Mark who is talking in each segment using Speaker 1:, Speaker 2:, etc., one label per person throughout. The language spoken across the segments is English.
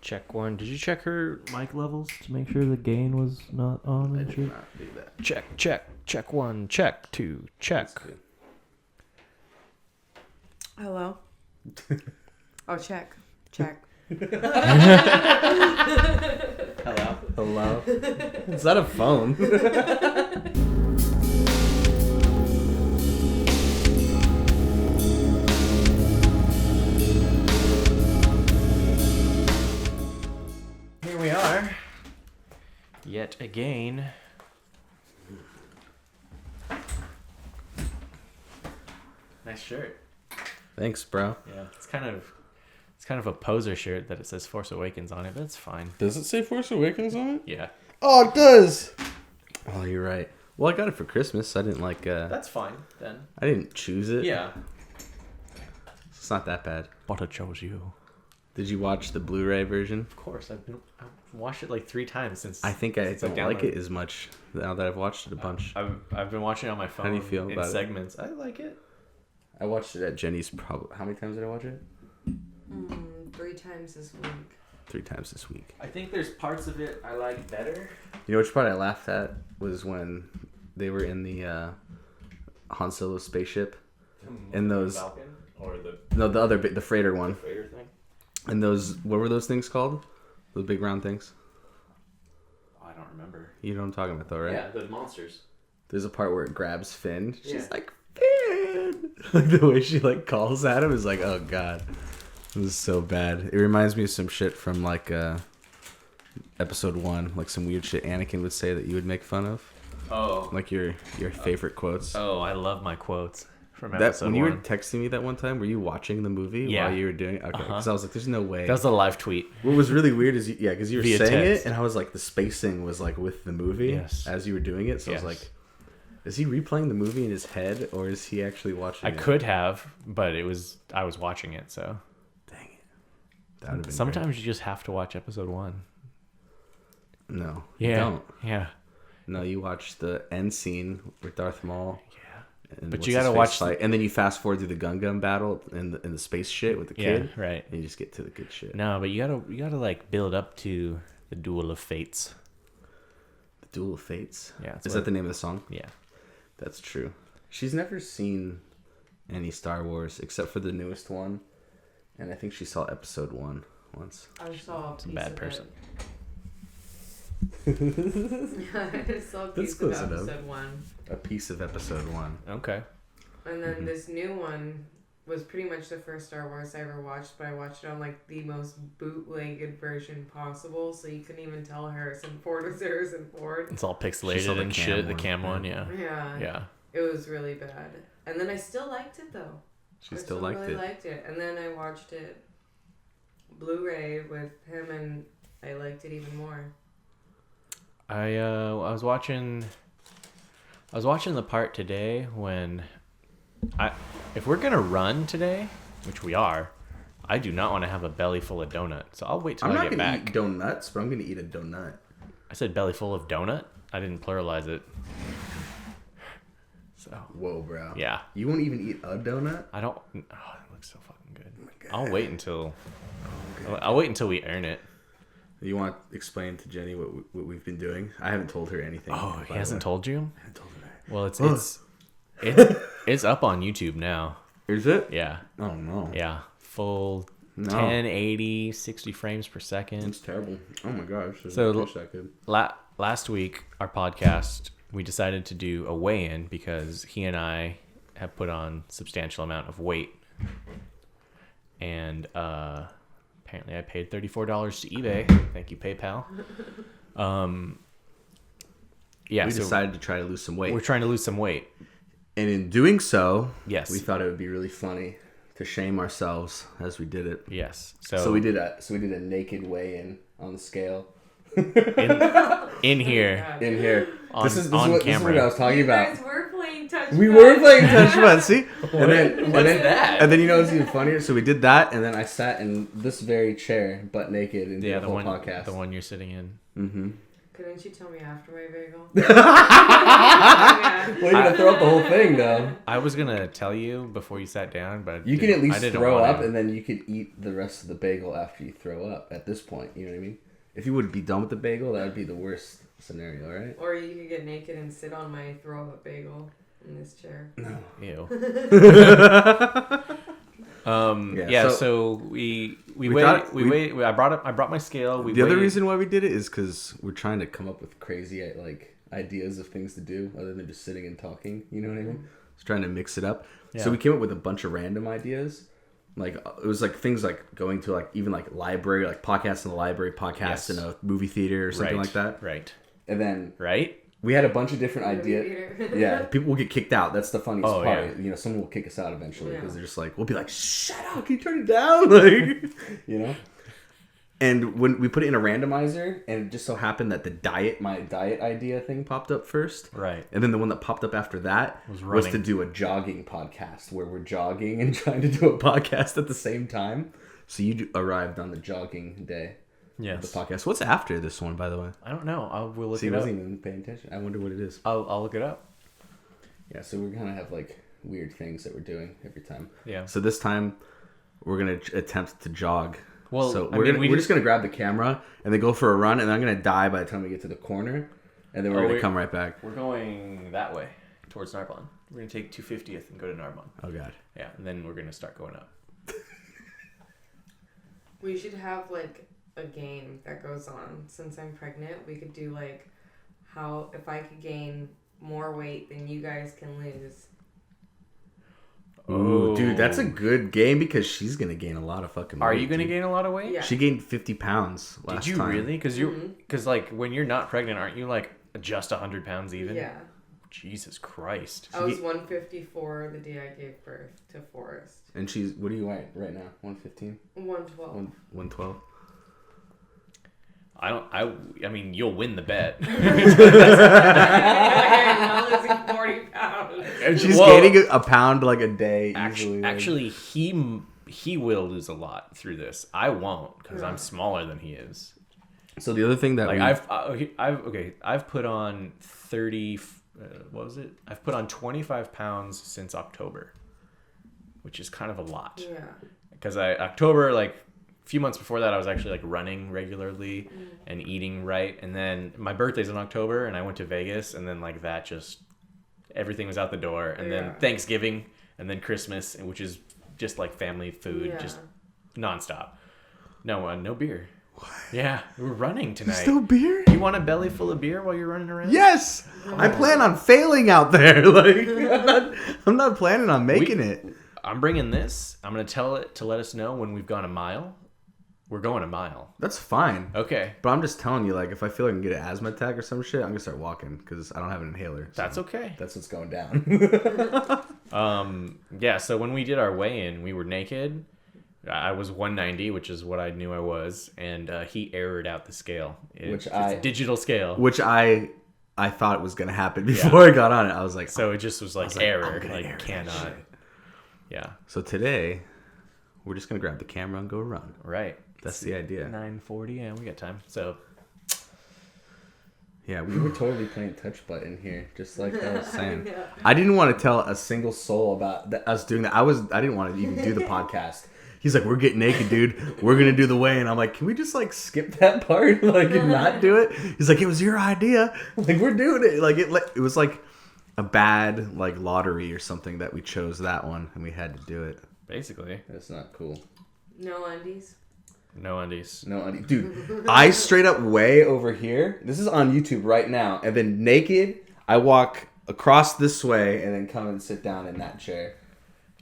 Speaker 1: Check one. Did you check her mic levels to make sure the gain was not on?
Speaker 2: I did not do that.
Speaker 1: Check one. Check two. Check.
Speaker 3: Hello. Oh, check.
Speaker 2: Hello. Is that a phone?
Speaker 1: Here we are. Yet again. Nice shirt.
Speaker 2: Thanks, bro.
Speaker 1: Yeah, it's kind of a poser shirt that it says Force Awakens on it, but it's fine.
Speaker 2: Does it say Force Awakens on it?
Speaker 1: Yeah.
Speaker 2: Oh, it does. Oh, you're right. Well, I got it for Christmas. I didn't
Speaker 1: That's fine then.
Speaker 2: I didn't choose it.
Speaker 1: Yeah.
Speaker 2: It's not that bad.
Speaker 1: But I chose you.
Speaker 2: Did you watch the Blu-ray version?
Speaker 1: Of course, I've watched it like 3 times since.
Speaker 2: I think I don't like
Speaker 1: downloaded
Speaker 2: it as much now that I've watched it a bunch.
Speaker 1: I've been watching it on my phone.
Speaker 2: How do you feel
Speaker 1: in
Speaker 2: about
Speaker 1: segments? I like it.
Speaker 2: I watched it at Jenny's. How many times did I watch it?
Speaker 3: 3 times this week.
Speaker 2: 3 times this week.
Speaker 1: I think there's parts of it I like better.
Speaker 2: You know which part I laughed at was when they were in the Han Solo spaceship, and those
Speaker 1: Falcon or the
Speaker 2: the freighter one,
Speaker 1: freighter thing.
Speaker 2: and those, what were those things called? Those big round things.
Speaker 1: Oh, I don't remember.
Speaker 2: You know what I'm talking about, though, right?
Speaker 1: Yeah, the monsters.
Speaker 2: There's a part where it grabs Finn. She's
Speaker 1: Yeah.
Speaker 2: like, Finn! Like, the way she, like, calls at him is like, oh, God. This is so bad. It reminds me of some shit from, like, episode 1. Like, some weird shit Anakin would say that you would make fun of.
Speaker 1: Oh.
Speaker 2: Like, your favorite quotes.
Speaker 1: Oh, I love my quotes from
Speaker 2: That,
Speaker 1: episode
Speaker 2: when
Speaker 1: 1.
Speaker 2: you were texting me that one time, were you watching the movie
Speaker 1: Yeah.
Speaker 2: while you were doing it? Okay, because I was like, there's no way.
Speaker 1: That was a live tweet.
Speaker 2: What was really weird is, because you were
Speaker 1: Via
Speaker 2: saying
Speaker 1: text.
Speaker 2: it, and I was like, the spacing was like with the movie as you were doing it. So
Speaker 1: Yes.
Speaker 2: I was like, is he replaying the movie in his head, or is he actually watching
Speaker 1: I
Speaker 2: it?
Speaker 1: could have, but I was watching it, so.
Speaker 2: Dang it. That would have been
Speaker 1: Sometimes you just have to watch episode 1.
Speaker 2: great. No.
Speaker 1: Yeah.
Speaker 2: You don't.
Speaker 1: Yeah.
Speaker 2: No, you watch the end scene with Darth Maul.
Speaker 1: Yeah.
Speaker 2: And
Speaker 1: But
Speaker 2: what's
Speaker 1: you
Speaker 2: his
Speaker 1: gotta
Speaker 2: face
Speaker 1: watch
Speaker 2: fight, and then you fast forward through the Gun battle and the space shit with the kid.
Speaker 1: Yeah, right.
Speaker 2: And you just get to the good shit.
Speaker 1: No, but you gotta like build up to the Duel of Fates.
Speaker 2: The Duel of Fates?
Speaker 1: Yeah.
Speaker 2: Is that the name of the song?
Speaker 1: Yeah.
Speaker 2: That's true. She's never seen any Star Wars except for the newest one, and I think she saw episode 1 once.
Speaker 3: I saw
Speaker 1: It's a bad person.
Speaker 3: I saw a
Speaker 2: That's
Speaker 3: piece of
Speaker 2: close enough.
Speaker 3: episode 1.
Speaker 2: A piece of episode 1.
Speaker 1: Okay.
Speaker 3: And then this new one was pretty much the first Star Wars I ever watched, but I watched it on like the most bootlegged version possible, so you couldn't even tell Harrison Ford was Harrison Ford.
Speaker 1: It's all
Speaker 2: She
Speaker 1: pixelated
Speaker 2: saw the
Speaker 1: and
Speaker 2: cam
Speaker 1: shit. The
Speaker 2: one.
Speaker 1: cam one, yeah.
Speaker 3: Yeah.
Speaker 1: Yeah.
Speaker 3: It was really bad. And then I still liked it though.
Speaker 2: She still liked
Speaker 3: really
Speaker 2: it.
Speaker 3: liked it. And then I watched it Blu-ray with him, and I liked it even more.
Speaker 1: I was watching the part today when if we're gonna run today, which we are, I do not want to have a belly full of donut. So I'll wait till
Speaker 2: I'm
Speaker 1: I
Speaker 2: not
Speaker 1: get
Speaker 2: going to
Speaker 1: back.
Speaker 2: eat donuts, but I'm going to eat a donut.
Speaker 1: I said belly full of donut. I didn't pluralize it. So
Speaker 2: Whoa, bro.
Speaker 1: yeah,
Speaker 2: You won't even eat a donut?
Speaker 1: I don't. Oh, it looks so fucking good.
Speaker 2: Oh my God.
Speaker 1: I'll wait until we earn it.
Speaker 2: You want to explain to Jenny what we've been doing? I haven't told her anything.
Speaker 1: Oh, he
Speaker 2: by
Speaker 1: hasn't
Speaker 2: the way.
Speaker 1: told you?
Speaker 2: I haven't told her that.
Speaker 1: Well, it's up on YouTube now.
Speaker 2: Is it?
Speaker 1: Yeah,
Speaker 2: Oh, no.
Speaker 1: yeah, full
Speaker 2: No.
Speaker 1: 1080, 60 frames per second.
Speaker 2: It's terrible. Oh, my gosh.
Speaker 1: So,
Speaker 2: So, that good.
Speaker 1: Last week, our podcast, we decided to do a weigh-in because he and I have put on substantial amount of weight, and apparently I paid $34 to eBay. Thank you, PayPal. Yeah,
Speaker 2: We
Speaker 1: so
Speaker 2: decided to try to lose some weight.
Speaker 1: we're trying to lose some weight.
Speaker 2: And in doing so,
Speaker 1: Yes.
Speaker 2: we thought it would be really funny to shame ourselves as we did it.
Speaker 1: Yes.
Speaker 2: So we did a naked weigh-in on the scale
Speaker 1: in here.
Speaker 3: God.
Speaker 2: in here.
Speaker 1: On-
Speaker 2: this is
Speaker 1: on
Speaker 2: what
Speaker 1: camera.
Speaker 2: I was talking
Speaker 3: You
Speaker 2: about.
Speaker 3: guys were playing touch.
Speaker 2: We
Speaker 3: Bud.
Speaker 2: were playing touch bud, see? And then
Speaker 1: that?
Speaker 2: And then you know what's even funnier? So we did that, and then I sat in this very chair, butt naked, and did
Speaker 1: Yeah,
Speaker 2: the whole podcast.
Speaker 1: the one you're sitting in.
Speaker 2: Mm-hmm.
Speaker 3: Couldn't you tell me after my bagel?
Speaker 2: Well, you're gonna throw up the whole thing, though.
Speaker 1: I was gonna tell you before you sat down, but
Speaker 2: You can at
Speaker 1: I
Speaker 2: least
Speaker 1: didn't
Speaker 2: throw
Speaker 1: want
Speaker 2: up,
Speaker 1: to.
Speaker 2: and then you could eat the rest of the bagel after you throw up. At this point, you know what I mean? If you would be done with the bagel, that would be the worst scenario, right?
Speaker 3: Or you could get naked and sit on my throw up bagel in this chair.
Speaker 2: No.
Speaker 1: Ew.
Speaker 2: Yeah,
Speaker 1: so we
Speaker 2: thought-
Speaker 1: I brought my scale.
Speaker 2: The other reason why we did it is because we're trying to come up with crazy ideas of things to do other than just sitting and talking. You know what I mean? Just trying to mix it up.
Speaker 1: Yeah.
Speaker 2: So we came up with a bunch of random ideas. Like it was like things like going to like even like library, like podcasts in the library, podcasts in a movie theater or something like that.
Speaker 1: Right.
Speaker 2: And then
Speaker 1: Right.
Speaker 2: we had a bunch of different ideas. Yeah, people will get kicked out. That's the funniest part.
Speaker 1: Yeah.
Speaker 2: You know, someone will kick us out eventually because
Speaker 3: Yeah.
Speaker 2: they're just like, we'll be like, shut up, can you turn it down? Like, you know. And when we put it in a randomizer, and it just so happened that my diet idea thing popped up first.
Speaker 1: Right.
Speaker 2: And then the one that popped up after that was
Speaker 1: running.
Speaker 2: to do a jogging podcast where we're jogging and trying to do a podcast at the same time. So you arrived on the jogging day.
Speaker 1: Yes.
Speaker 2: The podcast. What's after this one, by the way?
Speaker 1: I don't know. We'll look
Speaker 2: See,
Speaker 1: it
Speaker 2: I
Speaker 1: up.
Speaker 2: wasn't even paying attention. I wonder what it is.
Speaker 1: I'll look it up.
Speaker 2: Yeah, so we're gonna have like weird things that we're doing every time.
Speaker 1: Yeah.
Speaker 2: So this time, we're gonna attempt to jog.
Speaker 1: Well,
Speaker 2: so
Speaker 1: I
Speaker 2: we're
Speaker 1: mean,
Speaker 2: just gonna grab the camera and then go for a run, and I'm gonna die by the time we get to the corner, and then we're gonna come right back.
Speaker 1: We're going that way towards Narbonne. We're gonna take 250th and go to Narbonne.
Speaker 2: Oh god.
Speaker 1: Yeah, and then we're gonna start going up.
Speaker 3: We should have like a game that goes on. Since I'm pregnant, we could do like how if I could gain more weight than you guys can lose.
Speaker 2: Ooh, dude, that's a good game because she's gonna gain a lot of fucking weight.
Speaker 1: Are you gonna
Speaker 2: dude.
Speaker 1: gain a lot of weight?
Speaker 3: Yeah.
Speaker 2: She gained 50 pounds last
Speaker 1: Did you
Speaker 2: time.
Speaker 1: really? Because like when you're not pregnant, aren't you like just 100 pounds even?
Speaker 3: Yeah.
Speaker 1: Jesus Christ.
Speaker 3: I was 154 the day I gave birth to Forrest.
Speaker 2: And she's, what are you at right now? 115?
Speaker 3: 112.
Speaker 2: 112?
Speaker 1: I mean, you'll win the bet.
Speaker 3: I'm losing 40 pounds.
Speaker 2: And she's
Speaker 1: Well,
Speaker 2: gaining a pound like a day easily.
Speaker 1: Actually, he will lose a lot through this. I won't because I'm smaller than he is.
Speaker 2: So the other thing that
Speaker 1: I've put on 30. What was it? I've put on 25 pounds since October, which is kind of a lot.
Speaker 3: Yeah.
Speaker 1: Because October, like a few months before that, I was actually like running regularly and eating right. And then my birthday's in October, and I went to Vegas, and then like that just everything was out the door. And then Thanksgiving, and then Christmas, which is just like family food, just nonstop. No beer. What? Yeah, we're running tonight.
Speaker 2: Still beer?
Speaker 1: You want a belly full of beer while you're running around?
Speaker 2: Yes! I plan on failing out there. Like I'm not planning on making it.
Speaker 1: I'm bringing this. I'm going to tell it to let us know when we've gone a mile. We're going a mile.
Speaker 2: That's fine.
Speaker 1: Okay.
Speaker 2: But I'm just telling you, like, if I feel like I can get an asthma attack or some shit, I'm going to start walking because I don't have an inhaler. So
Speaker 1: That's okay.
Speaker 2: That's what's going down.
Speaker 1: Yeah, so when we did our weigh-in, we were naked. I was 190, which is what I knew I was, and he errored out the scale. It's a digital scale.
Speaker 2: Which I thought was going to happen before I got on it. I was like...
Speaker 1: So it just was like error. Like cannot. Yeah.
Speaker 2: So today, we're just going to grab the camera and go run.
Speaker 1: Right.
Speaker 2: That's the idea.
Speaker 1: 9:40, yeah, we got time. So...
Speaker 2: Yeah, we were totally playing touch button here, just like I was saying. I didn't want to tell a single soul about us doing that. I didn't want to even do the podcast. He's like, we're getting naked, dude. We're going to do the weigh. And I'm like, can we just like skip that part? Like and not do it? He's like, it was your idea. Like we're doing it. Like it was like a bad like lottery or something that we chose that one and we had to do it.
Speaker 1: Basically.
Speaker 2: That's not cool.
Speaker 3: No undies.
Speaker 1: No undies.
Speaker 2: No undies. Dude, I straight up way over here. This is on YouTube right now. And then naked, I walk across this way and then come and sit down in that chair.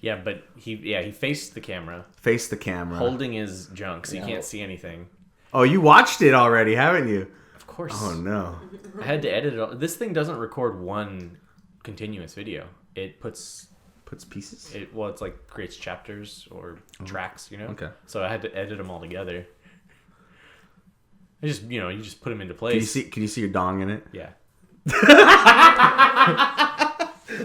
Speaker 1: Yeah, but he faced the camera.
Speaker 2: Face the camera.
Speaker 1: Holding his junk, so you can't see anything.
Speaker 2: Oh, you watched it already, haven't you?
Speaker 1: Of course.
Speaker 2: Oh, no.
Speaker 1: I had to edit it all. This thing doesn't record one continuous video. It puts
Speaker 2: pieces?
Speaker 1: it's like creates chapters or tracks, you know?
Speaker 2: Okay.
Speaker 1: So I had to edit them all together. I just, you just put them into place.
Speaker 2: Can you see your dong in it?
Speaker 1: Yeah.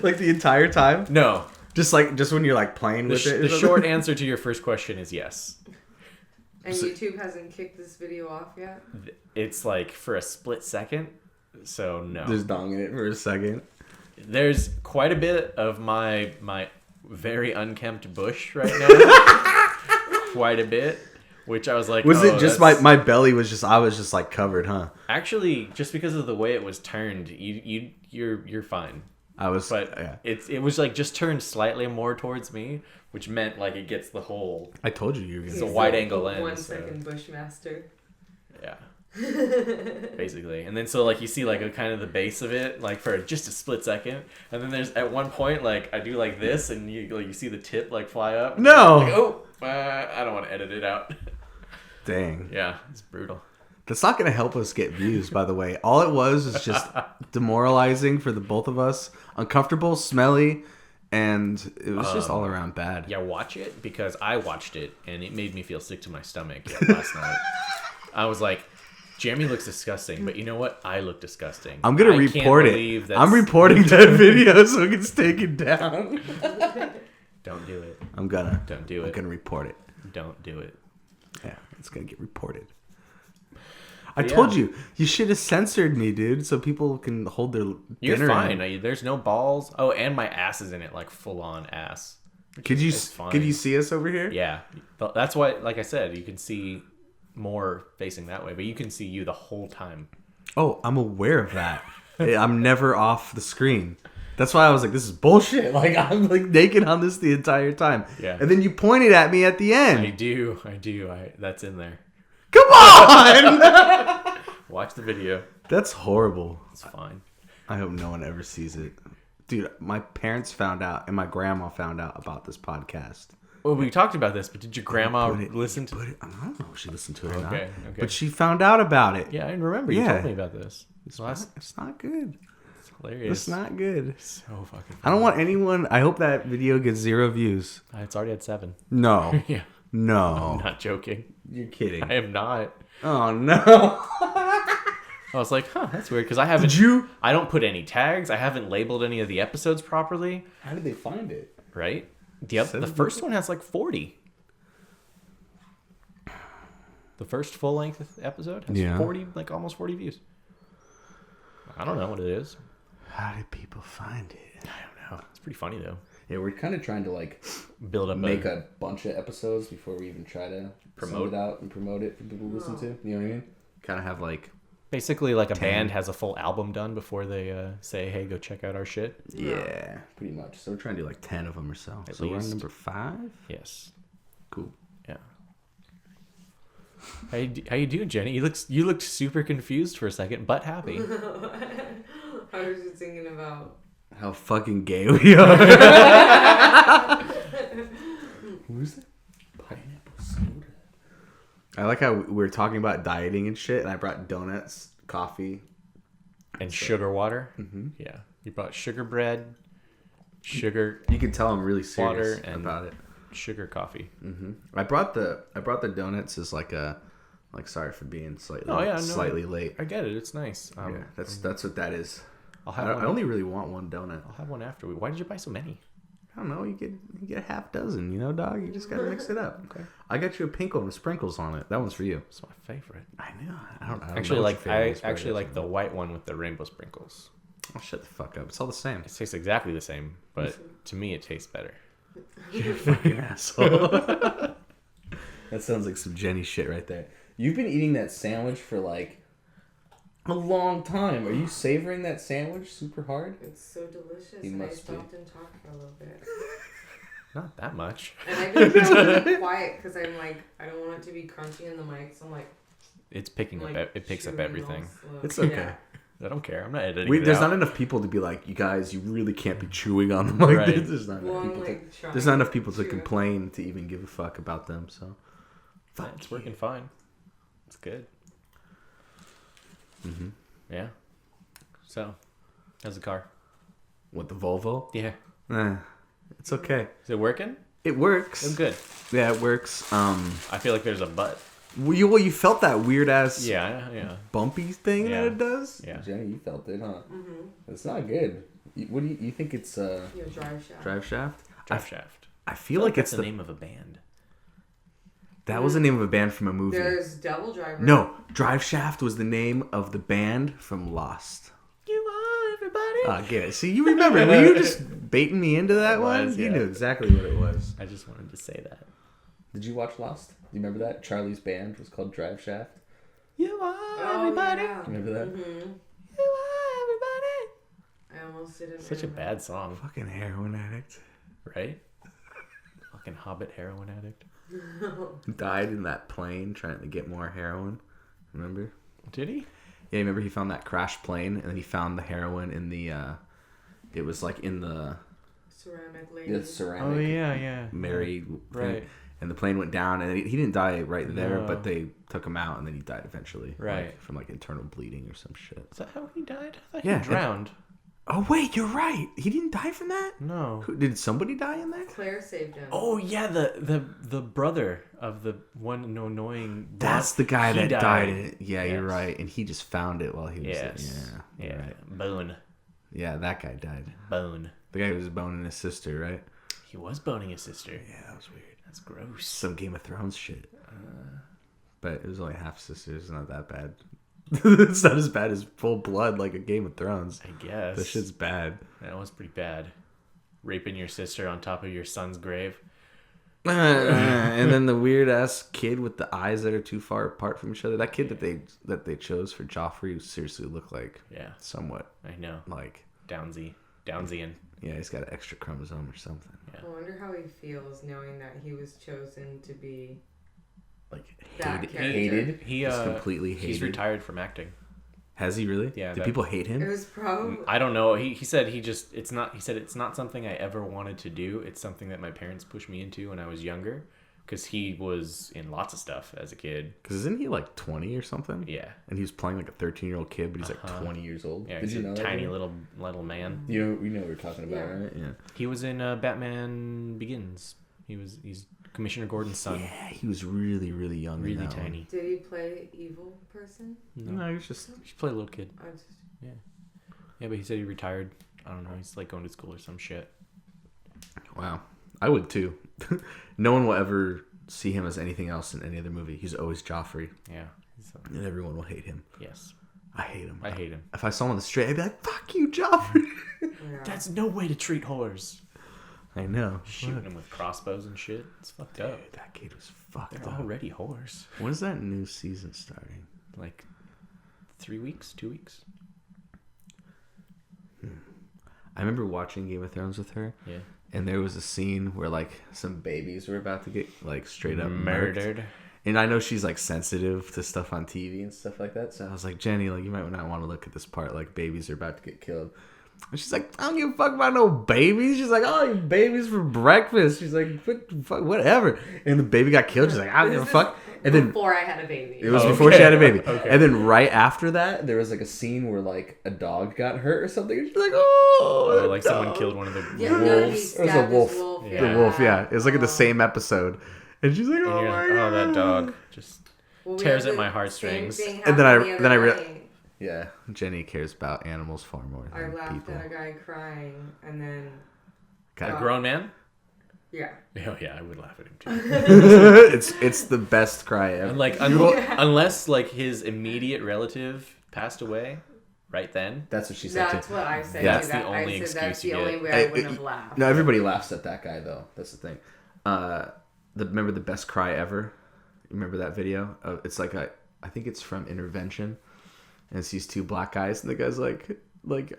Speaker 2: Like the entire time?
Speaker 1: No.
Speaker 2: Just when you're like playing with it?
Speaker 1: The short answer to your first question is yes.
Speaker 3: And YouTube hasn't kicked this video off yet?
Speaker 1: It's like for a split second, so no.
Speaker 2: There's dong in it for a second.
Speaker 1: there's quite a bit of my very unkempt bush right now. Quite a bit. Which I was like,
Speaker 2: was it just my belly was just, I was just like covered, huh?
Speaker 1: Actually, just because of the way it was turned, you're fine. But it was like just turned slightly more towards me, which meant like it gets the whole.
Speaker 2: I told you were gonna.
Speaker 1: It's a wide angle lens.
Speaker 3: 1 second Bushmaster.
Speaker 1: Yeah. Basically, and then so like you see like a kind of the base of it like for just a split second, and then there's at one point like I do like this, and you see the tip like fly up.
Speaker 2: No.
Speaker 1: Like, oh, I don't want to edit it out.
Speaker 2: Dang.
Speaker 1: Yeah, it's brutal.
Speaker 2: That's not going to help us get views, by the way. All it was just demoralizing for the both of us. Uncomfortable, smelly, and it was just all around bad.
Speaker 1: Yeah, watch it, because I watched it, and it made me feel sick to my stomach last night. I was like, Jeremy looks disgusting, but you know what? I look disgusting.
Speaker 2: I'm going to report it. I'm reporting that video so it gets taken down.
Speaker 1: Don't do it.
Speaker 2: Don't
Speaker 1: do it.
Speaker 2: I'm going to report it.
Speaker 1: Don't do it.
Speaker 2: Yeah, it's going to get reported. I told you should have censored me, dude, so people can hold their
Speaker 1: You're
Speaker 2: dinner
Speaker 1: fine.
Speaker 2: in.
Speaker 1: There's no balls. Oh, and my ass is in it, like full on ass.
Speaker 2: Could you see us over here?
Speaker 1: Yeah. That's why, like I said, you can see more facing that way, but you can see you the whole time.
Speaker 2: Oh, I'm aware of that. I'm never off the screen. That's why I was like, this is bullshit. Like, I'm like naked on this the entire time.
Speaker 1: Yeah.
Speaker 2: And then you pointed at me at the end.
Speaker 1: I do. That's in there.
Speaker 2: Come on!
Speaker 1: Watch the video.
Speaker 2: That's horrible.
Speaker 1: It's fine.
Speaker 2: I hope no one ever sees it. Dude, my parents found out and my grandma found out about this podcast.
Speaker 1: Well, we talked about this, but did your grandma listen to it?
Speaker 2: I don't know if she listened to it or not.
Speaker 1: Okay.
Speaker 2: But she found out about it.
Speaker 1: Yeah, I remember. You told me about this.
Speaker 2: It's not good.
Speaker 1: It's hilarious.
Speaker 2: It's not good.
Speaker 1: So fucking funny.
Speaker 2: I don't want anyone... I hope that video gets 0 views.
Speaker 1: It's already at 7.
Speaker 2: No.
Speaker 1: Yeah.
Speaker 2: No.
Speaker 1: I'm not joking.
Speaker 2: You're kidding.
Speaker 1: I am not.
Speaker 2: Oh, no.
Speaker 1: I was like, that's weird, because I haven't... I don't put any tags. I haven't labeled any of the episodes properly.
Speaker 2: How did they find it?
Speaker 1: Right? The first one has like 40. The first full-length episode has 40, like almost 40 views. I don't know what it is.
Speaker 2: How did people find it?
Speaker 1: I don't know. It's pretty funny, though.
Speaker 2: Yeah, we're kind of trying to like
Speaker 1: build up,
Speaker 2: make a bunch of episodes before we even try to promote it out and promote it for people to listen to. You know what I mean? Kind of have like
Speaker 1: basically like a band has a full album done before they say, "Hey, go check out our shit."
Speaker 2: Yeah, pretty much. So we're trying to do like 10 of them or so.
Speaker 1: At
Speaker 2: so
Speaker 1: least.
Speaker 2: We're on number 5.
Speaker 1: Yes.
Speaker 2: Cool.
Speaker 1: Yeah. How you doing, Jenny? You looked super confused for a second, but happy.
Speaker 3: I was just thinking about
Speaker 2: how fucking gay we are. Who's that? Pineapple soda. I like how we were talking about dieting and shit, and I brought donuts, coffee,
Speaker 1: and sugar water.
Speaker 2: Mm-hmm.
Speaker 1: Yeah, you brought sugar bread, sugar.
Speaker 2: You can tell I'm really serious
Speaker 1: and
Speaker 2: about it.
Speaker 1: Sugar coffee.
Speaker 2: Mm-hmm. I brought the donuts as sorry for being slightly late.
Speaker 1: I get it. It's nice.
Speaker 2: Yeah, that's what that is.
Speaker 1: I
Speaker 2: only really want one donut.
Speaker 1: I'll have one after. Why did you buy so many?
Speaker 2: I don't know. You get a half dozen. You know, dog. You just gotta mix it up.
Speaker 1: Okay.
Speaker 2: I got you a pink one with sprinkles on it. That one's for you.
Speaker 1: It's my favorite.
Speaker 2: I know. I don't
Speaker 1: actually
Speaker 2: know
Speaker 1: like. I actually like the white one with the rainbow sprinkles.
Speaker 2: Oh, shut the fuck up. It's all the same.
Speaker 1: It tastes exactly the same, but to me, it tastes better.
Speaker 2: You're a fucking asshole. That sounds like some Jenny shit right there. You've been eating that sandwich for like a long time. Are you savoring that sandwich super hard?
Speaker 3: It's so delicious.
Speaker 2: You
Speaker 3: and
Speaker 2: must
Speaker 3: I stopped and talked for a little bit.
Speaker 1: Not that much.
Speaker 3: And I've been really quiet because I'm like, I don't want it to be crunchy in the mic, so I'm like...
Speaker 1: It's picking up. It picks up everything.
Speaker 2: It's okay.
Speaker 3: Yeah.
Speaker 1: I don't care. I'm not editing it
Speaker 2: There's
Speaker 1: out.
Speaker 2: not enough people to be like, you guys, you really can't be chewing on them. Like,
Speaker 1: Right.
Speaker 2: there's not enough people.
Speaker 3: Like,
Speaker 2: There's not enough people to complain to even give a fuck about them. So,
Speaker 1: Yeah, it's working fine. It's good.
Speaker 2: Mm-hmm.
Speaker 1: Yeah. So, how's the car?
Speaker 2: What, the Volvo?
Speaker 1: Yeah.
Speaker 2: It's okay.
Speaker 1: Is it working?
Speaker 2: It works.
Speaker 1: It's good.
Speaker 2: Yeah, it works.
Speaker 1: I feel like there's a but.
Speaker 2: Well, you felt that weird ass bumpy thing that it does?
Speaker 1: Yeah.
Speaker 2: Jenny, you felt it, huh?
Speaker 3: Mm-hmm.
Speaker 2: It's not good. What do you think it's
Speaker 3: Drive shaft.
Speaker 2: Drive shaft?
Speaker 1: Drive shaft.
Speaker 2: I feel like it's
Speaker 1: the name of a band.
Speaker 2: That was the name of a band from a movie.
Speaker 3: There's Double Driver.
Speaker 2: No, Drive Shaft was the name of the band from Lost.
Speaker 1: You are everybody
Speaker 2: Oh, get it. See, you remember. Were you just baiting me into that
Speaker 1: It
Speaker 2: one?
Speaker 1: was,
Speaker 2: You
Speaker 1: yeah.
Speaker 2: knew exactly what it was.
Speaker 1: I just wanted to say that.
Speaker 2: Did you watch Lost? Do you remember that? Charlie's band was called Drive Shaft.
Speaker 1: You are
Speaker 3: Oh,
Speaker 1: everybody.
Speaker 3: yeah.
Speaker 2: Remember that?
Speaker 3: Mm-hmm.
Speaker 1: You are everybody.
Speaker 3: I almost didn't.
Speaker 1: Such a
Speaker 3: remember.
Speaker 1: bad song,
Speaker 2: Fucking heroin addict.
Speaker 1: right? Fucking Hobbit heroin addict.
Speaker 2: Died in that plane trying to get more heroin. Remember?
Speaker 1: Did he?
Speaker 2: Yeah, remember he found that crashed plane and then he found the heroin in the it was like in the
Speaker 3: Ceramic lady.
Speaker 2: ceramic
Speaker 1: Oh yeah.
Speaker 2: Mary thing.
Speaker 1: Right.
Speaker 2: And the plane went down and he didn't die right there,
Speaker 1: No.
Speaker 2: but they took him out and then he died eventually.
Speaker 1: Right.
Speaker 2: Like, from like internal bleeding or some shit.
Speaker 1: Is that how he died? I thought
Speaker 2: Yeah,
Speaker 1: he drowned.
Speaker 2: Oh wait, you're right. He didn't die from that?
Speaker 1: No.
Speaker 2: Did somebody die in there?
Speaker 3: Claire saved him.
Speaker 1: Oh yeah, the brother of the one annoying.
Speaker 2: That's the guy
Speaker 1: he
Speaker 2: that died in it. Yeah,
Speaker 1: Yes.
Speaker 2: you're right. And he just found it while he was
Speaker 1: Yes.
Speaker 2: Yeah. You're
Speaker 1: Yeah.
Speaker 2: right.
Speaker 1: Bone.
Speaker 2: Yeah, that guy died.
Speaker 1: Bone.
Speaker 2: The guy who was boning his sister, right?
Speaker 1: He was boning his sister.
Speaker 2: Yeah, that was weird.
Speaker 1: That's gross.
Speaker 2: Some Game of Thrones shit. But it was only half sisters. It's not that bad. It's not as bad as full blood like a Game of Thrones.
Speaker 1: I guess.
Speaker 2: That shit's bad.
Speaker 1: That was pretty bad. Raping your sister on top of your son's grave.
Speaker 2: And then the weird ass kid with the eyes that are too far apart from each other. That kid that they chose for Joffrey seriously looked like
Speaker 1: Yeah,
Speaker 2: somewhat
Speaker 1: I know.
Speaker 2: like
Speaker 1: Downsian.
Speaker 2: yeah, he's got an extra chromosome or something.
Speaker 1: Yeah.
Speaker 3: I wonder how he feels knowing that he was chosen to be.
Speaker 2: Like
Speaker 3: That
Speaker 2: hated,
Speaker 3: character.
Speaker 2: hated.
Speaker 1: He
Speaker 2: Just completely hated.
Speaker 1: He's retired from acting.
Speaker 2: Has he really?
Speaker 1: Yeah,
Speaker 2: Do
Speaker 1: that-
Speaker 2: people hate
Speaker 3: It
Speaker 2: him?
Speaker 3: was probably.
Speaker 1: I don't know. He said it's not something I ever wanted to do. It's something that my parents pushed me into when I was younger, because he was in lots of stuff as a kid.
Speaker 2: Because isn't he like 20 or something?
Speaker 1: Yeah.
Speaker 2: And he was playing like a 13-year-old kid, but he's like
Speaker 1: Uh-huh.
Speaker 2: 20 years old.
Speaker 1: Yeah,
Speaker 2: Did
Speaker 1: he's
Speaker 2: you
Speaker 1: a
Speaker 2: know that?
Speaker 1: tiny little man.
Speaker 2: You know what we're talking about,
Speaker 3: Yeah.
Speaker 2: right? Yeah.
Speaker 1: He was in Batman Begins. He's Commissioner Gordon's son.
Speaker 2: Yeah, he was really, really young. in
Speaker 1: Really
Speaker 2: that one.
Speaker 1: tiny.
Speaker 3: Did he play evil person?
Speaker 2: No, he was just.
Speaker 1: He played a little kid.
Speaker 3: I just,
Speaker 1: Yeah, but he said he retired. I don't know. He's like going to school or some shit.
Speaker 2: Wow. I would too. No one will ever see him as anything else in any other movie. He's always Joffrey,
Speaker 1: Yeah.
Speaker 2: and everyone will hate him.
Speaker 1: Yes.
Speaker 2: I hate him.
Speaker 1: I hate him.
Speaker 2: If I saw him on the street, I'd be like, "Fuck you, Joffrey."
Speaker 3: yeah.
Speaker 1: That's no way to treat whores.
Speaker 2: I know.
Speaker 1: Shooting them with crossbows and shit. It's fucked up.
Speaker 2: Dude, that kid was fucked
Speaker 1: They're
Speaker 2: up.
Speaker 1: already whores.
Speaker 2: When's that new season starting?
Speaker 1: Like 3 weeks, 2 weeks.
Speaker 2: I remember watching Game of Thrones with her,
Speaker 1: Yeah.
Speaker 2: and there was a scene where like some babies were about to get like straight up murdered.
Speaker 1: Murdered.
Speaker 2: And I know she's like sensitive to stuff on TV and stuff like that. So I was like, Jenny, like you might not want to look at this part. Like babies are about to get killed. And she's like, I don't give a fuck about no babies. She's like, oh, babies for breakfast. She's like, whatever. And the baby got killed. She's like, I don't give a fuck. And then
Speaker 3: Before I had a baby.
Speaker 2: it was
Speaker 1: Oh,
Speaker 2: before she
Speaker 1: okay.
Speaker 2: had a baby.
Speaker 1: Okay.
Speaker 2: And then right after that, there was like a scene where like a dog got hurt or something. And she's like, oh,
Speaker 1: Or like someone
Speaker 2: dog.
Speaker 1: killed one of the
Speaker 3: Yeah, no, he
Speaker 1: wolves.
Speaker 2: It was a
Speaker 3: stabbed his
Speaker 2: wolf.
Speaker 3: wolf.
Speaker 1: Yeah.
Speaker 2: The wolf, yeah. It was like in the same episode. And she's like,
Speaker 1: And
Speaker 2: oh
Speaker 1: you're
Speaker 2: my
Speaker 1: like, oh, that
Speaker 2: God.
Speaker 1: dog just
Speaker 3: Well, we
Speaker 1: tears
Speaker 3: had
Speaker 1: at my
Speaker 3: the
Speaker 1: heartstrings.
Speaker 3: same thing
Speaker 2: And then
Speaker 3: happen
Speaker 2: I-
Speaker 3: the
Speaker 2: then I
Speaker 3: other
Speaker 2: re-
Speaker 3: night.
Speaker 2: Yeah, Jenny cares about animals far more
Speaker 3: I
Speaker 2: than
Speaker 3: laughed
Speaker 2: people.
Speaker 3: at a guy crying, and then
Speaker 2: God.
Speaker 1: a grown man.
Speaker 3: yeah.
Speaker 1: Oh yeah, I would laugh at him too.
Speaker 2: it's the best cry ever.
Speaker 1: And like unless like his immediate relative passed away, right then.
Speaker 2: That's what she said
Speaker 3: That's
Speaker 2: too.
Speaker 3: what I said.
Speaker 1: That's
Speaker 3: too.
Speaker 1: the only
Speaker 3: I said that's
Speaker 1: excuse you
Speaker 3: the only
Speaker 1: get.
Speaker 3: way I
Speaker 2: Hey,
Speaker 3: wouldn't have laughed.
Speaker 2: No, everybody laughs at that guy though. That's the thing. Remember the best cry ever? You remember that video? It's like I think it's from Intervention, and it's these two black guys, and the guy's like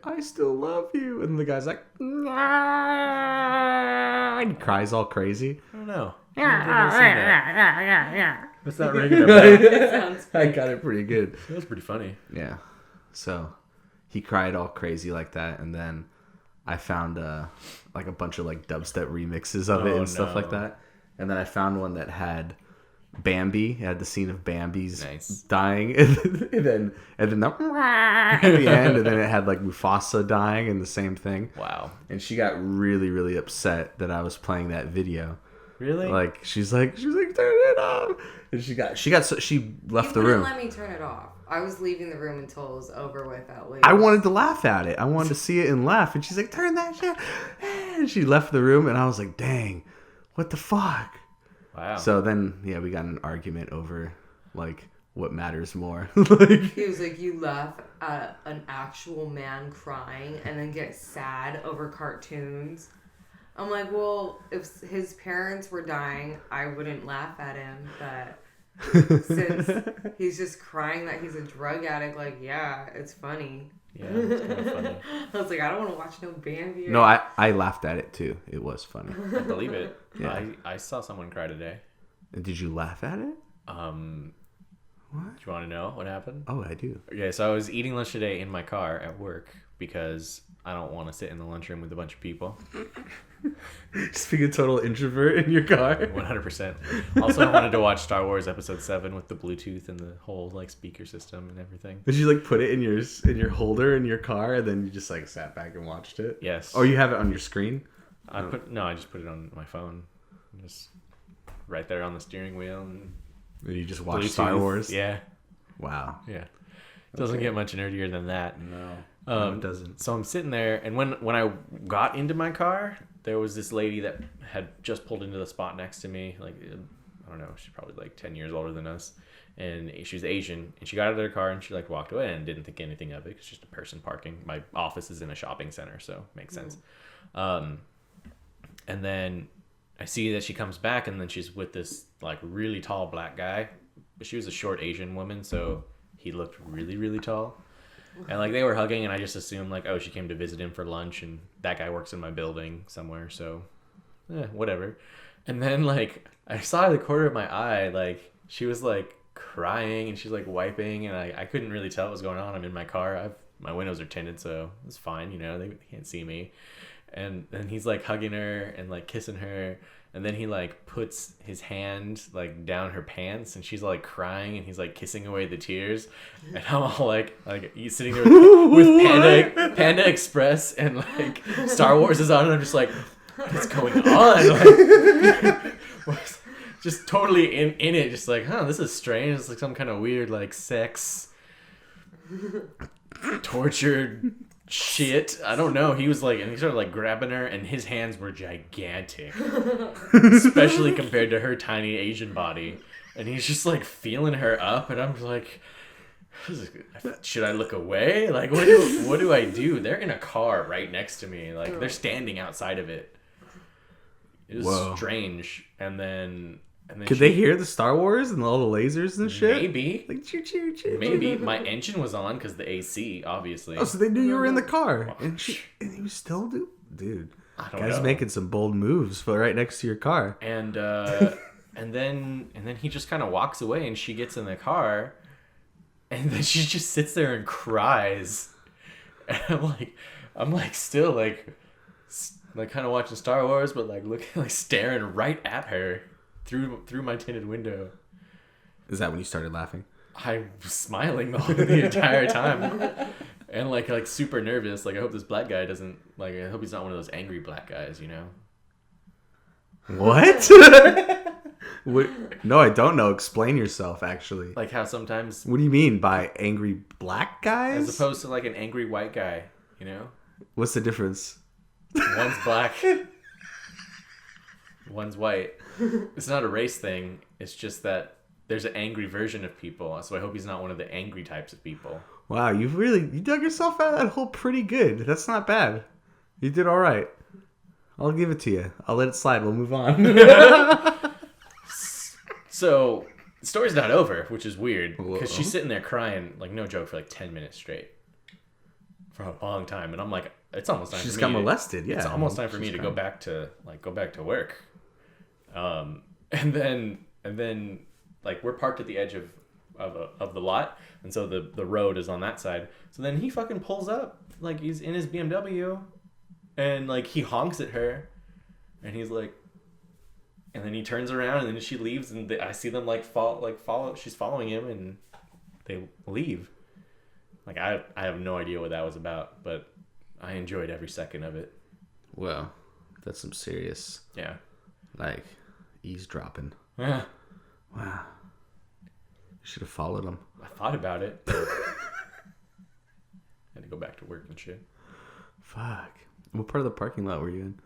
Speaker 2: I still love you, and the guy's like, "Nah," and he cries all crazy.
Speaker 1: I don't know. What's that ringing about?
Speaker 3: It sounds
Speaker 2: I got it pretty good.
Speaker 1: That was pretty funny.
Speaker 2: Yeah. So he cried all crazy like that, and then I found like a bunch of like dubstep remixes of it
Speaker 1: Oh,
Speaker 2: and stuff like
Speaker 1: no.
Speaker 2: that. And then I found one that had Bambi. It had the scene of Bambi's
Speaker 1: Nice.
Speaker 2: dying, and then at the end, and then it had like Mufasa dying, and the same thing.
Speaker 1: Wow.
Speaker 2: And she got really, really upset that I was playing that video.
Speaker 1: Really?
Speaker 2: Like she's like turn it off, and she left
Speaker 3: You
Speaker 2: the room.
Speaker 3: wouldn't let me turn it off. I was leaving the room until it was over with at least.
Speaker 2: I wanted to laugh at it. I wanted to see it and laugh. And she's like, turn that shit. And she left the room. And I was like, dang, what the fuck?
Speaker 1: Wow.
Speaker 2: So then, yeah, we got in an argument over, like, what matters more. Like,
Speaker 3: He was like, you laugh at an actual man crying and then get sad over cartoons. I'm like, well, if his parents were dying, I wouldn't laugh at him. But since he's just crying that he's a drug addict, like, yeah, it's funny.
Speaker 1: Yeah, it's kind of funny.
Speaker 3: I was like, I don't want to watch no Bambi.
Speaker 2: no, I laughed at it too. It was funny.
Speaker 1: I believe it.
Speaker 2: Yeah.
Speaker 1: I saw someone cry today.
Speaker 2: Did you laugh at it?
Speaker 1: What? Do you want to know what happened?
Speaker 2: Oh, I do.
Speaker 1: Okay, so I was eating lunch today in my car at work because I don't want to sit in the lunchroom with a bunch of people.
Speaker 2: Just being a total introvert in your car.
Speaker 1: 100%. Also, I wanted to watch Star Wars Episode 7 with the Bluetooth and the whole like speaker system and everything.
Speaker 2: Did you like put it in your holder in your car, and then you just like sat back and watched it?
Speaker 1: Yes.
Speaker 2: Or you have it on your screen?
Speaker 1: I just put it on my phone, just right there on the steering wheel, and
Speaker 2: You just watch
Speaker 1: Bluetooth.
Speaker 2: Star Wars?
Speaker 1: Yeah,
Speaker 2: Wow.
Speaker 1: yeah. Doesn't get much nerdier than that.
Speaker 2: No, it doesn't.
Speaker 1: So I'm sitting there, and when I got into my car, there was this lady that had just pulled into the spot next to me. Like, I don't know, she's probably like 10 years older than us, and she was Asian. And she got out of her car and she like walked away and didn't think anything of it. It's just a person parking. My office is in a shopping center, so it makes sense. And then I see that she comes back, and then she's with this like really tall black guy, but she was a short Asian woman, so he looked really, really tall. And like they were hugging, and I just assumed like, oh, she came to visit him for lunch, and that guy works in my building somewhere, so whatever. And then like I saw out of the corner of my eye, like she was like crying, and she's like wiping, and I couldn't really tell what was going on. I'm in my car. My windows are tinted, so it's fine, they can't see me. And then he's like hugging her and like kissing her, and then he like puts his hand like down her pants, and she's like crying, and he's like kissing away the tears, and I'm all like he's sitting there with Panda Express, and like Star Wars is on, and I'm just like, what is going on? Like, just totally in it, just like, this is strange. It's like some kind of weird like sex tortured shit. I don't know. He was like, and he started like grabbing her, and his hands were gigantic, especially compared to her tiny Asian body. And he's just like feeling her up, and I'm like, should I look away? Like, what do I do? They're in a car right next to me. Like, they're standing outside of it. It was strange. And then
Speaker 2: could they hear the Star Wars and all the lasers and shit?
Speaker 1: Maybe.
Speaker 2: Like, choo choo choo.
Speaker 1: Maybe. My engine was on because the AC, obviously.
Speaker 2: Oh, so they knew you were in the car. And you still do? Dude.
Speaker 1: I don't
Speaker 2: Guy's
Speaker 1: know.
Speaker 2: making some bold moves for right next to your car.
Speaker 1: And and then he just kind of walks away, and she gets in the car, and then she just sits there and cries. And I'm like still like kind of watching Star Wars, but like looking, like staring right at her through my tinted window.
Speaker 2: Is that when you started laughing?
Speaker 1: I was smiling the entire time, and like super nervous. Like, I hope this black guy doesn't, like, I hope he's not one of those angry black guys,
Speaker 2: What? What? No, I don't know. Explain yourself, actually.
Speaker 1: Like how sometimes,
Speaker 2: What do you mean by angry black guys?
Speaker 1: as opposed to like an angry white guy,
Speaker 2: What's the difference?
Speaker 1: One's black, one's white. It's not a race thing. It's just that there's an angry version of people. So I hope he's not one of the angry types of people.
Speaker 2: Wow, you dug yourself out of that hole pretty good. That's not bad. You did all right. I'll give it to you. I'll let it slide. We'll move on.
Speaker 1: So the story's not over, which is weird, because
Speaker 2: Whoa.
Speaker 1: she's sitting there crying, like no joke, for like 10 minutes straight for a long time, and I'm like, it's almost time.
Speaker 2: She just
Speaker 1: for me
Speaker 2: got molested. Yeah,
Speaker 1: it's almost time for me to
Speaker 2: crying.
Speaker 1: go back to work. And then like we're parked at the edge of the lot, and so the road is on that side. So then he fucking pulls up, like he's in his BMW, and like he honks at her, and he's like, and then he turns around, and then she leaves, and I see them follow. She's following him, and they leave. Like I have no idea what that was about, but I enjoyed every second of it.
Speaker 2: Well, that's some serious,
Speaker 1: Yeah.
Speaker 2: like, eavesdropping.
Speaker 1: Yeah.
Speaker 2: Wow. You should have followed him.
Speaker 1: I thought about it. But had to go back to work and shit.
Speaker 2: Fuck. What part of the parking lot were you in?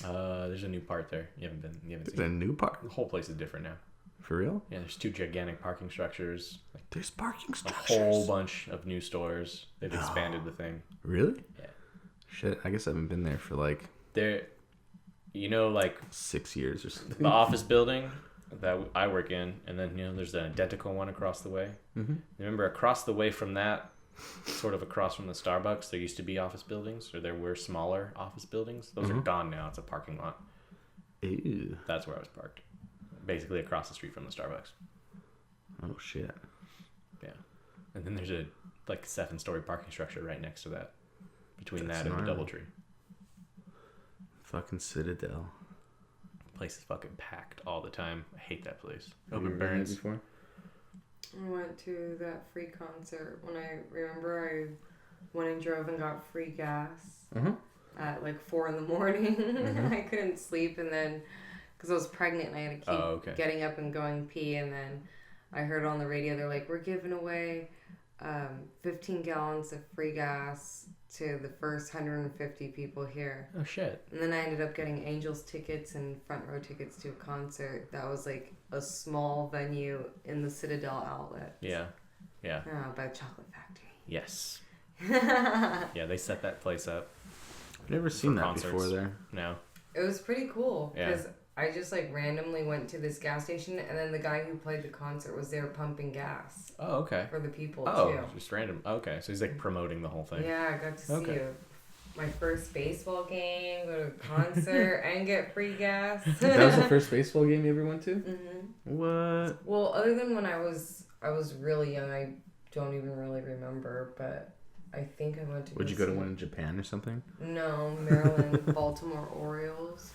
Speaker 1: There's a new part there. You haven't
Speaker 2: Is it
Speaker 1: seen
Speaker 2: a
Speaker 1: it.
Speaker 2: new part?
Speaker 1: The whole place is different now.
Speaker 2: For real?
Speaker 1: Yeah, there's 2 gigantic parking structures. Like
Speaker 2: There's parking
Speaker 1: a
Speaker 2: structures.
Speaker 1: whole bunch of new stores. They've expanded the thing.
Speaker 2: Really?
Speaker 1: Yeah.
Speaker 2: Shit, I guess I haven't been there for like
Speaker 1: There, like
Speaker 2: 6 years or something.
Speaker 1: the office building that I work in, and then there's an identical one across the way.
Speaker 2: Mm-hmm.
Speaker 1: Remember, across the way from that, sort of across from the Starbucks, there used to be office buildings, or there were smaller office buildings. Those are gone now. It's a parking lot.
Speaker 2: Ew.
Speaker 1: That's where I was parked, basically across the street from the Starbucks.
Speaker 2: Oh shit.
Speaker 1: Yeah, and then there's a 7-story parking structure right next to that, between
Speaker 2: That's
Speaker 1: that and the
Speaker 2: gnarly.
Speaker 1: DoubleTree.
Speaker 2: Fucking Citadel.
Speaker 1: Place is fucking packed all the time. I hate that place.
Speaker 2: Have
Speaker 1: Hope
Speaker 2: you
Speaker 1: it
Speaker 2: been there
Speaker 1: burns.
Speaker 2: before?
Speaker 3: I went to that free concert when I went and drove and got free gas
Speaker 2: Uh-huh.
Speaker 3: at like 4 in the morning. I couldn't sleep, and then because I was pregnant and I had to keep getting up and going pee, and then I heard on the radio they're like, we're giving away 15 gallons of free gas to the first 150 people here.
Speaker 1: Oh shit.
Speaker 3: And then I ended up getting Angels tickets and front row tickets to a concert that was like a small venue in the Citadel outlet.
Speaker 1: Yeah. Yeah.
Speaker 3: By the Chocolate Factory.
Speaker 1: Yes. Yeah, they set that place up.
Speaker 2: I've never seen that
Speaker 1: concerts.
Speaker 2: before there.
Speaker 1: No.
Speaker 3: It was pretty cool
Speaker 1: Yeah.
Speaker 3: because I just like randomly went to this gas station, and then the guy who played the concert was there pumping gas
Speaker 1: Oh, okay.
Speaker 3: for the people
Speaker 1: Oh,
Speaker 3: too.
Speaker 1: just random. Okay, so he's like promoting the whole thing.
Speaker 3: Yeah, I got to see
Speaker 1: Okay.
Speaker 3: my first baseball game, go to a concert, and get free gas.
Speaker 2: That was the first baseball game you ever went to?
Speaker 3: hmm
Speaker 2: What?
Speaker 3: Well, other than when I was really young, I don't even really remember, but I think I went to.
Speaker 2: Would you go to one in Japan or something?
Speaker 3: No, Maryland, Baltimore Orioles.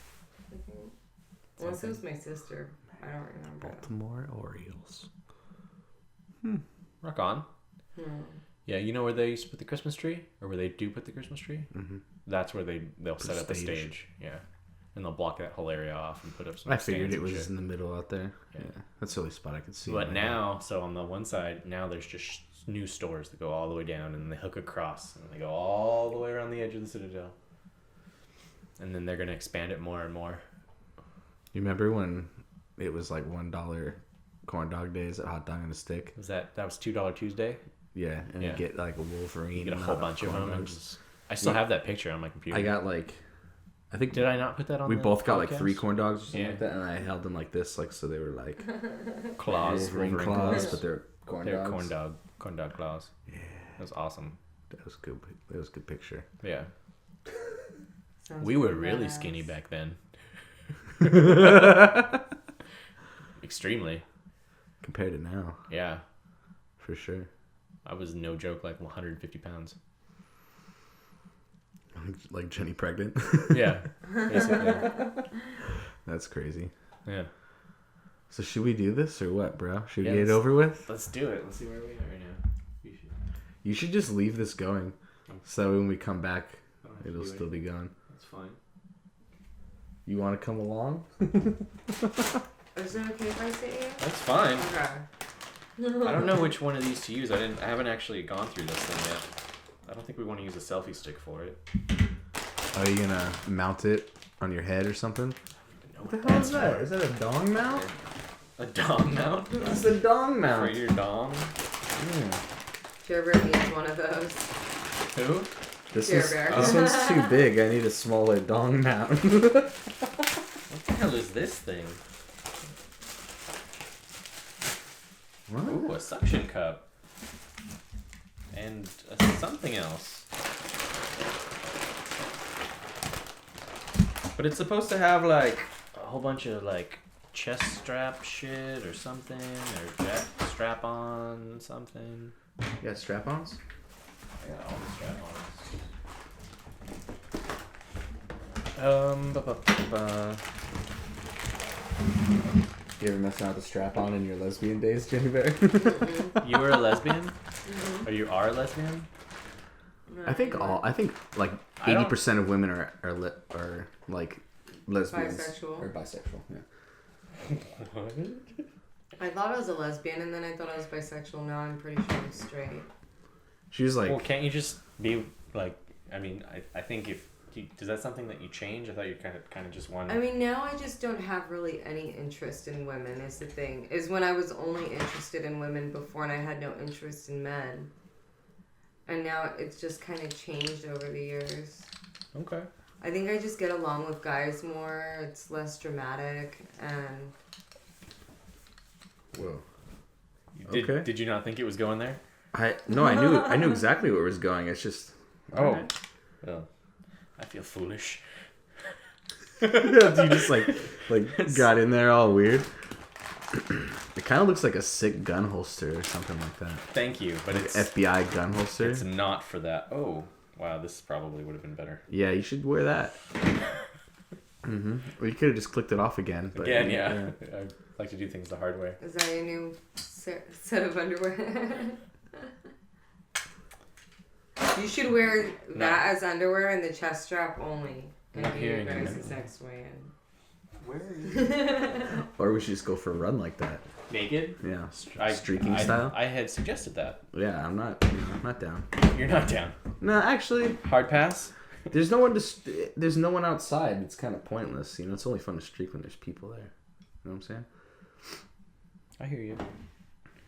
Speaker 3: I think. Unless it was my sister, I don't remember.
Speaker 2: Baltimore Orioles.
Speaker 1: Rock on.
Speaker 3: Hmm.
Speaker 1: Yeah, you know where they used to put the Christmas tree, or where they do put the Christmas tree?
Speaker 2: Mm-hmm.
Speaker 1: That's where they'll set up the
Speaker 2: stage.
Speaker 1: stage. Yeah, and they'll block that whole area off and put up some.
Speaker 2: I figured
Speaker 1: stands
Speaker 2: it
Speaker 1: and
Speaker 2: was
Speaker 1: shit.
Speaker 2: in the middle out there.
Speaker 1: Yeah.
Speaker 2: Yeah. That's the only spot I could see.
Speaker 1: But now, so on the one side, now there's just new stores that go all the way down, and they hook across, and they go all the way around the edge of the Citadel. And then they're gonna expand it more and more.
Speaker 2: You remember when it was like $1 corn dog days at Hot Dog on a Stick?
Speaker 1: That was $2 Tuesday?
Speaker 2: Yeah, and
Speaker 1: Yeah.
Speaker 2: you get like a Wolverine.
Speaker 1: You get a
Speaker 2: and
Speaker 1: whole bunch of
Speaker 2: corn
Speaker 1: them.
Speaker 2: dogs.
Speaker 1: I still
Speaker 2: Yeah.
Speaker 1: have that picture on my computer.
Speaker 2: I got like, I think
Speaker 1: Did I not put that on?
Speaker 2: we
Speaker 1: the
Speaker 2: both got like
Speaker 1: podcast?
Speaker 2: 3 corn dogs or something
Speaker 1: Yeah.
Speaker 2: like that, and I held them like this, like so they were like
Speaker 1: claws,
Speaker 2: Wolverine claws, but they're corn
Speaker 1: They're
Speaker 2: dogs.
Speaker 1: corn dog claws.
Speaker 2: Yeah,
Speaker 1: That was awesome.
Speaker 2: that was good. That was a good picture.
Speaker 1: Yeah,
Speaker 3: Sounds
Speaker 1: we were
Speaker 3: pretty
Speaker 1: really
Speaker 3: badass.
Speaker 1: skinny back then. Extremely.
Speaker 2: Compared to now,
Speaker 1: Yeah,
Speaker 2: for sure.
Speaker 1: I was no joke like 150 pounds.
Speaker 2: Like Jenny pregnant.
Speaker 1: Yeah, basically.
Speaker 2: That's crazy.
Speaker 1: Yeah.
Speaker 2: So should we do this or what, bro? Should we
Speaker 1: Yeah,
Speaker 2: get it over with?
Speaker 1: Let's do it. Let's see where we are right now.
Speaker 2: You should just leave this going, so that when we come back, it'll
Speaker 1: you
Speaker 2: still be going.
Speaker 1: That's fine.
Speaker 2: You want to come along?
Speaker 3: Is it okay if I sit here?
Speaker 1: That's fine.
Speaker 3: Okay.
Speaker 1: I don't know which one of these to use. I haven't actually gone through this thing yet. I don't think we want to use a selfie stick for it.
Speaker 2: Are you gonna mount it on your head or something?
Speaker 1: What
Speaker 2: What the hell is that? Is that a dong mount?
Speaker 1: A dong mount?
Speaker 2: It's a dong
Speaker 1: For
Speaker 2: mount.
Speaker 1: your dong?
Speaker 2: Yeah.
Speaker 3: Jer Bear needs one of those.
Speaker 1: Who?
Speaker 2: This
Speaker 3: Care
Speaker 2: is
Speaker 3: Bear.
Speaker 2: this one's too big. I need a smaller dong mount.
Speaker 1: What the hell is this thing?
Speaker 2: What?
Speaker 1: Ooh, a suction cup. And something else. But it's supposed to have like a whole bunch of like chest strap shit or something, or strap on something.
Speaker 2: You got strap-ons?
Speaker 1: I got all the strap-ons.
Speaker 2: You ever mess around with a strap-on in your lesbian days, Jenny Bear?
Speaker 1: You were a lesbian? Or you are a lesbian?
Speaker 2: I think like
Speaker 1: I don't-
Speaker 2: 80% of women are like lesbians
Speaker 3: Bisexual.
Speaker 2: or bisexual. Yeah.
Speaker 3: I thought I was a lesbian, and then I thought I was bisexual. Now I'm pretty sure I'm straight.
Speaker 2: She was like,
Speaker 1: Well, can't you just be like? I mean, I think if Is that something that you change? I thought you kind of just one.
Speaker 3: I mean, now I just don't have really any interest in women. Is the thing is when I was only interested in women before, and I had no interest in men. And now it's just kind of changed over the years.
Speaker 1: Okay.
Speaker 3: I think I just get along with guys more. It's less dramatic and.
Speaker 2: Whoa.
Speaker 1: Okay. Did you not think it was going there?
Speaker 2: I knew exactly where it was going. It's just.
Speaker 1: Oh.
Speaker 2: Right.
Speaker 1: Well, I feel foolish.
Speaker 2: You just like got in there all weird. It kind of looks like a sick gun holster or something like that.
Speaker 1: Thank you, but
Speaker 2: like
Speaker 1: it's
Speaker 2: FBI gun holster.
Speaker 1: It's not for that. Oh, wow, this probably would have been better.
Speaker 2: Yeah, you should wear that. Or you could have just clicked it off again. But
Speaker 1: again, yeah. I like to do things the hard way.
Speaker 3: Is that your new set of underwear? You should wear that as underwear and the chest strap only. And do your guys' next way in.
Speaker 1: Where are you?
Speaker 2: Or we should just go for a run like that.
Speaker 1: Naked?
Speaker 2: Yeah. Streaking style?
Speaker 1: I had suggested that.
Speaker 2: Yeah, I'm not down.
Speaker 1: You're not down.
Speaker 2: No, actually.
Speaker 1: Hard pass?
Speaker 2: There's no one outside. It's kind of pointless. You know, it's only fun to streak when there's people there. You know what I'm saying?
Speaker 1: I hear you.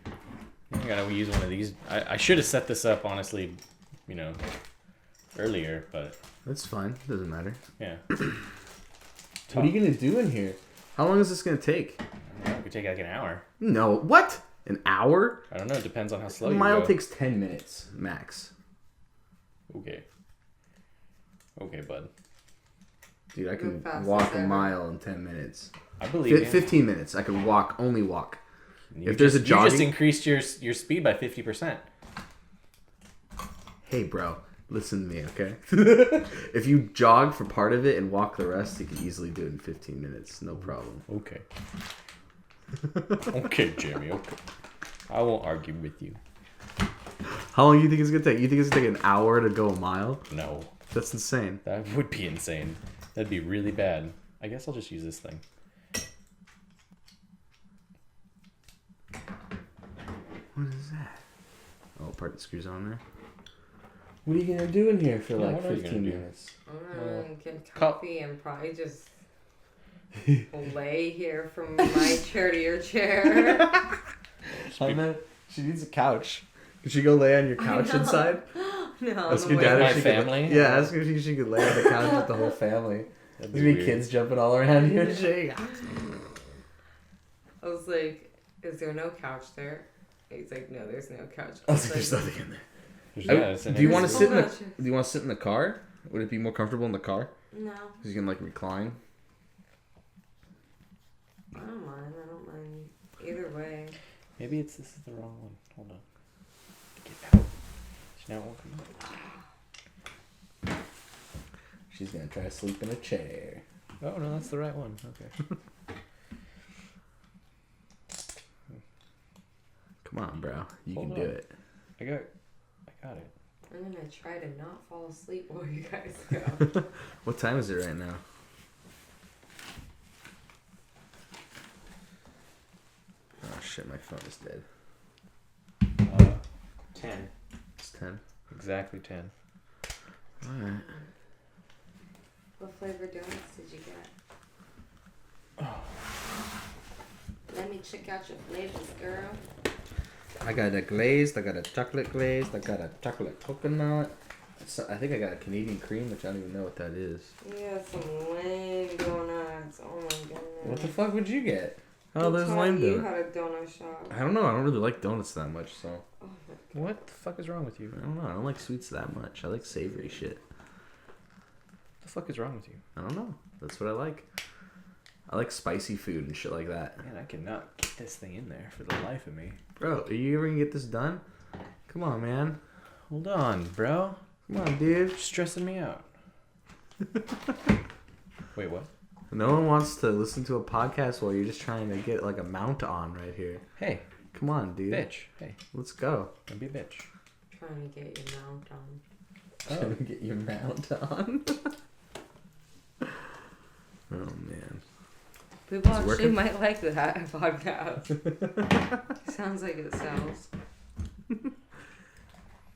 Speaker 1: I gotta use one of these. I should have set this up, honestly, earlier, but...
Speaker 2: That's fine. Doesn't matter.
Speaker 1: Yeah.
Speaker 2: What are you going to do in here? How long is this going to take?
Speaker 1: I don't know. It could take like an hour.
Speaker 2: No. What? An hour?
Speaker 1: I don't know. It depends on how slow you go.
Speaker 2: A mile takes 10 minutes, max.
Speaker 1: Okay. Okay, bud.
Speaker 2: Dude, I can walk a mile in 10 minutes.
Speaker 1: I believe you.
Speaker 2: 15 minutes. I can only walk. If there's a jogging...
Speaker 1: You just increased your speed by 50%.
Speaker 2: Hey, bro. Listen to me, okay? If you jog for part of it and walk the rest, you can easily do it in 15 minutes. No problem.
Speaker 1: Okay. Okay, Jamie. Okay. I won't argue with you.
Speaker 2: How long do you think it's going to take? You think it's going to take an hour to go a mile?
Speaker 1: No.
Speaker 2: That's insane.
Speaker 1: That would be insane. That'd be really bad. I guess I'll just use this thing.
Speaker 2: What is that? Oh, part that screws on there. What are you going to do in here for 15 minutes?
Speaker 3: I'm going to get coffee and probably just lay here from my chair to your chair.
Speaker 2: She needs a couch. Can she go lay on your couch inside?
Speaker 3: No.
Speaker 2: Ask your dad if she
Speaker 1: family?
Speaker 2: Yeah, ask her if she could lay on the couch with the whole family. There'd be kids jumping all around you and shit.
Speaker 3: I was like, is there no couch there? He's like, no, there's no couch.
Speaker 2: I was like, there's nothing in there.
Speaker 1: Do
Speaker 2: you want to sit in the car? Would it be more comfortable in the car?
Speaker 3: No.
Speaker 2: Because you can recline.
Speaker 3: I don't mind. Either way.
Speaker 1: Maybe this is the wrong one. Hold on. Get out. She now won't come out.
Speaker 2: She's gonna try to sleep in a chair.
Speaker 1: Oh no, that's the right one. Okay.
Speaker 2: Come on, bro. You
Speaker 1: Hold
Speaker 2: can
Speaker 1: on.
Speaker 2: do it.
Speaker 1: I got it.
Speaker 3: I'm gonna try to not fall asleep while you guys go.
Speaker 2: What time is it right now? Oh shit, my phone is dead.
Speaker 1: 10.
Speaker 2: It's 10.
Speaker 1: Exactly 10.
Speaker 2: Alright.
Speaker 3: What flavor donuts did you get? Let me check out your flavors, girl.
Speaker 2: I got a glazed, I got a chocolate glazed, I got a chocolate coconut. I think I got a Canadian cream, which I don't even know what that is.
Speaker 3: Yeah, some lame donuts. Oh my goodness.
Speaker 2: What the fuck would you get?
Speaker 3: Oh, there's lame donuts. You had a donut shop.
Speaker 2: I don't know. I don't really like donuts that much, so.
Speaker 3: Oh
Speaker 1: what the fuck is wrong with you?
Speaker 2: I don't know. I don't like sweets that much. I like savory shit.
Speaker 1: What the fuck is wrong with you?
Speaker 2: I don't know. That's what I like. I like spicy food and shit like that.
Speaker 1: Man, I cannot get this thing in there for the life of me.
Speaker 2: Bro, are you ever gonna get this done? Come on, man.
Speaker 1: Hold on, bro.
Speaker 2: Come on, dude.
Speaker 1: You're stressing me out. Wait, what?
Speaker 2: No one wants to listen to a podcast while you're just trying to get a mount on right here.
Speaker 1: Hey.
Speaker 2: Come on, dude.
Speaker 1: Bitch. Hey.
Speaker 2: Let's go.
Speaker 1: Don't be a bitch.
Speaker 3: Trying to get your mount on.
Speaker 2: Trying to get your mount on. Oh, man.
Speaker 3: People actually might like that podcast. Sounds like it sells.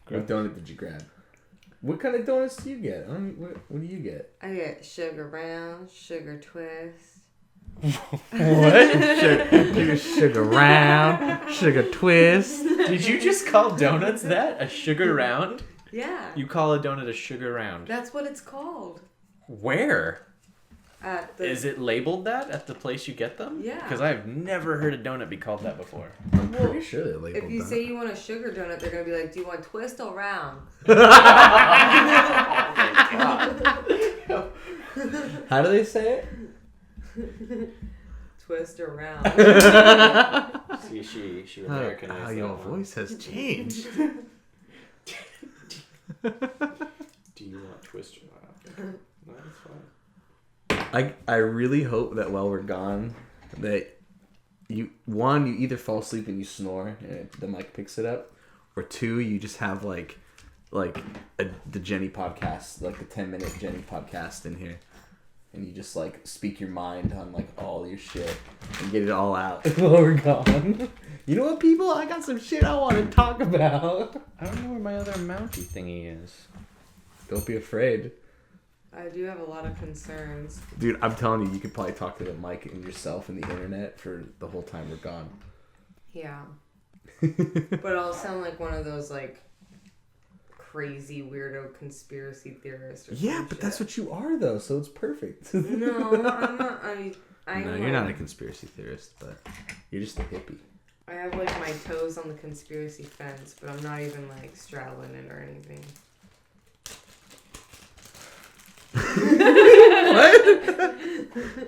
Speaker 2: What donut did you grab? What kind of donuts do you get? What do you get?
Speaker 3: I get sugar round, sugar twist.
Speaker 2: What? Sugar round, sugar twist.
Speaker 1: Did you just call donuts that? A sugar round?
Speaker 3: Yeah.
Speaker 1: You call a donut a sugar round.
Speaker 3: That's what it's called.
Speaker 1: Where?
Speaker 3: Is
Speaker 1: it labeled that at the place you get them?
Speaker 3: Yeah.
Speaker 1: Because I've never heard a donut be called that before.
Speaker 2: I'm pretty sure they labeled
Speaker 3: If you
Speaker 2: that.
Speaker 3: say you want a sugar donut, they're going to be like, do you want twist or round?
Speaker 2: How do they say it?
Speaker 3: Twist or round.
Speaker 1: See, she Americanized that
Speaker 2: your
Speaker 1: one.
Speaker 2: voice has changed.
Speaker 1: Do you want twist or round? No, that's fine.
Speaker 2: I really hope that while we're gone, that you either fall asleep and you snore and the mic picks it up, or two, you just have like the Jenny podcast, like the 10-minute Jenny podcast in here, and you just like speak your mind on like all your shit and get it all out while we're gone. You know what, people? I got some shit I want to talk about.
Speaker 1: I don't know where my other mounty thingy is.
Speaker 2: Don't be afraid.
Speaker 3: I do have a lot of concerns.
Speaker 2: Dude, I'm telling you, you could probably talk to the mic and yourself and the internet for the whole time we're gone.
Speaker 3: Yeah. But I'll sound like one of those, like, crazy weirdo conspiracy theorists or
Speaker 2: Yeah,
Speaker 3: some
Speaker 2: but
Speaker 3: shit.
Speaker 2: that's what you are, though, so it's perfect.
Speaker 3: No, I'm not.
Speaker 2: No, you're not a conspiracy theorist, but you're just a hippie.
Speaker 3: I have, like, my toes on the conspiracy fence, but I'm not even, like, straddling it or anything.
Speaker 2: What?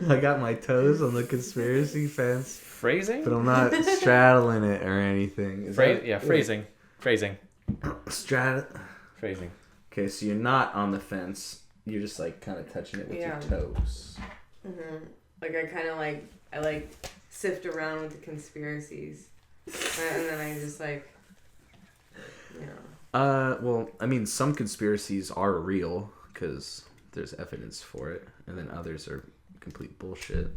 Speaker 2: I got my toes on the conspiracy fence,
Speaker 1: Phrasing?
Speaker 2: but I'm not straddling it or anything.
Speaker 1: Phrasing. Phrasing.
Speaker 2: Phrasing. Okay, so you're not on the fence. You're just like kind of touching it with your toes.
Speaker 3: Mm-hmm. Like I sift around with the conspiracies, and then I just like, you know.
Speaker 2: Well, I mean, some conspiracies are real because there's evidence for it, and then others are complete bullshit.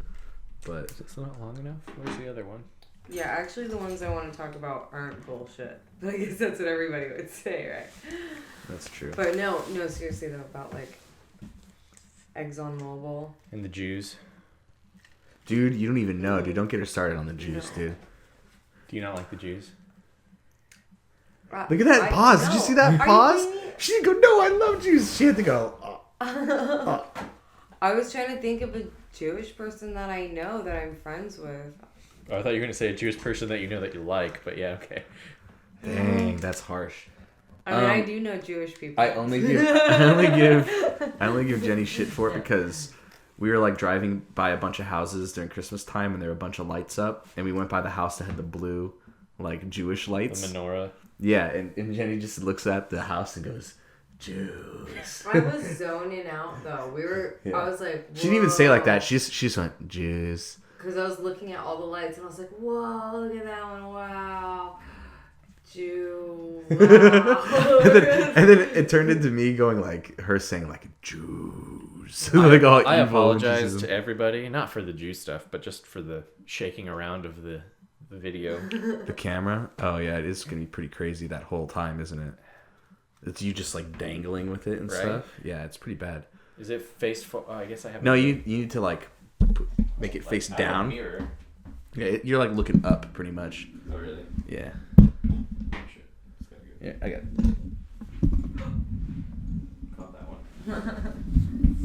Speaker 2: But
Speaker 1: Is this not long enough? Where's the other one?
Speaker 3: Yeah, actually, the ones I want to talk about aren't bullshit. But I guess that's what everybody would say, right?
Speaker 2: that's true.
Speaker 3: But no, seriously though, about like ExxonMobil.
Speaker 1: And the Jews.
Speaker 2: Dude, you don't even know, dude. Don't get her started on the Jews, dude.
Speaker 1: Do you not like the Jews?
Speaker 2: Look at that pause. Did you see that pause?
Speaker 3: You
Speaker 2: She didn't go, no, I love Jews. She had to go,
Speaker 3: I was trying to think of a Jewish person that I know that I'm friends with.
Speaker 1: Oh, I thought you were going to say a Jewish person that you know that you like, but yeah, okay.
Speaker 2: Dang, that's harsh.
Speaker 3: I mean, I do know Jewish people.
Speaker 2: I only give Jenny shit for it because we were like driving by a bunch of houses during Christmas time and there were a bunch of lights up, and we went by the house that had the blue like Jewish lights.
Speaker 1: The menorah.
Speaker 2: Yeah, and Jenny just looks at the house and goes, Jews.
Speaker 3: I was zoning out though. I was like, whoa.
Speaker 2: She didn't even say it like that. She just went, Jews.
Speaker 3: Because I was looking at all the lights and I was like, whoa, look at that one. Wow. Jew. Wow.
Speaker 2: and then it turned into me going like, her saying like, Jews. Like all
Speaker 1: I
Speaker 2: evil
Speaker 1: apologize
Speaker 2: Jews.
Speaker 1: to everybody, not for the Jew stuff, but just for the shaking around of the video.
Speaker 2: The camera? Oh yeah, it is going to be pretty crazy that whole time, isn't it? It's you just like dangling with it and
Speaker 1: Right?
Speaker 2: stuff. Yeah, it's pretty bad.
Speaker 1: Is it face for? I guess I have.
Speaker 2: No, you need to like make it face
Speaker 1: I have a
Speaker 2: down.
Speaker 1: mirror.
Speaker 2: Yeah, you're like looking up pretty much.
Speaker 1: Oh really?
Speaker 2: Yeah.
Speaker 1: Shit. It's gotta go.
Speaker 2: Yeah, I got it.
Speaker 1: Caught that one.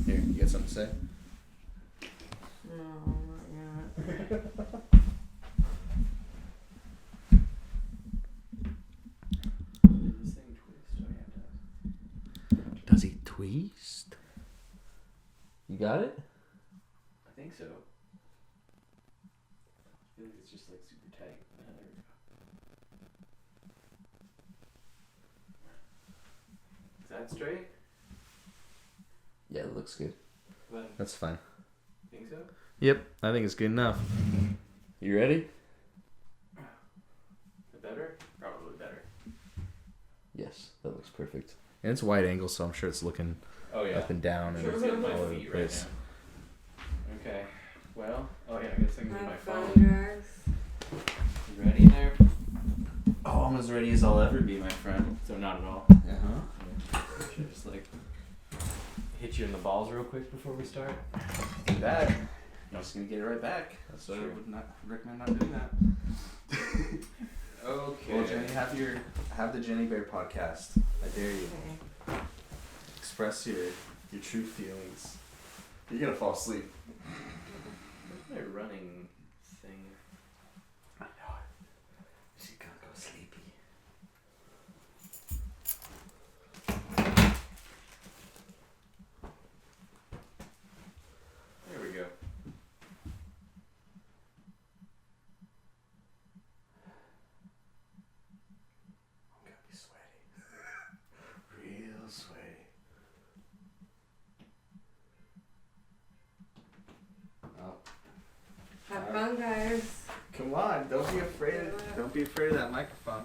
Speaker 2: Here, you got something to say?
Speaker 3: No, not yet.
Speaker 1: This thing twist. Oh, yeah, it does.
Speaker 2: Does he twist? You got it?
Speaker 1: I think so. I feel like it's just like super tight. There we go. Is that straight?
Speaker 2: Yeah, it looks good.
Speaker 1: Then
Speaker 2: That's fine.
Speaker 1: think so?
Speaker 2: Yep, I think it's good enough. You ready?
Speaker 1: Is it better? Probably better.
Speaker 2: Yes, that looks perfect. And it's wide angle, so I'm sure it's looking
Speaker 1: Oh yeah.
Speaker 2: up and down and
Speaker 1: Sure, it's in my
Speaker 2: all over the
Speaker 1: feet right
Speaker 2: place.
Speaker 1: now. Okay. Well. Oh yeah. I guess I can do my
Speaker 3: Have
Speaker 1: phone.
Speaker 3: fun, guys.
Speaker 1: You ready there?
Speaker 2: Oh, I'm as ready as I'll ever be, my friend.
Speaker 1: So not at all.
Speaker 2: Uh-huh.
Speaker 1: Just like hit you in the balls real quick before we start.
Speaker 2: Do that. You're just gonna get it right back. That's why I would not recommend not doing that.
Speaker 1: Okay.
Speaker 2: Well, Jenny, have the Jenny Bear podcast. I dare you.
Speaker 3: Okay.
Speaker 2: Express your true feelings. You're gonna fall asleep.
Speaker 1: Where's my running thing?
Speaker 2: I know it. She's gonna go sleepy.
Speaker 1: There we go.
Speaker 2: I'm gonna be sweaty. Real sweaty. Oh.
Speaker 3: Have fun, guys.
Speaker 2: Come on, don't be afraid. Don't be afraid of that microphone.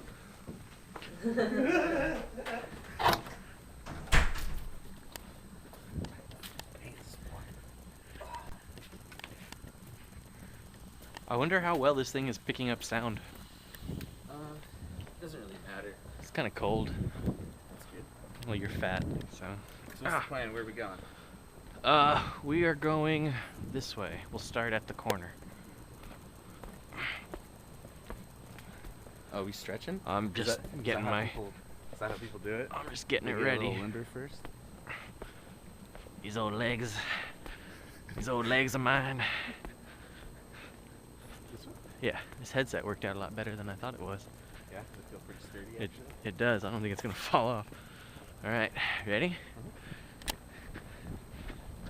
Speaker 1: I wonder how well this thing is picking up sound.
Speaker 2: Doesn't really matter.
Speaker 1: It's kind of cold.
Speaker 2: That's good.
Speaker 1: Well, you're fat, so.
Speaker 2: So what's the plan? Where are we going?
Speaker 1: We are going this way. We'll start at the corner.
Speaker 2: Oh, we stretching?
Speaker 1: I'm just getting my.
Speaker 2: Is that how people do it?
Speaker 1: I'm just getting it
Speaker 2: They get a little
Speaker 1: ready.
Speaker 2: limber first.
Speaker 1: These old legs. These old legs of mine.
Speaker 2: This one?
Speaker 1: Yeah, this headset worked out a lot better than I thought it was.
Speaker 2: Yeah, they feel pretty sturdy.
Speaker 1: It
Speaker 2: Actually.
Speaker 1: it does. I don't think it's gonna fall off. All right, ready?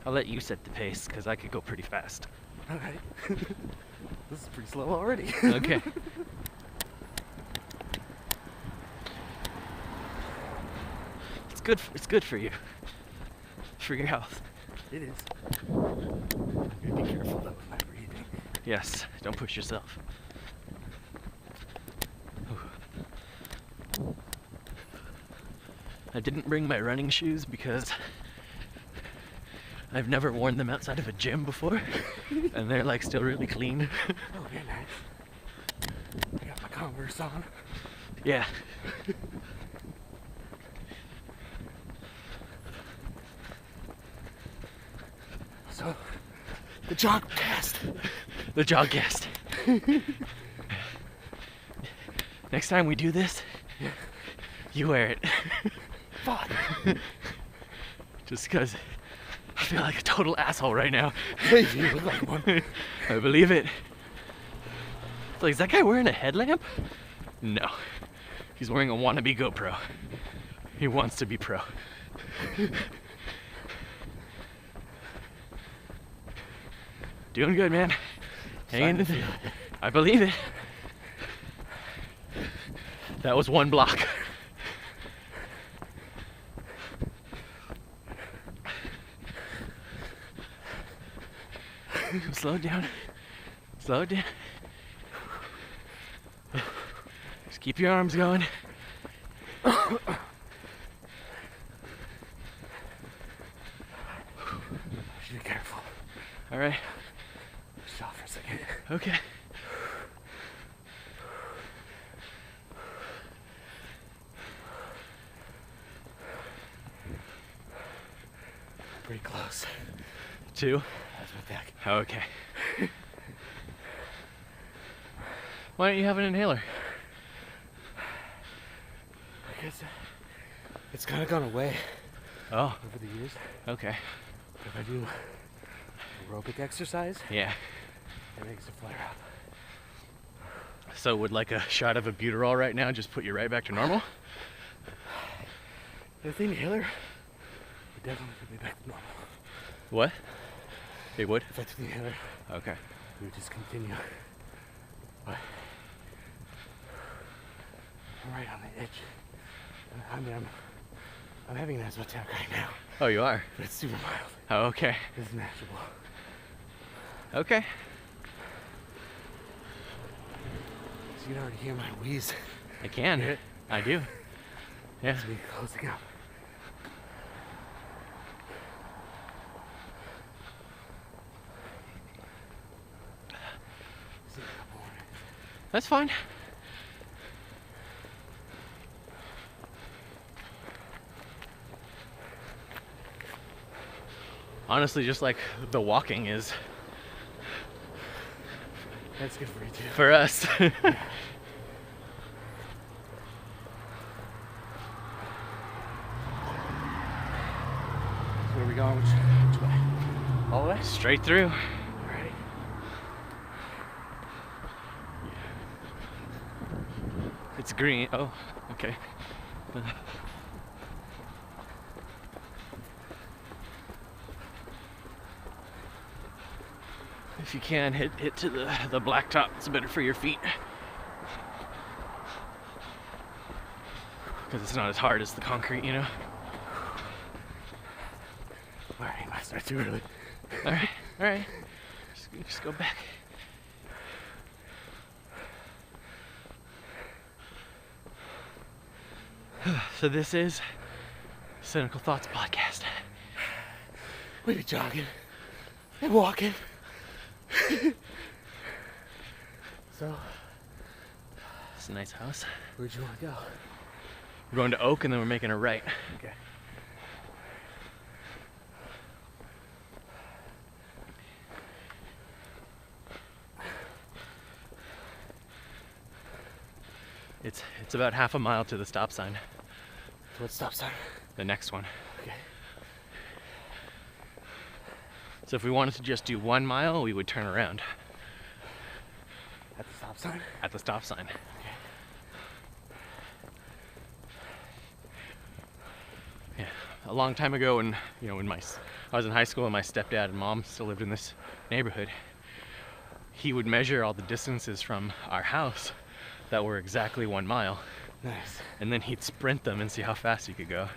Speaker 1: I'll let you set the pace because I could go pretty fast.
Speaker 2: All right. This is pretty slow already.
Speaker 1: Okay. It's good for you. For your health.
Speaker 2: It is. Be careful though with my breathing.
Speaker 1: Yes. Don't push yourself. I didn't bring my running shoes because I've never worn them outside of a gym before, and they're like still really clean.
Speaker 2: Oh, very nice. I got my Converse on.
Speaker 1: Yeah.
Speaker 2: So, the Jogcast.
Speaker 1: The Jogcast. Next time we do this, you wear it.
Speaker 2: Fuck.
Speaker 1: Just because I feel like a total asshole right now.
Speaker 2: Hey, you look like one.
Speaker 1: I believe it. It's like, is that guy wearing a headlamp? No. He's wearing a wannabe GoPro. He wants to be pro. Doing good, man. Hanging in there. I believe it. That was one block. Slow it down. Slow it down. Just keep your arms going.
Speaker 2: Be careful.
Speaker 1: All right.
Speaker 2: Stop for a second.
Speaker 1: Okay.
Speaker 2: Pretty close.
Speaker 1: 2.
Speaker 2: That's my back.
Speaker 1: Okay. Why don't you have an inhaler?
Speaker 2: I guess it's kind of gone away
Speaker 1: Oh,
Speaker 2: over the years.
Speaker 1: okay.
Speaker 2: If I do aerobic exercise,
Speaker 1: Yeah.
Speaker 2: it makes it flare up.
Speaker 1: So would like a shot of albuterol right now just put you right back to normal?
Speaker 2: The inhaler would definitely put me back to normal.
Speaker 1: What? It would?
Speaker 2: If I took the inhaler,
Speaker 1: Okay.
Speaker 2: we would just continue. But I'm right on the edge. I mean, I'm having an asthma attack right now,
Speaker 1: Oh, you are?
Speaker 2: but it's super mild.
Speaker 1: Oh, okay.
Speaker 2: It's manageable.
Speaker 1: Okay.
Speaker 2: So you can already hear my wheeze.
Speaker 1: I can.
Speaker 2: Hear it?
Speaker 1: I do. Yeah.
Speaker 2: It's me closing up. See a couple more minutes.
Speaker 1: That's fine. Honestly, just like the walking is
Speaker 2: That's good for you too.
Speaker 1: for us.
Speaker 2: Where are we going? Which way? All the way?
Speaker 1: Straight through.
Speaker 2: Alright.
Speaker 1: It's green. Oh, okay. If you can, hit to the blacktop. It's better for your feet. Because it's not as hard as the concrete, you know?
Speaker 2: Alright, I start too early.
Speaker 1: Alright. Just go back. So this is Cynical Thoughts Podcast.
Speaker 2: We be jogging and walking. So,
Speaker 1: It's a nice house.
Speaker 2: where'd you want to go?
Speaker 1: We're going to Oak and then we're making a right.
Speaker 2: Okay.
Speaker 1: It's about half a mile to the stop sign.
Speaker 2: What stop sign?
Speaker 1: The next one.
Speaker 2: Okay.
Speaker 1: So if we wanted to just do 1 mile, we would turn around
Speaker 2: At the stop sign?
Speaker 1: at the stop sign. Yeah. A long time ago, when I was in high school and my stepdad and mom still lived in this neighborhood, he would measure all the distances from our house that were exactly 1 mile,
Speaker 2: Nice.
Speaker 1: and then he'd sprint them and see how fast he could go.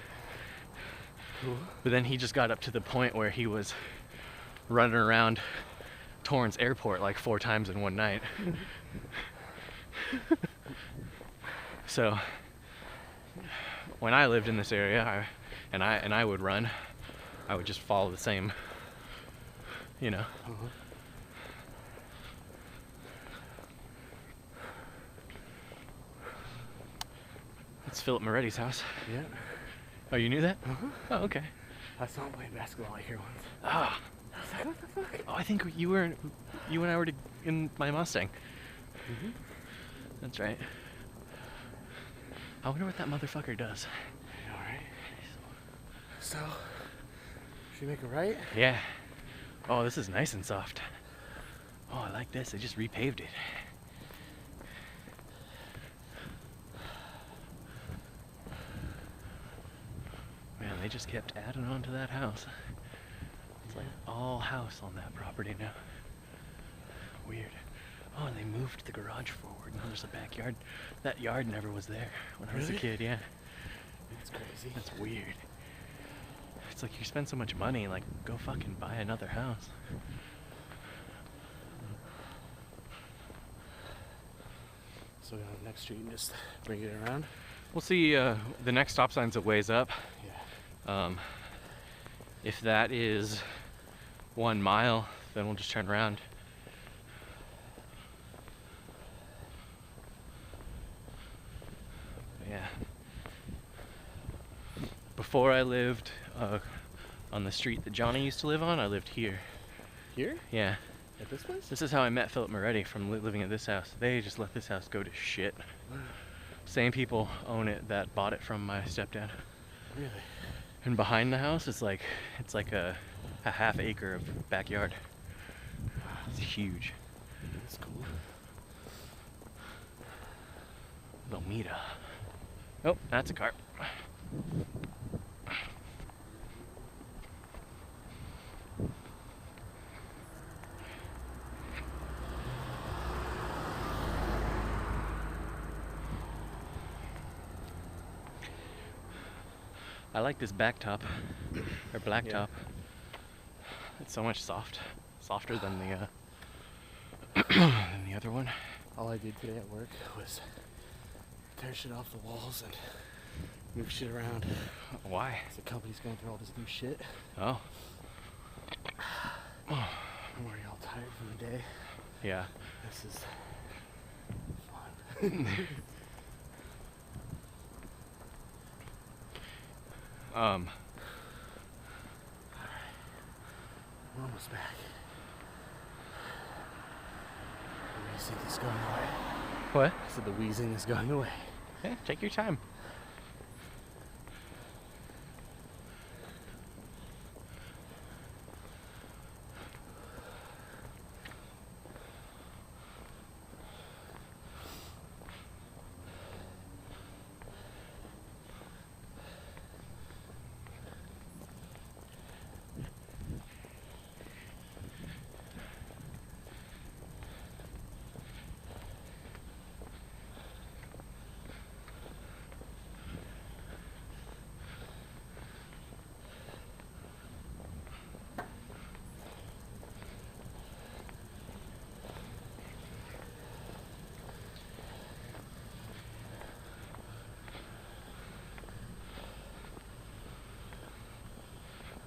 Speaker 2: Cool.
Speaker 1: But then he just got up to the point where he was running around Torrance Airport like 4 times in one night. So when I lived in this area, I would run, I would just follow the same, you know.
Speaker 2: Uh-huh.
Speaker 1: It's Philip Moretti's house.
Speaker 2: Yeah.
Speaker 1: Oh, you knew that?
Speaker 2: Uh-huh.
Speaker 1: Oh, okay.
Speaker 2: I saw him playing basketball here once.
Speaker 1: Ah.
Speaker 2: I was like, what the fuck?
Speaker 1: Oh, I think you and I were in my Mustang.
Speaker 2: Mm-hmm.
Speaker 1: That's right. I wonder what that motherfucker does.
Speaker 2: I know, right? So, should we make a right?
Speaker 1: Yeah. Oh, this is nice and soft. Oh, I like this. They just repaved it. Man, they just kept adding on to that house. It's like all house on that property now. Weird. Oh, and they moved the garage forward. Now there's a backyard. That yard never was there when I was a
Speaker 2: Really?
Speaker 1: kid, yeah.
Speaker 2: That's crazy.
Speaker 1: That's weird. It's like you spend so much money, like, go fucking buy another house.
Speaker 2: So we go to the next street and just bring it around?
Speaker 1: We'll see, the next stop sign's a ways up.
Speaker 2: Yeah.
Speaker 1: If that is 1 mile, then we'll just turn around. Yeah. Before I lived on the street that Johnny used to live on, I lived here.
Speaker 2: Here?
Speaker 1: Yeah.
Speaker 2: At this place?
Speaker 1: This is how I met Philip Moretti from living at this house. They just let this house go to shit. Same people own it that bought it from my stepdad.
Speaker 2: Really?
Speaker 1: And behind the house is like, it's like a half acre of backyard. It's huge.
Speaker 2: That's cool.
Speaker 1: Lomita. Oh, that's a car. I like this back top, or black
Speaker 2: Yeah.
Speaker 1: top. It's so much softer than the than the other one.
Speaker 2: All I did today at work was tear shit off the walls and move shit around.
Speaker 1: Why?
Speaker 2: The company's going through all this new shit.
Speaker 1: Oh,
Speaker 2: I'm already all tired from the day.
Speaker 1: yeah.
Speaker 2: This is fun. We're almost back. The wheezing is going away.
Speaker 1: What?
Speaker 2: I said the wheezing is going away.
Speaker 1: Yeah, take your time.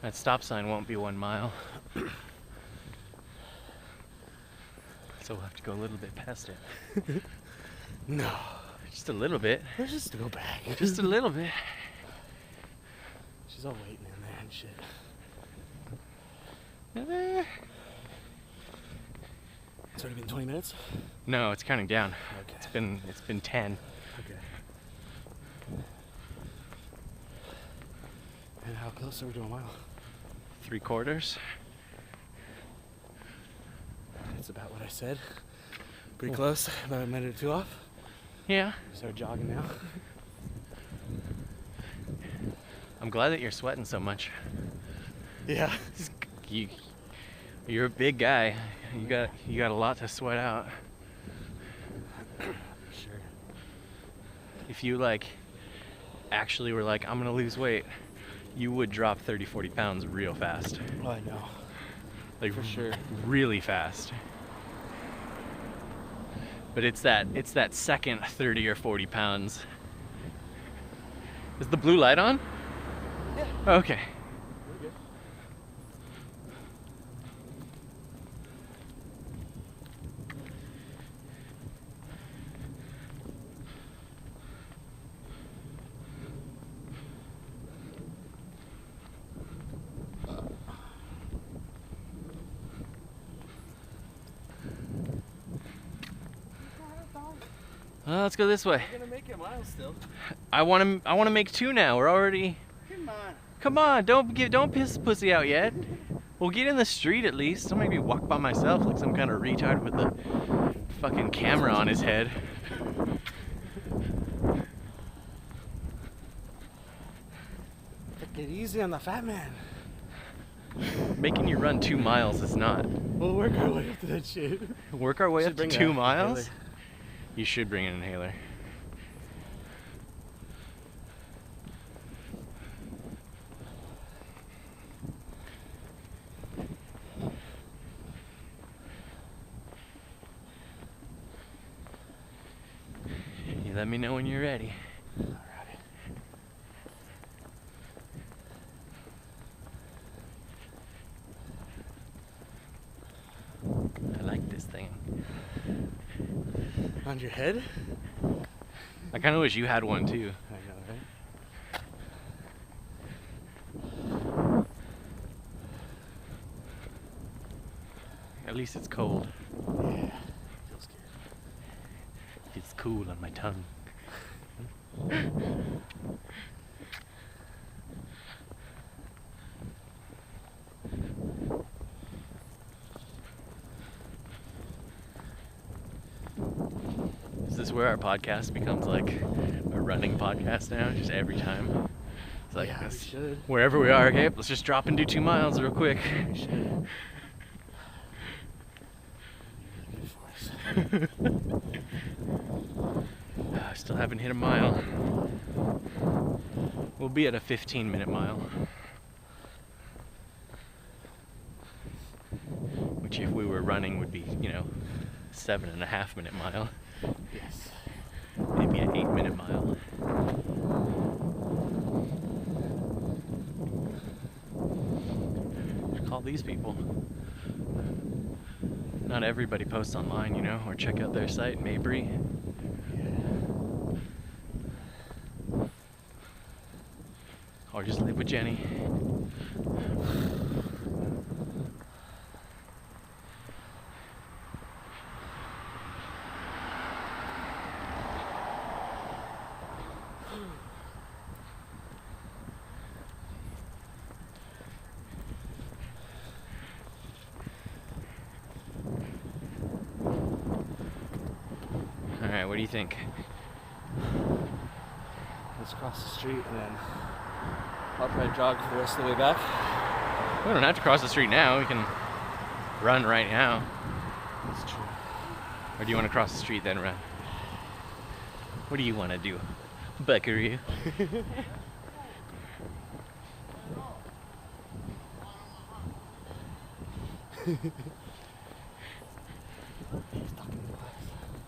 Speaker 1: That stop sign won't be 1 mile. So we'll have to go a little bit past it.
Speaker 2: No.
Speaker 1: Just a little bit.
Speaker 2: Let's just go back.
Speaker 1: Just a little bit.
Speaker 2: She's all waiting in there and shit. It's already been 20 minutes?
Speaker 1: No, it's counting down.
Speaker 2: Okay.
Speaker 1: It's been 10.
Speaker 2: Okay. And how close are we to a mile?
Speaker 1: 3/4.
Speaker 2: That's about what I said. Pretty close. About a minute or two off.
Speaker 1: Yeah.
Speaker 2: Start jogging now.
Speaker 1: I'm glad that you're sweating so much.
Speaker 2: Yeah.
Speaker 1: You're a big guy. You got a lot to sweat out.
Speaker 2: Sure.
Speaker 1: If you like actually were like, I'm gonna lose weight, you would drop 30-40 pounds real fast.
Speaker 2: Oh, I know.
Speaker 1: Like
Speaker 2: For sure.
Speaker 1: really fast. But it's that second 30 or 40 pounds. Is the blue light on?
Speaker 2: Yeah.
Speaker 1: Okay.
Speaker 2: We're good.
Speaker 1: Let's go this way.
Speaker 2: We're gonna make it a mile still.
Speaker 1: I want to make 2 now. We're already.
Speaker 2: Come on.
Speaker 1: Come on, don't piss pussy out yet. We'll get in the street at least. Don't make me walk by myself like some kind of retard with a fucking camera on his head.
Speaker 2: Take it easy on the fat man.
Speaker 1: Making you run 2 miles is not.
Speaker 2: We'll work our way up to that shit.
Speaker 1: Work our way
Speaker 2: Should
Speaker 1: up to
Speaker 2: bring
Speaker 1: 2
Speaker 2: a
Speaker 1: miles?
Speaker 2: inhaler.
Speaker 1: You should bring an inhaler. You let me know when you're ready.
Speaker 2: Alrighty.
Speaker 1: I like this thing.
Speaker 2: On your head?
Speaker 1: I kind of wish you had one too.
Speaker 2: I know, right?
Speaker 1: At least it's cold.
Speaker 2: Yeah. Feels good.
Speaker 1: It's cool on my tongue. Is this where our podcast becomes like a running podcast now? Just every time? It's like
Speaker 2: Yeah, we
Speaker 1: this,
Speaker 2: should.
Speaker 1: wherever we are, okay, let's just drop and do 2 miles real quick.
Speaker 2: We should. Good for us.
Speaker 1: I still haven't hit a mile. We'll be at a 15-minute mile. Which if we were running would be, 7.5-minute mile.
Speaker 2: Yes.
Speaker 1: Maybe an 8-minute mile. Just call these people. Not everybody posts online, or check out their site, Mabry. Or just live with Jenny. what do you think?
Speaker 4: Let's cross the street and then I'll probably jog for the rest of the way back.
Speaker 1: We don't have to cross the street now. We can run right now.
Speaker 4: That's true.
Speaker 1: Or do you want to cross the street then run? What do you want to do, buckaroo?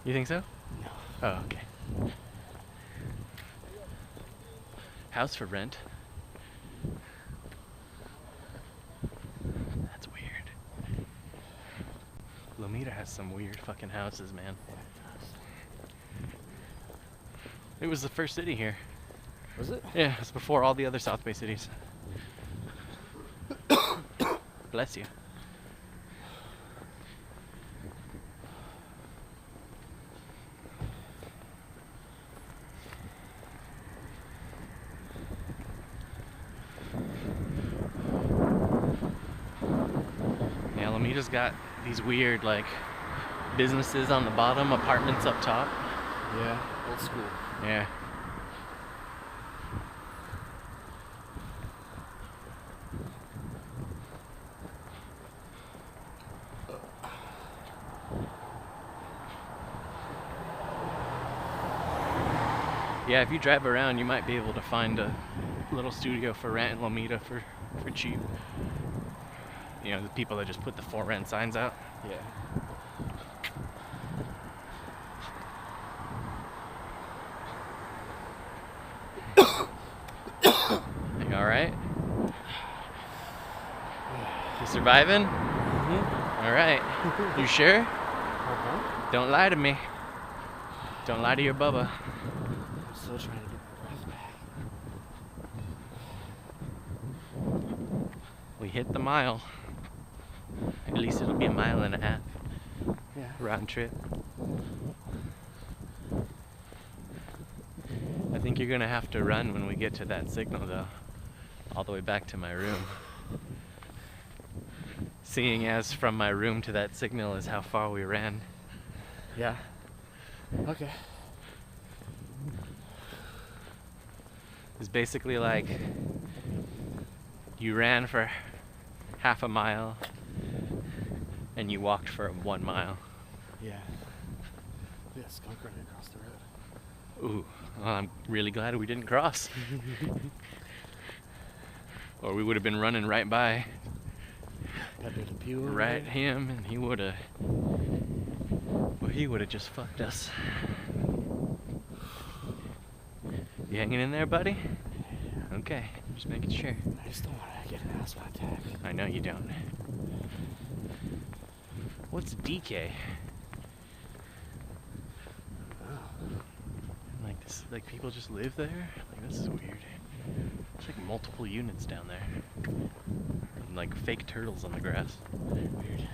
Speaker 1: You think so?
Speaker 4: No.
Speaker 1: Oh, okay. House for rent. That's weird. Lomita has some weird fucking houses, man. It was the first city here.
Speaker 4: Was it?
Speaker 1: Yeah, it was before all the other South Bay cities. Bless you. Yeah, Lomita's got these weird, like, businesses on the bottom, apartments up top.
Speaker 4: Yeah, old school.
Speaker 1: Yeah. Yeah, if you drive around, you might be able to find a little studio for rent in Lomita for cheap. You know, the people that just put the for rent signs out.
Speaker 4: Yeah.
Speaker 1: You alright? You surviving?
Speaker 4: Mm-hmm.
Speaker 1: Alright. You sure?
Speaker 4: Uh-huh.
Speaker 1: Don't lie to me. Don't lie to your Bubba.
Speaker 4: I'm still trying to get my breath back.
Speaker 1: We hit the mile. At least it'll be a mile and a half
Speaker 4: Yeah.
Speaker 1: round trip. I think you're gonna have to run when we get to that signal though. All the way back to my room. Seeing as from my room to that signal is how far we ran.
Speaker 4: Yeah. Okay.
Speaker 1: It's basically like you ran for half a mile and you walked for 1 mile.
Speaker 4: Yeah. Yeah, skunk running across the road.
Speaker 1: Ooh, well, I'm really glad we didn't cross. Or we would have been running right by
Speaker 4: Got near the pew. over
Speaker 1: right
Speaker 4: there.
Speaker 1: him and he would have just fucked us. You hanging in there, buddy? Okay, just making sure.
Speaker 4: I just don't want to get an asthma attack.
Speaker 1: I know you don't. What's DK? Like this, like people just live there? Like this is weird. There's like multiple units down there. And like fake turtles on the grass.
Speaker 4: Weird.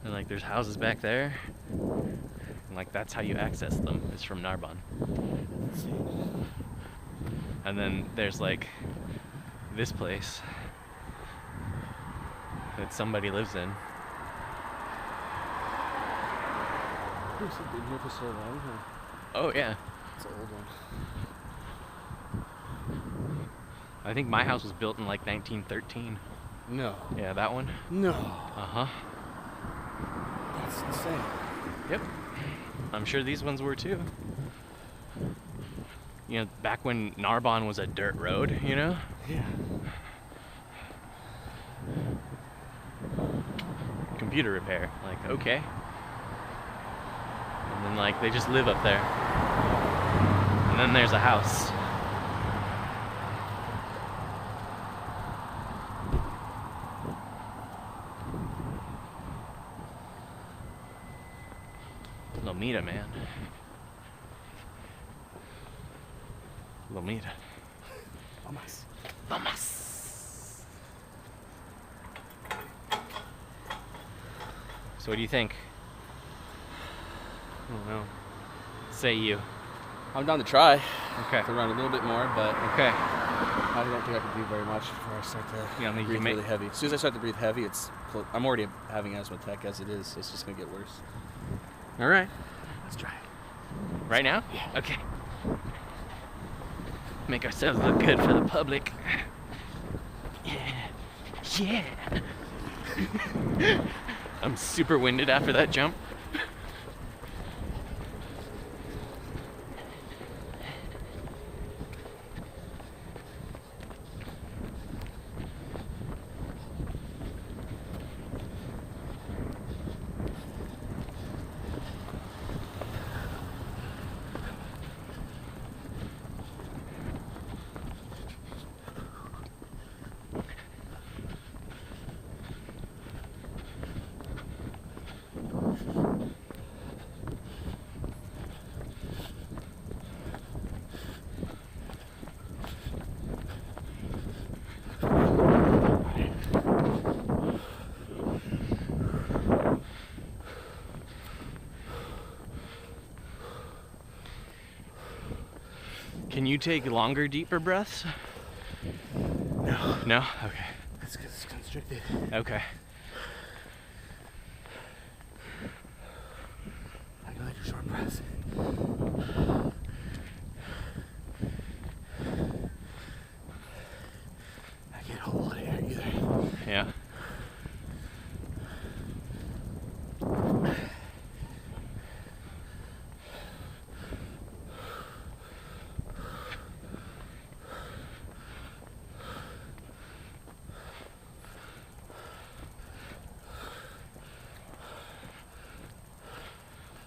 Speaker 1: And like there's houses back there. And like that's how you access them, is from Narbonne.
Speaker 4: Let's see.
Speaker 1: And then there's like this place that somebody lives in.
Speaker 4: Who's been here for so long? Huh?
Speaker 1: Oh yeah.
Speaker 4: It's an old one.
Speaker 1: I think my house was built in like 1913.
Speaker 4: No.
Speaker 1: Yeah, that one.
Speaker 4: No.
Speaker 1: Uh-huh.
Speaker 4: That's insane.
Speaker 1: Yep. I'm sure these ones were too. You know, back when Narbonne was a dirt road, you know?
Speaker 4: Yeah.
Speaker 1: Computer repair. Like, okay. And then like they just live up there. And then there's a house. Lomita, man. Lomita.
Speaker 4: Vamos.
Speaker 1: Vamos. So what do you think?
Speaker 4: I don't know.
Speaker 1: Say you.
Speaker 4: I'm down to try.
Speaker 1: Okay.
Speaker 4: To run a little bit more, but
Speaker 1: Okay.
Speaker 4: I don't think I can do very much before I start to
Speaker 1: You don't think you
Speaker 4: breathe
Speaker 1: may-
Speaker 4: really heavy. As soon as I start to breathe heavy, I'm already having asthma attack as it is. So it's just gonna get worse.
Speaker 1: All right.
Speaker 4: Let's try it.
Speaker 1: Right now?
Speaker 4: Yeah.
Speaker 1: Okay. Make ourselves look good for the public. Yeah. Yeah. I'm super winded after that jump. Can you take longer, deeper breaths?
Speaker 4: No.
Speaker 1: No? Okay.
Speaker 4: It's because it's constricted.
Speaker 1: Okay.
Speaker 4: I can do short breaths. I can't hold a lot of air either.
Speaker 1: Yeah.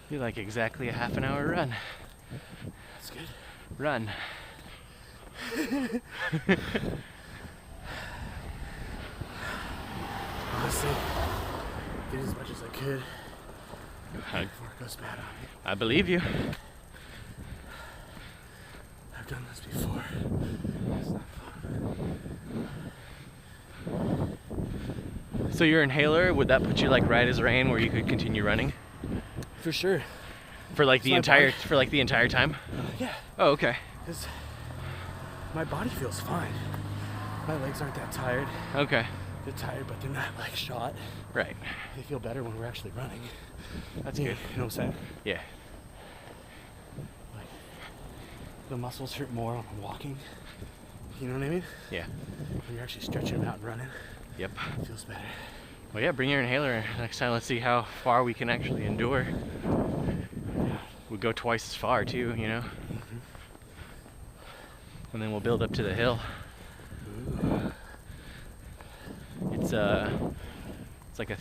Speaker 1: Be like exactly a half an hour run.
Speaker 4: That's good.
Speaker 1: Run.
Speaker 4: Honestly, did as much as I could
Speaker 1: I,
Speaker 4: before it goes bad on me.
Speaker 1: I believe you.
Speaker 4: I've done this before. It's not fun.
Speaker 1: So your inhaler, would that put you like right as rain where you could continue running?
Speaker 4: For sure.
Speaker 1: For like
Speaker 4: It's
Speaker 1: the
Speaker 4: my
Speaker 1: entire
Speaker 4: body.
Speaker 1: the entire time?
Speaker 4: Yeah,
Speaker 1: Oh, okay.
Speaker 4: because my body feels fine. My legs aren't that tired.
Speaker 1: Okay.
Speaker 4: They're tired, but they're not like shot.
Speaker 1: Right.
Speaker 4: They feel better when we're actually running.
Speaker 1: That's
Speaker 4: Yeah,
Speaker 1: good.
Speaker 4: you know what I'm saying?
Speaker 1: Yeah.
Speaker 4: Like, the muscles hurt more when I'm walking. You know what I mean?
Speaker 1: Yeah.
Speaker 4: When you're actually stretching them out and running,
Speaker 1: Yep.
Speaker 4: it feels better.
Speaker 1: Well, yeah, bring your inhaler next time. Let's see how far we can actually endure. We'll go twice as far too, you know? And then we'll build up to the hill. It's like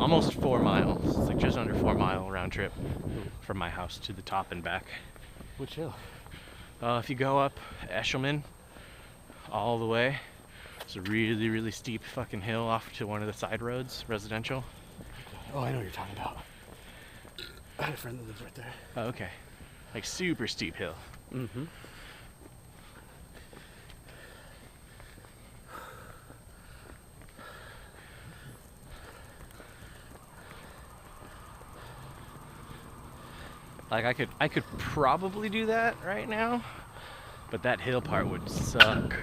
Speaker 1: almost 4 miles. It's like just under 4 mile round trip from my house to the top and back.
Speaker 4: Which hill?
Speaker 1: If you go up Eshelman all the way, it's a really, really steep fucking hill off to one of the side roads, residential.
Speaker 4: Oh, I know what you're talking about. I had a friend that lives right there.
Speaker 1: Oh, okay. Like super steep hill.
Speaker 4: Mm-hmm.
Speaker 1: Like I could probably do that right now, but that hill part would suck.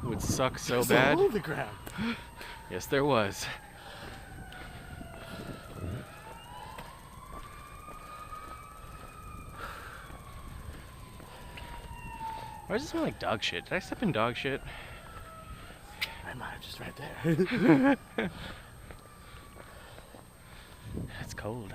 Speaker 1: Would suck so
Speaker 4: There's a
Speaker 1: bad.
Speaker 4: hole in the ground.
Speaker 1: Yes, there was. Why does it smell like dog shit? Did I step in dog shit?
Speaker 4: I might have just right there.
Speaker 1: It's cold.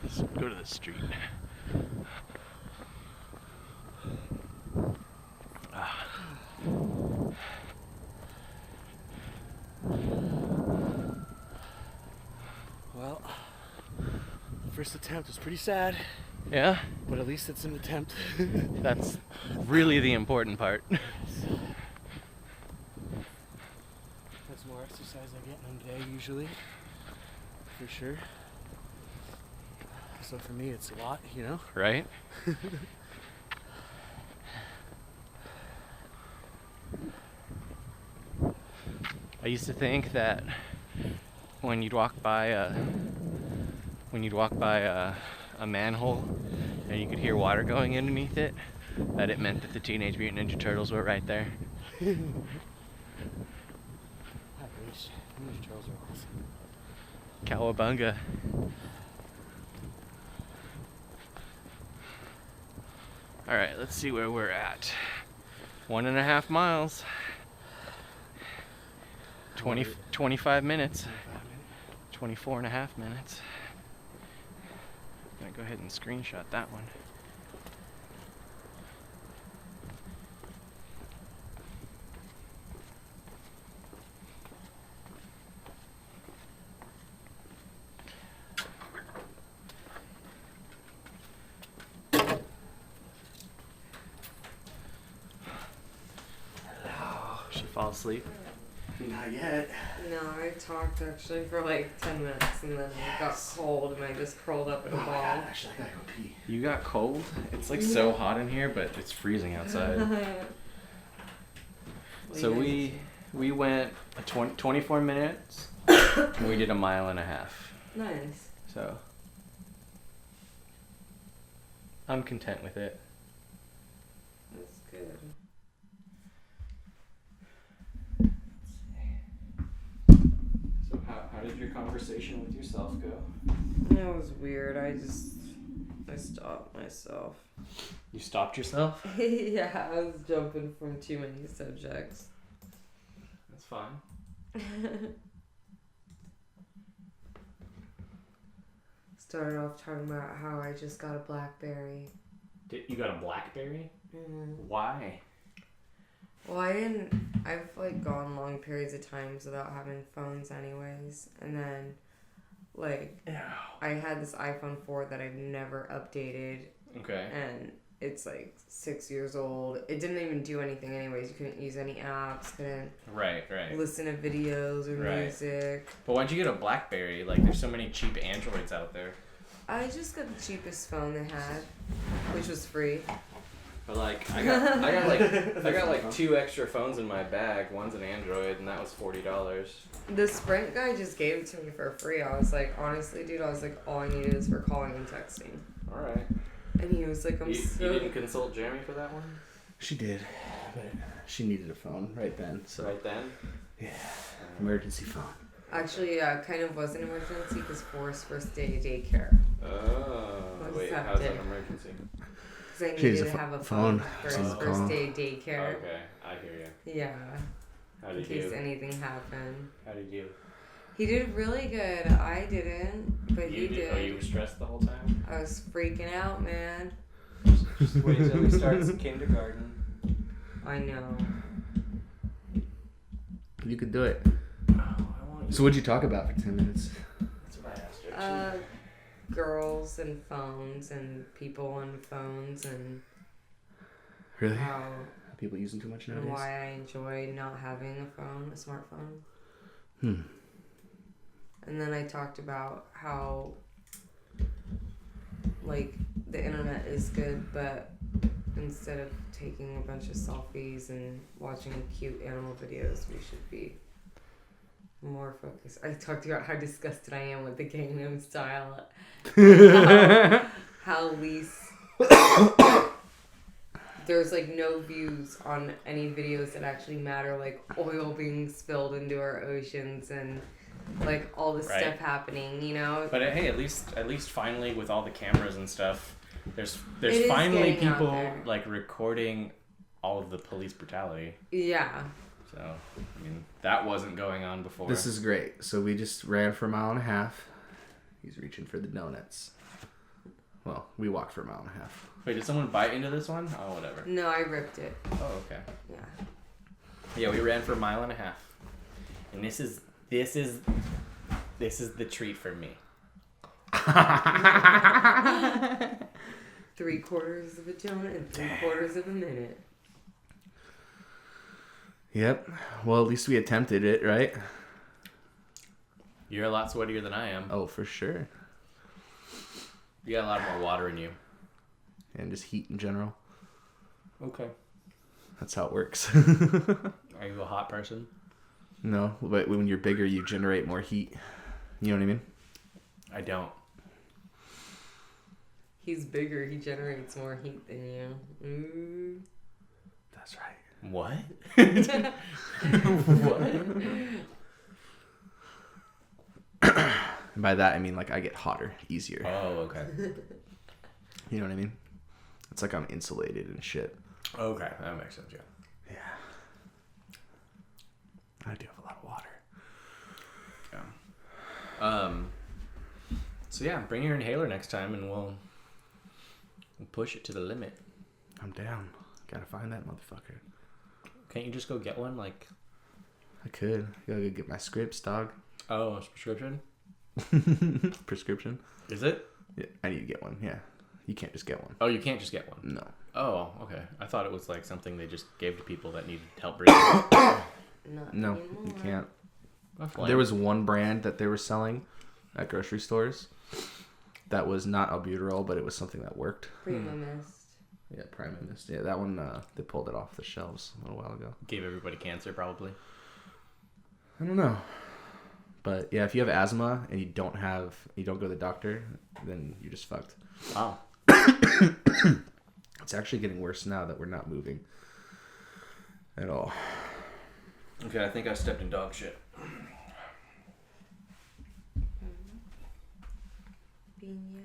Speaker 1: Let's go to the street.
Speaker 4: Well, first attempt was pretty sad,
Speaker 1: Yeah,
Speaker 4: but at least it's an attempt.
Speaker 1: that's really the important part.
Speaker 4: That's more exercise I get in a day usually, for sure. So for me, it's a lot, you know?
Speaker 1: Right? I used to think that when you'd walk by a a manhole and you could hear water going underneath it, that it meant that the Teenage Mutant Ninja Turtles were right there.
Speaker 4: I wish. Ninja Turtles are awesome.
Speaker 1: Cowabunga. Alright, let's see where we're at. 1.5 miles. 25 minutes. 24.5 minutes. I'm gonna go ahead and screenshot that one. She fall asleep?
Speaker 2: Not yet.
Speaker 3: No, I talked actually for like 10 minutes and then it got cold and I just curled up in a ball.
Speaker 2: Actually, I gotta go pee.
Speaker 1: You got cold? It's like so hot in here, but it's freezing outside. So we went 24 minutes. And we did 1.5 miles.
Speaker 3: Nice.
Speaker 1: So I'm content with it.
Speaker 3: That's good.
Speaker 1: So how did your conversation with yourself go?
Speaker 3: That was weird. I stopped myself.
Speaker 1: You stopped yourself?
Speaker 3: Yeah, I was jumping from too many subjects.
Speaker 1: That's fine.
Speaker 3: Started off talking about how I just got a BlackBerry.
Speaker 1: You got a BlackBerry?
Speaker 3: Mm.
Speaker 1: Why?
Speaker 3: Well, I've like gone long periods of times without having phones anyways. And then, like, I had this iPhone 4 that I've never updated.
Speaker 1: Okay.
Speaker 3: And it's like 6 years old. It didn't even do anything anyways. You couldn't use any apps, couldn't
Speaker 1: Right.
Speaker 3: listen to videos or
Speaker 1: Right.
Speaker 3: music.
Speaker 1: But why'd you get a BlackBerry? Like, there's so many cheap Androids out there.
Speaker 3: I just got the cheapest phone they had, which was free.
Speaker 1: But like, I got like 2 extra phones in my bag. One's an Android, and that was $40.
Speaker 3: The Sprint guy just gave it to me for free. I was like, honestly, dude, all I needed is for calling and texting.
Speaker 1: All right.
Speaker 3: And he was like,
Speaker 1: You didn't consult Jeremy for that one?
Speaker 2: She did, but she needed a phone right then. So
Speaker 1: Right then?
Speaker 2: yeah, emergency phone.
Speaker 3: Actually, kind of was an emergency because Forrest's first day of daycare.
Speaker 1: Oh,
Speaker 3: Was
Speaker 1: wait, how's that
Speaker 3: septic.
Speaker 1: an emergency?
Speaker 3: Because I
Speaker 2: She needs
Speaker 3: needed
Speaker 2: a
Speaker 3: to have a
Speaker 2: phone.
Speaker 3: phone for his
Speaker 2: Someone call
Speaker 3: first
Speaker 2: him.
Speaker 3: day of daycare.
Speaker 1: Okay, I hear you.
Speaker 3: Yeah,
Speaker 1: How
Speaker 3: in
Speaker 1: did
Speaker 3: case
Speaker 1: you?
Speaker 3: anything happened.
Speaker 1: How did you?
Speaker 3: He did really good. I didn't, but he did.
Speaker 1: Oh, you were stressed the whole time?
Speaker 3: I was freaking out, man.
Speaker 1: Just wait till he starts kindergarten.
Speaker 3: I know.
Speaker 2: You could do it.
Speaker 1: Oh, I want you.
Speaker 2: So what'd you talk about for 10 minutes?
Speaker 1: That's what I asked her.
Speaker 3: Girls and phones and people on phones and
Speaker 2: Really?
Speaker 3: how
Speaker 2: Are people using too much
Speaker 3: and
Speaker 2: nowadays?
Speaker 3: why I enjoy not having a smartphone.
Speaker 2: Hmm.
Speaker 3: And then I talked about how, like, the internet is good, but instead of taking a bunch of selfies and watching cute animal videos, we should be more focused. I talked about how disgusted I am with the Gangnam Style. How least there's like no views on any videos that actually matter, like oil being spilled into our oceans and like all this
Speaker 1: Right.
Speaker 3: stuff happening, you know.
Speaker 1: But hey, at least finally with all the cameras and stuff, there's
Speaker 3: It is
Speaker 1: finally
Speaker 3: getting out
Speaker 1: people
Speaker 3: there.
Speaker 1: like recording all of the police brutality.
Speaker 3: Yeah.
Speaker 1: So I mean that wasn't going on before.
Speaker 2: This is great. So we just ran for 1.5 miles. He's reaching for the donuts. Well, we walked for 1.5 miles.
Speaker 1: Wait, did someone bite into this one? Oh, whatever.
Speaker 3: No, I ripped it.
Speaker 1: Oh, okay.
Speaker 3: Yeah.
Speaker 1: Yeah, we ran for 1.5 miles, and this is the treat for me.
Speaker 3: 3/4 of a donut in 3/4 of a minute.
Speaker 2: Yep. Well, at least we attempted it, right?
Speaker 1: You're a lot sweatier than I am.
Speaker 2: Oh, for sure.
Speaker 1: You got a lot more water in you.
Speaker 2: And just heat in general.
Speaker 1: Okay.
Speaker 2: That's how it works.
Speaker 1: Are you a hot person?
Speaker 2: No, but when you're bigger, you generate more heat. You know what I mean?
Speaker 1: I don't.
Speaker 3: He's bigger. He generates more heat than you. Ooh.
Speaker 2: That's right.
Speaker 1: What?
Speaker 2: And by that I mean like I get hotter easier.
Speaker 1: Oh, okay.
Speaker 2: You know what I mean? It's like I'm insulated and shit.
Speaker 1: Okay, that makes sense. Yeah.
Speaker 2: Yeah. I do have a lot of water.
Speaker 1: Yeah. So yeah, bring your inhaler next time, and we'll push it to the limit.
Speaker 2: I'm down. Gotta find that motherfucker.
Speaker 1: Can't you just go get one? Like,
Speaker 2: I could. Gotta go get my scripts, dog.
Speaker 1: oh, it's prescription.
Speaker 2: Prescription.
Speaker 1: Is it?
Speaker 2: Yeah, I need to get one. Yeah, you can't just get one.
Speaker 1: Oh, you can't just get one.
Speaker 2: No.
Speaker 1: Oh, okay. I thought it was like something they just gave to people that needed help breathing.
Speaker 3: Not
Speaker 2: No,
Speaker 3: anymore.
Speaker 2: you can't.
Speaker 1: That's lame.
Speaker 2: There was one brand that they were selling at grocery stores that was not albuterol, but it was something that worked.
Speaker 3: Prima Mist.
Speaker 2: Yeah, Prime Mist. Yeah, that one, they pulled it off the shelves a little while ago.
Speaker 1: Gave everybody cancer, probably.
Speaker 2: I don't know. But yeah, if you have asthma and you don't go to the doctor, then you're just fucked.
Speaker 1: Wow.
Speaker 2: It's actually getting worse now that we're not moving at all.
Speaker 1: Okay, I think I stepped in dog shit.
Speaker 3: Bean,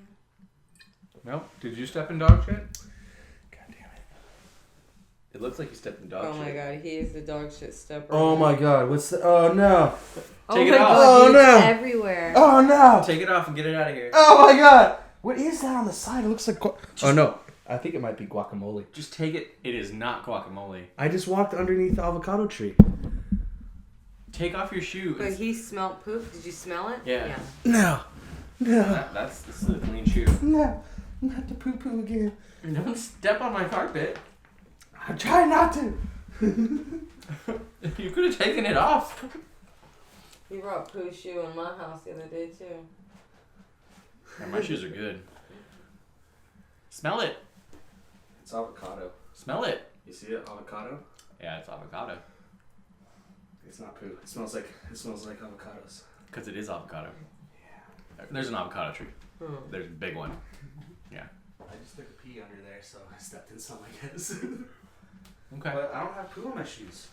Speaker 1: Nope. Did you step in dog shit? God damn it. It looks like you stepped in dog
Speaker 3: Oh
Speaker 1: shit.
Speaker 3: my god, he is the dog shit stepper.
Speaker 2: Oh my god, what's the... Oh no.
Speaker 1: Take it
Speaker 3: my
Speaker 1: off.
Speaker 3: God,
Speaker 2: Oh,
Speaker 3: it's
Speaker 2: no.
Speaker 3: everywhere.
Speaker 2: Oh no.
Speaker 1: Take it off and get it out of here.
Speaker 2: Oh my god. What is that on the side? It looks like... Oh no. I think it might be guacamole.
Speaker 1: Just take it. It is not guacamole.
Speaker 2: I just walked underneath the avocado tree.
Speaker 1: Take off your shoe.
Speaker 3: But he smelled poop. Did you smell it?
Speaker 1: Yeah.
Speaker 2: No. No.
Speaker 1: This is a clean shoe.
Speaker 2: No. Not the poo-poo again.
Speaker 1: Don't step on my carpet.
Speaker 2: I try not to.
Speaker 1: You could have taken it off.
Speaker 3: He brought poo shoe in my house the other day too.
Speaker 1: Yeah, my shoes are good. Smell it.
Speaker 2: It's avocado.
Speaker 1: Smell it.
Speaker 2: You see it? Avocado?
Speaker 1: Yeah, it's avocado.
Speaker 2: It's not poo. It smells like avocados.
Speaker 1: Because it is avocado. Yeah. There's an avocado tree.
Speaker 3: Hmm.
Speaker 1: There's a big one. Yeah.
Speaker 2: I just took a pee under there, so I stepped in some, I guess.
Speaker 1: Okay.
Speaker 2: But I don't have poo on my shoes.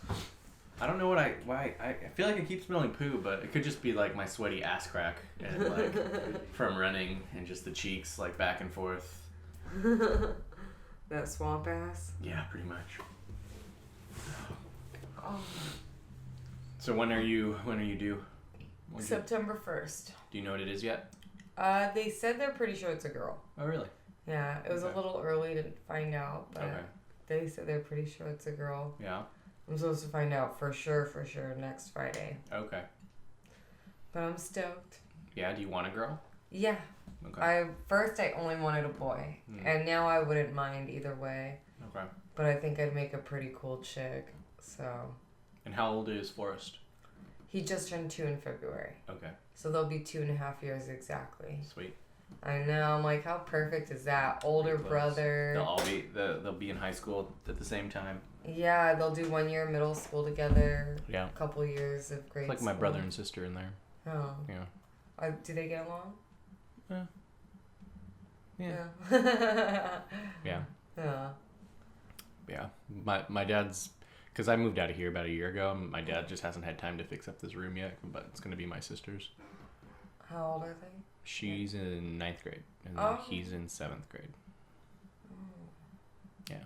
Speaker 1: I don't know why I feel like I keep smelling poo, but it could just be like my sweaty ass crack and like from running and just the cheeks like back and forth.
Speaker 3: That swamp ass.
Speaker 1: Yeah, pretty much.
Speaker 3: Oh.
Speaker 1: So when are you due?
Speaker 3: September 1st.
Speaker 1: Do you know what it is yet?
Speaker 3: They said they're pretty sure it's a girl.
Speaker 1: Oh really?
Speaker 3: Yeah, it was
Speaker 1: Okay.
Speaker 3: a little early to find out, but
Speaker 1: Okay.
Speaker 3: they said they're pretty sure it's a girl.
Speaker 1: Yeah.
Speaker 3: I'm supposed to find out for sure next Friday.
Speaker 1: Okay.
Speaker 3: But I'm stoked.
Speaker 1: Yeah, do you want a girl?
Speaker 3: Yeah.
Speaker 1: Okay.
Speaker 3: I only wanted a boy, and now I wouldn't mind either way.
Speaker 1: Okay.
Speaker 3: But I think I'd make a pretty cool chick. So
Speaker 1: And how old is Forrest?
Speaker 3: he just turned 2 in February,
Speaker 1: Okay.
Speaker 3: so they'll be 2.5 years exactly.
Speaker 1: Sweet.
Speaker 3: I know. I'm like, how perfect is that? Older
Speaker 1: Close.
Speaker 3: brother.
Speaker 1: They'll be in high school at the same time.
Speaker 3: Yeah, they'll do 1 year middle school together.
Speaker 1: Yeah.
Speaker 3: A couple years of grade
Speaker 1: It's like
Speaker 3: school.
Speaker 1: my brother and sister in there.
Speaker 3: Oh.
Speaker 1: Yeah.
Speaker 3: Do they get along?
Speaker 1: Yeah.
Speaker 3: Yeah.
Speaker 1: Yeah.
Speaker 3: Yeah.
Speaker 1: Yeah. My dad's, because I moved out of here about a year ago. And my dad just hasn't had time to fix up this room yet, but it's gonna be my sister's.
Speaker 3: How old are they?
Speaker 1: She's in 9th grade, and
Speaker 3: Oh.
Speaker 1: he's in 7th grade. Yeah.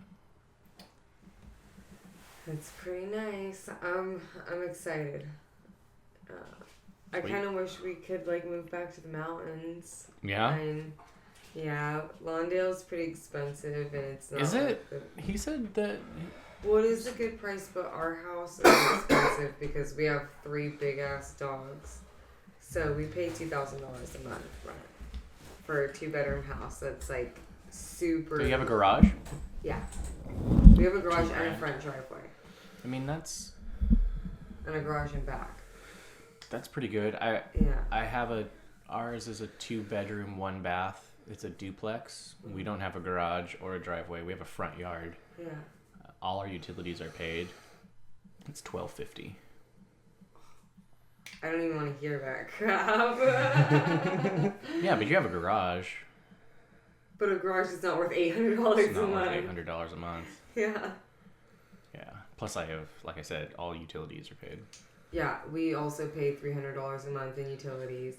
Speaker 3: It's pretty nice. I'm excited. I
Speaker 1: Sweet.
Speaker 3: kind of wish we could like move back to the mountains.
Speaker 1: Yeah.
Speaker 3: And yeah, Lawndale's pretty expensive, and it's not.
Speaker 1: Is it?
Speaker 3: like the-
Speaker 1: He said that.
Speaker 3: Well, it is a good price, but our house is expensive because we have 3 big ass dogs. So we pay $2,000 a month rent for a 2-bedroom house. That's like super.
Speaker 1: So you have a garage?
Speaker 3: Yeah. We have a garage and a
Speaker 1: $2,000.
Speaker 3: front driveway.
Speaker 1: I mean, that's
Speaker 3: And a garage and back.
Speaker 1: pretty good.
Speaker 3: Yeah.
Speaker 1: I have ours is a 2-bedroom, 1 bath. It's a duplex. We don't have a garage or a driveway. We have a front yard.
Speaker 3: Yeah.
Speaker 1: All our utilities are paid. It's $12.50.
Speaker 3: I don't even want to hear that crap.
Speaker 1: Yeah, but you have a garage.
Speaker 3: But a garage is not worth $800
Speaker 1: It's
Speaker 3: a
Speaker 1: not worth
Speaker 3: month.
Speaker 1: $800 a month.
Speaker 3: Yeah.
Speaker 1: Yeah. Plus, I have, like I said, all utilities are paid.
Speaker 3: Yeah, we also paid $300 a month in utilities,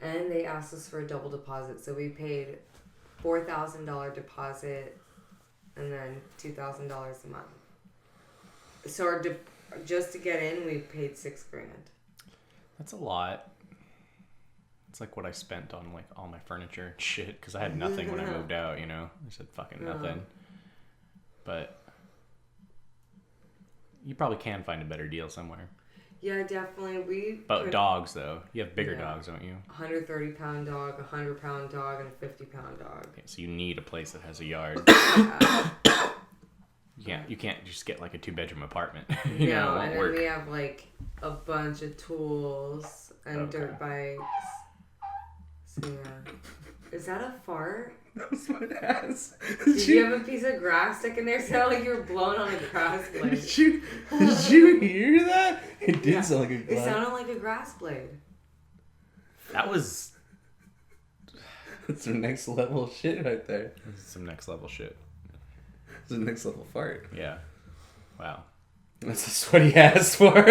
Speaker 3: and they asked us for a double deposit, so we paid $4,000 deposit, and then $2,000 a month. So our just to get in, we paid $6,000.
Speaker 1: That's a lot. It's like what I spent on like all my furniture and shit because I had nothing when I moved out. You know, I said fucking nothing. But you probably can find a better deal somewhere.
Speaker 3: Yeah, definitely.
Speaker 1: But dogs, though, you have bigger dogs, don't you?
Speaker 3: 130-pound dog, 100-pound dog, and a 50-pound dog.
Speaker 1: Okay, so you need a place that has a yard. You can't just get like a 2-bedroom apartment. You know, it won't
Speaker 3: and then
Speaker 1: work.
Speaker 3: we have like a bunch of tools and dirt bikes. So yeah, is that a fart?
Speaker 2: That was my ass.
Speaker 3: Did you have a piece of grass sticking there? It sounded like you were blowing on a grass blade.
Speaker 2: Did you hear that? It did sound like a
Speaker 3: It sounded like a grass blade.
Speaker 1: That was
Speaker 2: That's some next level shit right there.
Speaker 1: some next level shit.
Speaker 2: It's a next level fart.
Speaker 1: Yeah. Wow.
Speaker 2: That's a sweaty ass fart.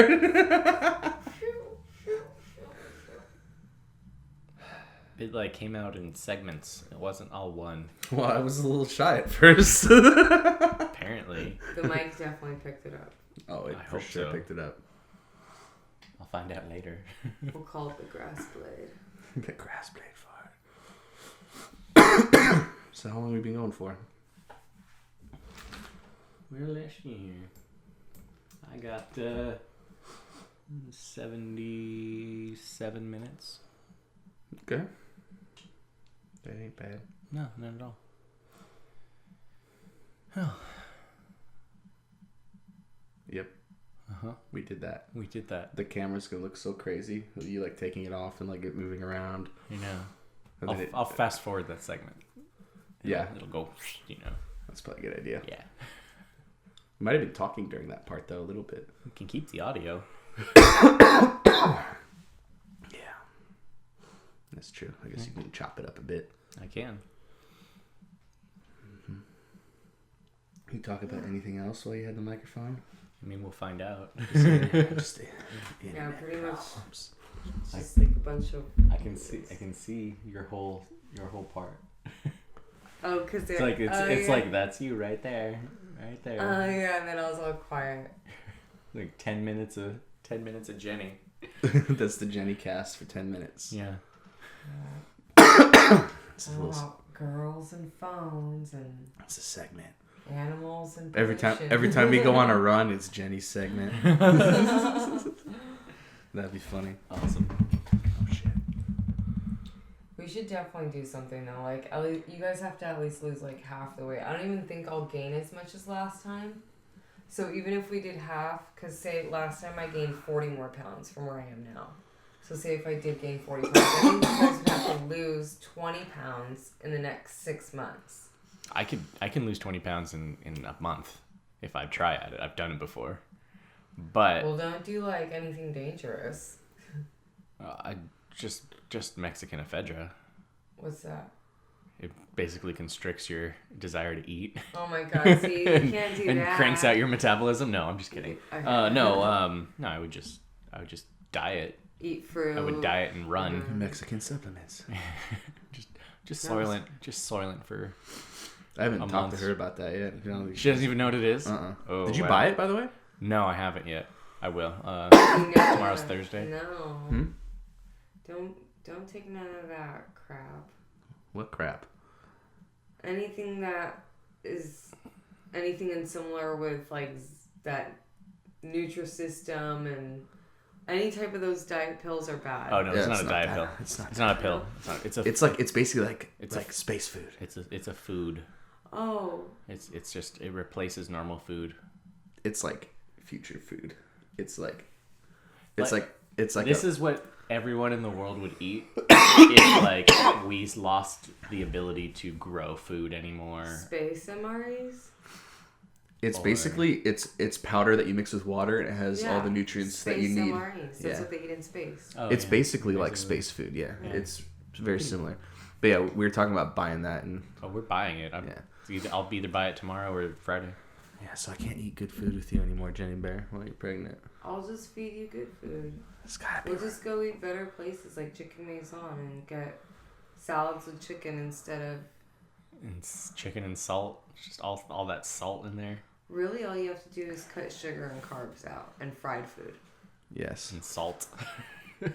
Speaker 1: It like came out in segments. It wasn't all one.
Speaker 2: Well, I was a little shy at first.
Speaker 1: Apparently.
Speaker 3: The mic definitely picked it up.
Speaker 2: Oh, it
Speaker 1: I
Speaker 2: for
Speaker 1: hope
Speaker 2: sure
Speaker 1: so.
Speaker 2: picked it up.
Speaker 1: I'll find out later.
Speaker 3: We'll call it the grass blade.
Speaker 2: The grass blade fart. So how long have we been going for?
Speaker 1: Where last year? I got 77 minutes.
Speaker 2: Okay. That ain't bad.
Speaker 1: No, not at all. Oh.
Speaker 2: Yep,
Speaker 1: Uh-huh.
Speaker 2: we did that.
Speaker 1: We did that.
Speaker 2: The camera's gonna look so crazy. You like taking it off and like it moving around.
Speaker 1: You know.
Speaker 2: And then
Speaker 1: I'll fast forward that segment.
Speaker 2: Yeah.
Speaker 1: It'll go, you know.
Speaker 2: That's probably a good idea.
Speaker 1: Yeah.
Speaker 2: Might have been talking during that part though a little bit.
Speaker 1: We can keep the audio.
Speaker 2: Yeah. That's true. I guess you can chop it up a bit.
Speaker 1: I can.
Speaker 2: Can you talk about anything else while you had the microphone?
Speaker 1: I mean, we'll find out.
Speaker 2: Just
Speaker 3: Yeah, pretty much.
Speaker 2: problems.
Speaker 3: It's just like a bunch of.
Speaker 1: I can see your whole part.
Speaker 3: Oh, because they're.
Speaker 1: It's like that's you right there. Right there.
Speaker 3: Oh yeah, and then I was all quiet.
Speaker 1: Like 10 minutes of Jenny.
Speaker 2: That's the Jenny cast for 10 minutes.
Speaker 1: Yeah.
Speaker 2: It's a,
Speaker 3: All
Speaker 2: little,
Speaker 3: about girls and phones and
Speaker 2: it's a segment.
Speaker 3: animals and
Speaker 2: Every
Speaker 3: pollution.
Speaker 2: time we go on a run, it's Jenny's segment. That'd be funny.
Speaker 1: Awesome.
Speaker 2: Oh shit.
Speaker 3: We should definitely do something though. Like, at least, you guys have to at least lose like half the weight. I don't even think I'll gain as much as last time. So even if we did half, because say last time I gained 40 more pounds from where I am now. So say if I did gain 40 pounds, I think you guys would have to lose 20 pounds in the next 6 months.
Speaker 1: I can lose 20 pounds in a month if I try at it. I've done it before. But
Speaker 3: Well, don't do like anything dangerous.
Speaker 1: I just Mexican ephedra.
Speaker 3: What's that?
Speaker 1: It basically constricts your desire to eat.
Speaker 3: Oh my god, see, you can't do
Speaker 1: and
Speaker 3: that.
Speaker 1: cranks out your metabolism. No, I'm just kidding.
Speaker 3: Okay.
Speaker 1: No, I would just diet.
Speaker 3: Eat fruit.
Speaker 1: I would diet and run.
Speaker 2: Mexican supplements.
Speaker 1: Just Soylent for.
Speaker 2: I haven't
Speaker 1: A
Speaker 2: talked
Speaker 1: month.
Speaker 2: to her about that yet. You know,
Speaker 1: She doesn't even know what it is. Oh,
Speaker 2: Did you
Speaker 1: wow.
Speaker 2: buy it, by the way?
Speaker 1: No, I haven't yet. I will.
Speaker 3: No.
Speaker 1: Tomorrow's Thursday.
Speaker 3: No.
Speaker 2: Hmm?
Speaker 3: Don't take none of that crap.
Speaker 2: What crap?
Speaker 3: Anything that is anything in similar with like that Nutrisystem and any type of those diet pills are bad.
Speaker 1: Oh no,
Speaker 2: Yeah,
Speaker 1: it's not
Speaker 2: it's
Speaker 1: a
Speaker 2: not
Speaker 1: diet
Speaker 2: that.
Speaker 1: pill.
Speaker 2: It's not
Speaker 1: It's not a pill.
Speaker 2: It's basically like
Speaker 1: It's
Speaker 2: like space food.
Speaker 1: It's a food.
Speaker 3: Oh.
Speaker 1: It's just it replaces normal food.
Speaker 2: It's like future food. It's like
Speaker 1: This is what everyone in the world would eat if like we lost the ability to grow food anymore.
Speaker 3: Space MREs?
Speaker 2: It's
Speaker 1: Or-
Speaker 2: basically it's powder that you mix with water and it has all the nutrients that you
Speaker 3: space
Speaker 2: need.
Speaker 3: MREs. That's
Speaker 2: Yeah.
Speaker 3: what they eat in space.
Speaker 1: Oh,
Speaker 2: It's
Speaker 1: yeah.
Speaker 2: basically like space food, yeah.
Speaker 1: Yeah.
Speaker 2: It's very similar. But yeah, we were talking about buying that, and
Speaker 1: Oh, we're buying it. I'll either buy it tomorrow or Friday.
Speaker 2: yeah, so I can't eat good food with you anymore, Jenny Bear, while you're pregnant.
Speaker 3: I'll just feed you good food.
Speaker 2: It's gotta be
Speaker 3: We'll just go eat better places like Chicken Maison and get salads with chicken instead of.
Speaker 1: And it's chicken and salt. Just all that salt in there.
Speaker 3: Really, all you have to do is cut sugar and carbs out and fried food.
Speaker 2: Yes.
Speaker 1: And salt.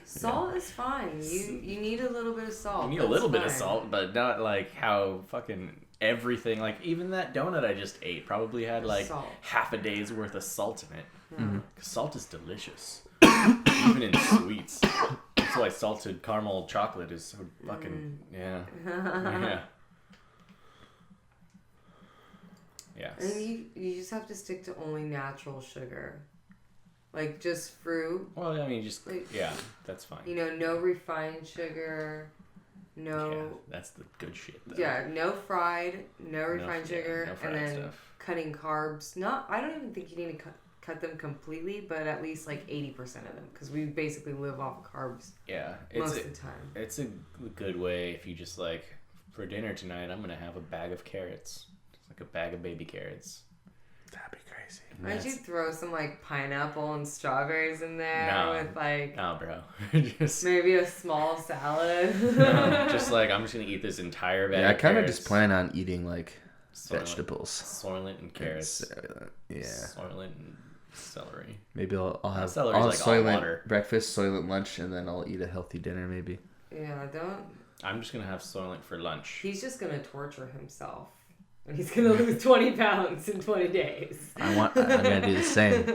Speaker 3: Salt is fine. You need a little bit of salt.
Speaker 1: You need a little bit of salt, but not like how fucking everything. Like even that donut I just ate probably had like
Speaker 3: Salt.
Speaker 1: half a day's worth of salt in it.
Speaker 2: Mm-hmm.
Speaker 1: 'Cause salt is delicious, even in sweets. That's why salted caramel chocolate is so fucking yeah. Yes.
Speaker 3: And you just have to stick to only natural sugar. Like just fruit.
Speaker 1: Well, I mean, just
Speaker 3: Like,
Speaker 1: yeah, that's fine.
Speaker 3: You know, no refined sugar. No.
Speaker 1: Yeah, that's the good shit. Though.
Speaker 3: Yeah, no fried, no refined sugar,
Speaker 1: no fried
Speaker 3: and then
Speaker 1: stuff.
Speaker 3: cutting carbs. I don't even think you need to cut them completely, but at least like 80% of them, because we basically live off of carbs
Speaker 1: Yeah,
Speaker 3: most of the time.
Speaker 1: It's a good way if you just like for dinner tonight. I'm gonna have a bag of carrots, just like a bag of baby carrots.
Speaker 2: That'd be crazy.
Speaker 3: Why don't you throw some like pineapple and strawberries in there with like
Speaker 1: no, bro, just
Speaker 3: maybe a small salad?
Speaker 1: no, just like I'm just gonna eat this entire bag.
Speaker 2: Yeah, I
Speaker 1: of
Speaker 2: kind of
Speaker 1: carrots.
Speaker 2: just plan on eating like
Speaker 1: Soylent-
Speaker 2: vegetables.
Speaker 1: Soylent and carrots.
Speaker 2: Yeah.
Speaker 1: Soylent and celery.
Speaker 2: Maybe I'll have
Speaker 1: Celery's
Speaker 2: I'll
Speaker 1: like
Speaker 2: have
Speaker 1: all
Speaker 2: Soylent
Speaker 1: water.
Speaker 2: breakfast, Soylent lunch, and then I'll eat a healthy dinner maybe.
Speaker 3: Yeah, don't.
Speaker 1: I'm just gonna have Soylent for lunch.
Speaker 3: He's just gonna torture himself. And he's gonna lose 20 pounds in 20 days.
Speaker 2: I'm gonna do the same.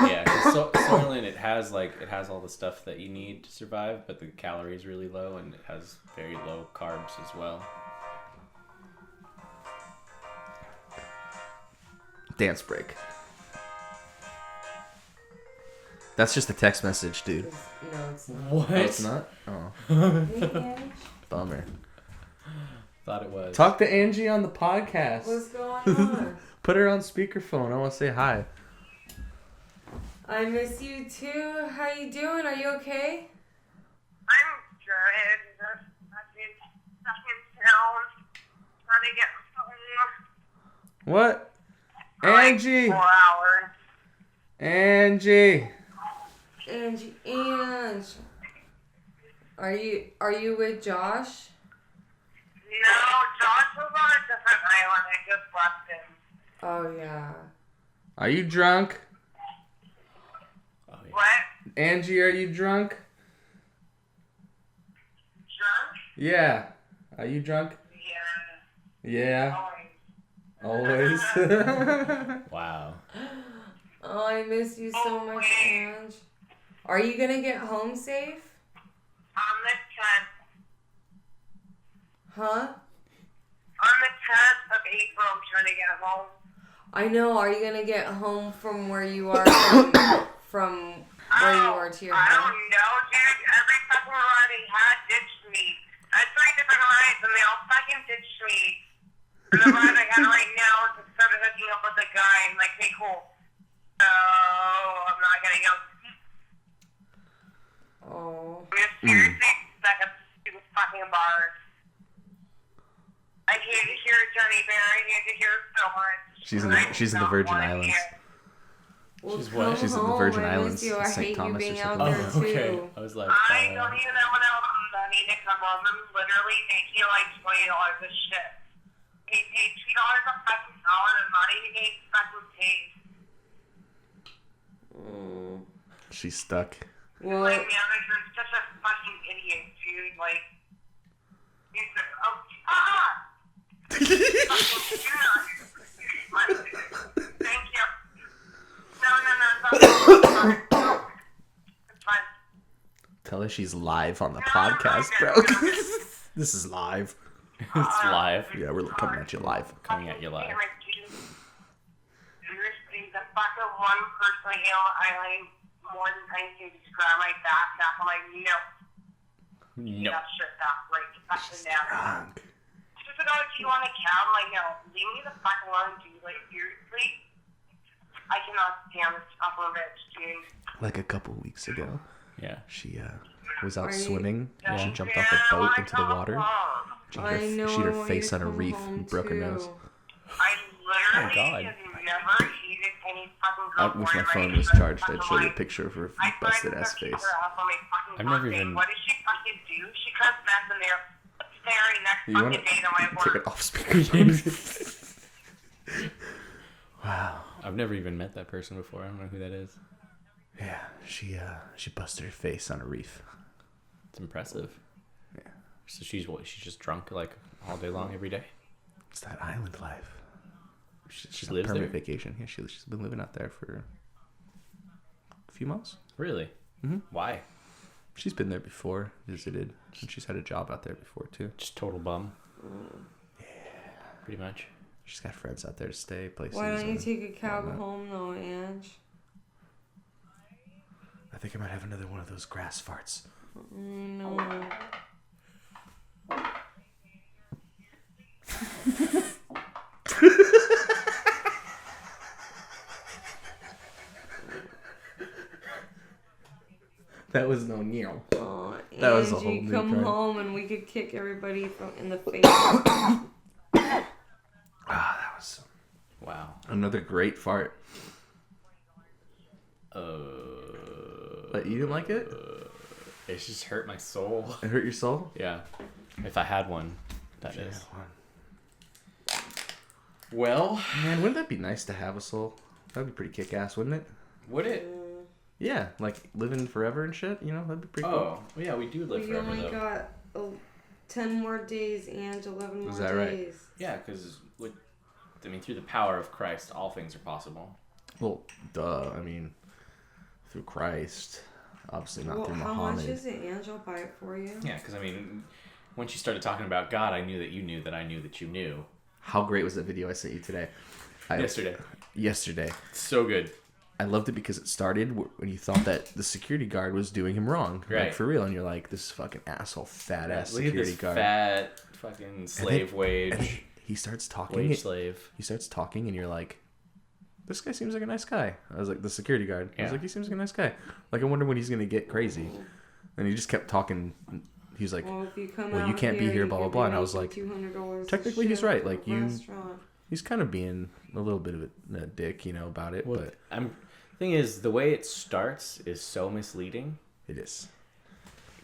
Speaker 1: Yeah, 'cause Soylent it has all the stuff that you need to survive, but the calories really low and it has very low carbs as well.
Speaker 2: Dance break. That's just a text message, dude.
Speaker 3: No, it's not.
Speaker 1: What?
Speaker 2: Oh, it's not? Oh, bummer.
Speaker 1: Thought it was.
Speaker 2: Talk to Angie on the podcast.
Speaker 3: What's going on?
Speaker 2: Put her on speakerphone. I want to say hi.
Speaker 3: I miss you too. How you doing? Are you okay?
Speaker 5: I'm good. Just fucking stuck in town. Trying to get home.
Speaker 2: What?
Speaker 5: For like
Speaker 2: Angie!
Speaker 5: 4 hours.
Speaker 2: Angie!
Speaker 3: Ange. Are you with Josh?
Speaker 5: No, Josh was on a different island. I just left him.
Speaker 3: Oh yeah.
Speaker 2: Are you drunk?
Speaker 1: Oh, yeah.
Speaker 5: What?
Speaker 2: Angie, are you drunk?
Speaker 5: Drunk?
Speaker 2: Yeah. Are you drunk?
Speaker 5: Yeah.
Speaker 2: Yeah.
Speaker 5: Always.
Speaker 2: Always.
Speaker 1: Wow.
Speaker 3: Oh, I miss you so much, Ange. Are you gonna get home safe?
Speaker 5: On the 10th.
Speaker 3: Huh?
Speaker 5: On the 10th of April, I'm trying to get home.
Speaker 3: I know. Are you gonna get home from where you are from where you are to your
Speaker 5: I
Speaker 3: home?
Speaker 5: don't know, dude. Every fucking ride I had ditched me. I had 3 different rides and they all fucking ditched me. And the ride I had right now is started hooking up with a guy. I'm like, hey, cool. So, I'm not gonna go.
Speaker 3: Oh.
Speaker 5: I'm just seriously stuck at the stupid fucking bar. I hate to hear it, Johnny Bear. I hate to hear it so much.
Speaker 2: She's in the Virgin Islands.
Speaker 3: Well,
Speaker 1: She's what?
Speaker 3: come
Speaker 2: She's in the
Speaker 3: home.
Speaker 2: Virgin
Speaker 3: I
Speaker 2: Islands,
Speaker 3: miss you. I
Speaker 2: St.
Speaker 3: hate
Speaker 2: Thomas
Speaker 3: you
Speaker 2: or
Speaker 3: being out
Speaker 2: something.
Speaker 3: there
Speaker 1: Oh, okay.
Speaker 3: too.
Speaker 1: I was like,
Speaker 5: I don't even have enough money to come home. I'm literally making like $20 a shift. They pay $2 a fucking hour and not even getting fucking paid.
Speaker 2: She's stuck.
Speaker 3: Well,
Speaker 5: Like, manager's such a fucking idiot, dude. Like, he's like, oh, fucking thank you. No, it's fine.
Speaker 2: Tell her she's live on the podcast, bro. This is live.
Speaker 1: it's live.
Speaker 2: Yeah, we're coming at you live.
Speaker 1: Coming at you live.
Speaker 5: Seriously, the fucking one person I like more than I can describe my back. I'm like, no.
Speaker 1: No.
Speaker 5: That shit, that right. Fucking down.
Speaker 2: Drunk.
Speaker 5: She's like, oh, do you want a cab? I'm like, no. Leave me the fuck alone, dude. Like, seriously? I cannot stand this upper bitch, dude.
Speaker 2: Like a couple weeks ago.
Speaker 1: Yeah.
Speaker 2: She was out
Speaker 3: Are you-
Speaker 2: swimming. And she
Speaker 1: Yeah.
Speaker 2: jumped off a boat into the water. She
Speaker 3: I know.
Speaker 2: had
Speaker 3: I
Speaker 2: her
Speaker 3: want
Speaker 2: face
Speaker 3: you
Speaker 2: on
Speaker 3: to
Speaker 2: a
Speaker 3: come
Speaker 2: reef
Speaker 3: home
Speaker 2: and broke her
Speaker 3: too.
Speaker 2: nose.
Speaker 5: I literally
Speaker 1: God.
Speaker 5: have never hated any fucking girl.
Speaker 2: I wish my
Speaker 5: born
Speaker 2: phone
Speaker 5: like
Speaker 2: was
Speaker 5: this.
Speaker 2: charged. I'd show you a
Speaker 5: Like,
Speaker 2: picture of her
Speaker 5: I
Speaker 2: busted
Speaker 5: tried to
Speaker 2: ass
Speaker 5: pick
Speaker 2: face.
Speaker 5: her up on my fucking
Speaker 1: I've never
Speaker 5: birthday.
Speaker 1: even-
Speaker 5: What does she fucking do? She comes back in there staring next
Speaker 2: You
Speaker 5: fucking
Speaker 2: want
Speaker 5: day to my
Speaker 2: to take
Speaker 5: work.
Speaker 2: it off speaker? Wow.
Speaker 1: I've never even met that person before. I don't know who that is.
Speaker 2: Yeah, she busted her face on a reef.
Speaker 1: It's impressive.
Speaker 2: Yeah.
Speaker 1: So she's just drunk like all day long every day.
Speaker 2: It's that island life. She's on
Speaker 1: lives
Speaker 2: permanent
Speaker 1: there?
Speaker 2: vacation. Yeah, she's been living out there for a few months.
Speaker 1: Really?
Speaker 2: Mhm.
Speaker 1: Why?
Speaker 2: She's been there before, visited, and she's had a job out there before too.
Speaker 1: Just total bum. Yeah. Pretty much.
Speaker 2: She's got friends out there to stay, places.
Speaker 3: Why don't you
Speaker 2: and
Speaker 3: take a cab
Speaker 2: whatnot.
Speaker 3: home though, Ange?
Speaker 2: I think I might have another one of those grass farts.
Speaker 3: No.
Speaker 2: That was no Neil.
Speaker 3: Oh,
Speaker 2: That was a
Speaker 3: Angie,
Speaker 2: whole new
Speaker 3: come
Speaker 2: card.
Speaker 3: home and we could kick everybody in the face.
Speaker 2: Ah, that was
Speaker 1: Wow.
Speaker 2: another great fart. But you didn't like it?
Speaker 1: It just hurt my soul.
Speaker 2: It hurt your soul?
Speaker 1: Yeah. If I had one, that
Speaker 2: Yeah,
Speaker 1: is.
Speaker 2: one.
Speaker 1: Well,
Speaker 2: Man, wouldn't that be nice to have a soul? That'd be pretty kick-ass, wouldn't it?
Speaker 1: would it?
Speaker 2: Yeah, like living forever and shit, you know? That'd be pretty cool.
Speaker 1: Oh, well, yeah, we do live
Speaker 3: We
Speaker 1: forever
Speaker 3: only
Speaker 1: though.
Speaker 3: got 10 more days, Ange. 11 more
Speaker 2: Is that right?
Speaker 3: days.
Speaker 1: Yeah, because through the power of Christ, all things are possible.
Speaker 2: Well, duh. I mean, through Christ. Obviously not
Speaker 3: Well,
Speaker 2: through
Speaker 3: how
Speaker 2: Muhammad.
Speaker 3: much is it, Ange? I'll buy it for you.
Speaker 1: Yeah, because once you started talking about God, I knew that you knew that I knew that you knew.
Speaker 2: How great was that video I sent you today?
Speaker 1: Yesterday.
Speaker 2: Yesterday.
Speaker 1: So good.
Speaker 2: I loved it because it started when you thought that the security guard was doing him wrong.
Speaker 1: Right.
Speaker 2: Like, for real. And you're like, this fucking asshole, fat-ass
Speaker 1: Look at
Speaker 2: security
Speaker 1: this
Speaker 2: guard.
Speaker 1: fat fucking slave
Speaker 2: And then
Speaker 1: wage
Speaker 2: he starts talking.
Speaker 1: wage slave.
Speaker 2: He starts talking and you're like, this guy seems like a nice guy. I was like, the security guard. I was
Speaker 1: Yeah.
Speaker 2: like, he seems like a nice guy. Like, I wonder when he's going to get crazy. And he just kept talking. He was like,
Speaker 3: Well, if you come
Speaker 2: well, you
Speaker 3: out
Speaker 2: can't be here,
Speaker 3: you
Speaker 2: blah, blah,
Speaker 3: could
Speaker 2: blah.
Speaker 3: be
Speaker 2: And I was
Speaker 3: making
Speaker 2: like,
Speaker 3: $200 a
Speaker 2: technically he's
Speaker 3: shift
Speaker 2: right.
Speaker 3: at
Speaker 2: Like,
Speaker 3: a restaurant.
Speaker 2: he's kind of being a little bit of a dick, you know, about it.
Speaker 1: Well,
Speaker 2: But
Speaker 1: thing is, the way it starts is so misleading.
Speaker 2: it is.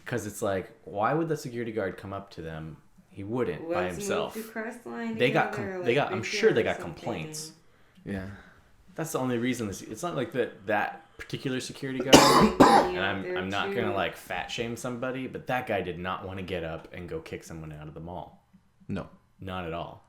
Speaker 1: Because it's like, why would the security guard come up to them? He wouldn't by
Speaker 3: Let's
Speaker 1: himself.
Speaker 3: move to Crestline
Speaker 1: They got
Speaker 3: together,
Speaker 1: they
Speaker 3: like
Speaker 1: got. I'm
Speaker 3: Big
Speaker 1: sure they
Speaker 3: Bear or
Speaker 1: got
Speaker 3: something.
Speaker 1: complaints.
Speaker 2: Yeah.
Speaker 1: That's the only reason. It's not like that particular security guard. And I'm not gonna like fat shame somebody, but that guy did not want to get up and go kick someone out of the mall.
Speaker 2: No.
Speaker 1: Not at all.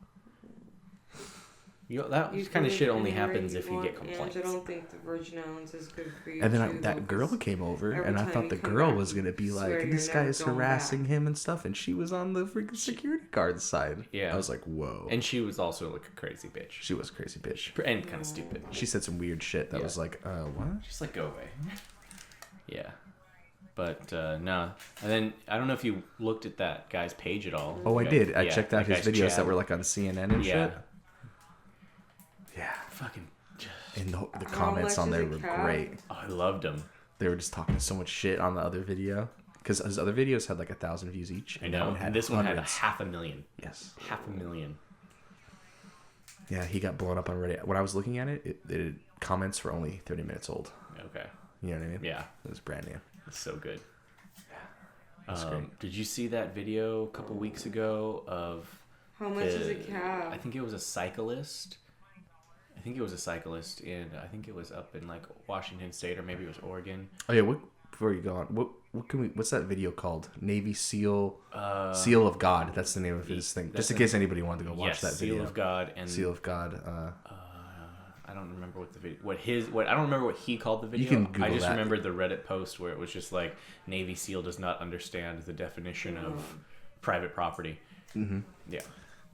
Speaker 1: That kind of shit only happens if you get complaints.
Speaker 3: I don't think the Virgin Islands is good for you.
Speaker 2: And then
Speaker 3: too,
Speaker 2: that
Speaker 3: though,
Speaker 2: girl
Speaker 3: 'cause
Speaker 2: came over,
Speaker 3: every
Speaker 2: and I
Speaker 3: time
Speaker 2: thought
Speaker 3: you
Speaker 2: the
Speaker 3: come
Speaker 2: girl
Speaker 3: back,
Speaker 2: was going to be
Speaker 3: you
Speaker 2: like,
Speaker 3: swear
Speaker 2: this
Speaker 3: you're
Speaker 2: guy
Speaker 3: never
Speaker 2: is
Speaker 3: going
Speaker 2: harassing
Speaker 3: back.
Speaker 2: him and stuff, and she was on the freaking security guard's side.
Speaker 1: Yeah.
Speaker 2: I was like, whoa.
Speaker 1: And she was also like a crazy bitch.
Speaker 2: She was a crazy bitch.
Speaker 1: And kind of stupid.
Speaker 2: She said some weird shit that
Speaker 1: Yeah.
Speaker 2: was like, what?
Speaker 1: Just like, go away. Yeah. But, no. And then, I don't know if you looked at that guy's page at all.
Speaker 2: Oh, I
Speaker 1: Okay.
Speaker 2: did. I
Speaker 1: Yeah,
Speaker 2: checked out
Speaker 1: that
Speaker 2: his
Speaker 1: guy's
Speaker 2: videos
Speaker 1: Chad.
Speaker 2: that were like on CNN and
Speaker 1: Yeah.
Speaker 2: shit. Yeah.
Speaker 1: Fucking.
Speaker 2: And the
Speaker 3: How
Speaker 2: comments
Speaker 3: much
Speaker 2: on
Speaker 3: is
Speaker 2: there
Speaker 3: a
Speaker 2: were
Speaker 3: cab?
Speaker 2: great.
Speaker 1: Oh, I loved him.
Speaker 2: They were just talking so much shit on the other video. Because his other videos had like 1,000 views each.
Speaker 1: I
Speaker 2: and that
Speaker 1: know.
Speaker 2: one had
Speaker 1: And this one had
Speaker 2: hundreds.
Speaker 1: 500,000.
Speaker 2: Yes.
Speaker 1: 500,000.
Speaker 2: Yeah, he got blown up on Reddit. When I was looking at it comments were only 30 minutes old.
Speaker 1: Okay.
Speaker 2: You know what I mean?
Speaker 1: Yeah.
Speaker 2: It was brand new.
Speaker 1: It's so good.
Speaker 2: That's great.
Speaker 1: Did you see that video a couple weeks ago of
Speaker 3: How much is a cab?
Speaker 1: I think it was a cyclist. And I think it was up in like Washington State or maybe it was Oregon.
Speaker 2: Oh yeah, before you go on, what's that video called? Navy SEAL Seal of God. That's the name of his thing. Just in case anybody wanted to go watch that video.
Speaker 1: Seal of God and
Speaker 2: Seal of God.
Speaker 1: I don't remember what the video I don't remember what he called the video.
Speaker 2: can Google
Speaker 1: I just
Speaker 2: that.
Speaker 1: remembered the Reddit post where it was just like Navy SEAL does not understand the definition of private property.
Speaker 2: Mm-hmm.
Speaker 1: Yeah.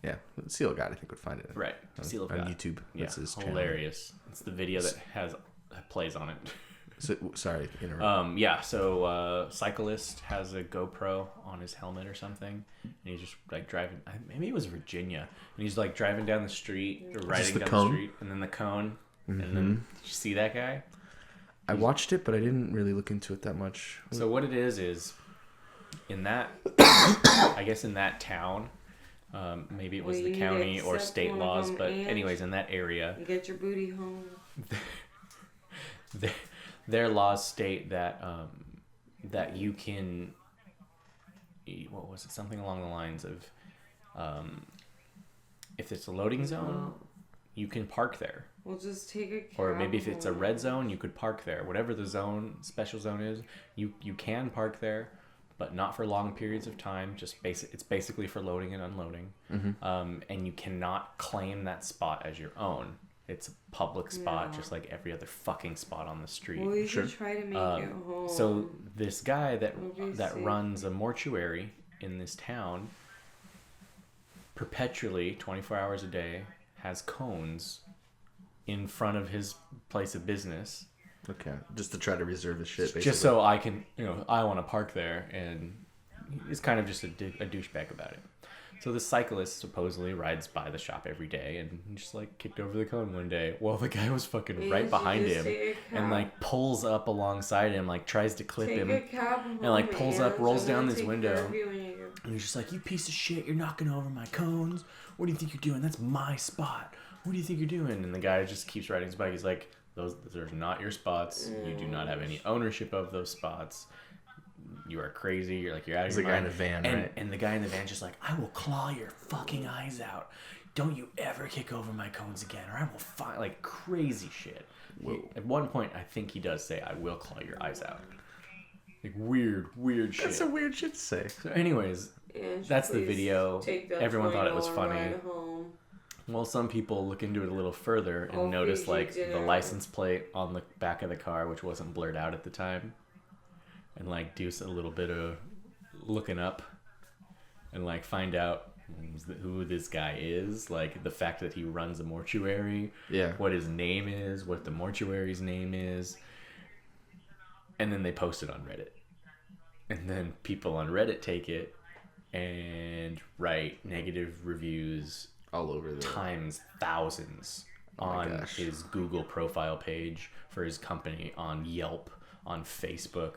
Speaker 2: Yeah, Seal of God. I think would find it.
Speaker 1: Right. Seal of
Speaker 2: on
Speaker 1: God.
Speaker 2: YouTube.
Speaker 1: Yeah.
Speaker 2: That's his channel.
Speaker 1: Hilarious. It's the video that plays on it.
Speaker 2: So, sorry, interrupt.
Speaker 1: Yeah, so cyclist has a GoPro on his helmet or something, and he's just like driving. Maybe it was Virginia, and he's like driving down the street or riding
Speaker 2: the
Speaker 1: down
Speaker 2: cone?
Speaker 1: the street, and then the cone, and then did you see that guy?
Speaker 2: I watched it, but I didn't really look into it that much.
Speaker 1: So what it is in that, I guess in that town, maybe it was
Speaker 3: Well,
Speaker 1: the
Speaker 3: you need
Speaker 1: county
Speaker 3: to
Speaker 1: or
Speaker 3: accept
Speaker 1: state
Speaker 3: one of
Speaker 1: laws,
Speaker 3: them,
Speaker 1: but
Speaker 3: and
Speaker 1: anyways, in that area,
Speaker 3: get your booty home.
Speaker 1: their laws state that that you can, what was it, something along the lines of, if it's a loading zone, you can park there.
Speaker 3: We'll just take a cab
Speaker 1: Or maybe if it's a
Speaker 3: home.
Speaker 1: red zone, you could park there. Whatever the zone, special zone is, you can park there, but not for long periods of time. It's basically for loading and unloading. And you cannot claim that spot as your own. It's a public spot,
Speaker 3: Yeah.
Speaker 1: just like every other fucking spot on the street.
Speaker 3: Well, you should try to make it home.
Speaker 1: So this guy that
Speaker 3: It'll be safe.
Speaker 1: runs a mortuary in this town perpetually, 24 hours a day, has cones in front of his place of business.
Speaker 2: Okay, just to try to reserve his shit, basically.
Speaker 1: Just so I can, I want to park there, and he's kind of just a douchebag about it. So the cyclist supposedly rides by the shop every day, and he just like kicked over the cone one day. Well, the guy was fucking
Speaker 3: You
Speaker 1: right
Speaker 3: should
Speaker 1: behind
Speaker 3: just
Speaker 1: him,
Speaker 3: take a
Speaker 1: and
Speaker 3: cab.
Speaker 1: like pulls up alongside him, like tries to clip
Speaker 3: Take
Speaker 1: him,
Speaker 3: a cab home,
Speaker 1: and like pulls up,
Speaker 3: and
Speaker 1: rolls
Speaker 3: I'm
Speaker 1: down
Speaker 3: gonna
Speaker 1: this
Speaker 3: take care
Speaker 1: window,
Speaker 3: of you when you get-
Speaker 1: and he's just like, "You piece of shit! You're knocking over my cones. What do you think you're doing? That's my spot. What do you think you're doing?" And the guy just keeps riding his bike. He's like, "Those are not your spots. You do not have any ownership of those spots. You are crazy. You're out of
Speaker 2: It's
Speaker 1: your
Speaker 2: the guy
Speaker 1: mind."
Speaker 2: in the van,
Speaker 1: and,
Speaker 2: right?
Speaker 1: And the guy in the van's just like, "I will claw your fucking eyes out. Don't you ever kick over my cones again, or I will find," like crazy shit. At one point, I think he does say, "I will claw your eyes out." Like weird shit.
Speaker 2: That's some weird shit to say.
Speaker 1: So anyways,
Speaker 3: And
Speaker 1: that's the
Speaker 3: please
Speaker 1: video.
Speaker 3: take that
Speaker 1: Everyone thought it was
Speaker 3: $20
Speaker 1: funny.
Speaker 3: ride home.
Speaker 1: Well, some people look into it a little further and
Speaker 3: Oh,
Speaker 1: notice
Speaker 3: Fiji
Speaker 1: like the
Speaker 3: dinner.
Speaker 1: license plate on the back of the car, which wasn't blurred out at the time, and like do a little bit of looking up and like find out who this guy is, like the fact that he runs a mortuary,
Speaker 2: Yeah.
Speaker 1: what his name is, what the mortuary's name is, and then they post it on Reddit, and then people on Reddit take it and write negative reviews
Speaker 2: All over the
Speaker 1: times thousands on
Speaker 2: gosh.
Speaker 1: his Google profile page for his company, on Yelp, on Facebook,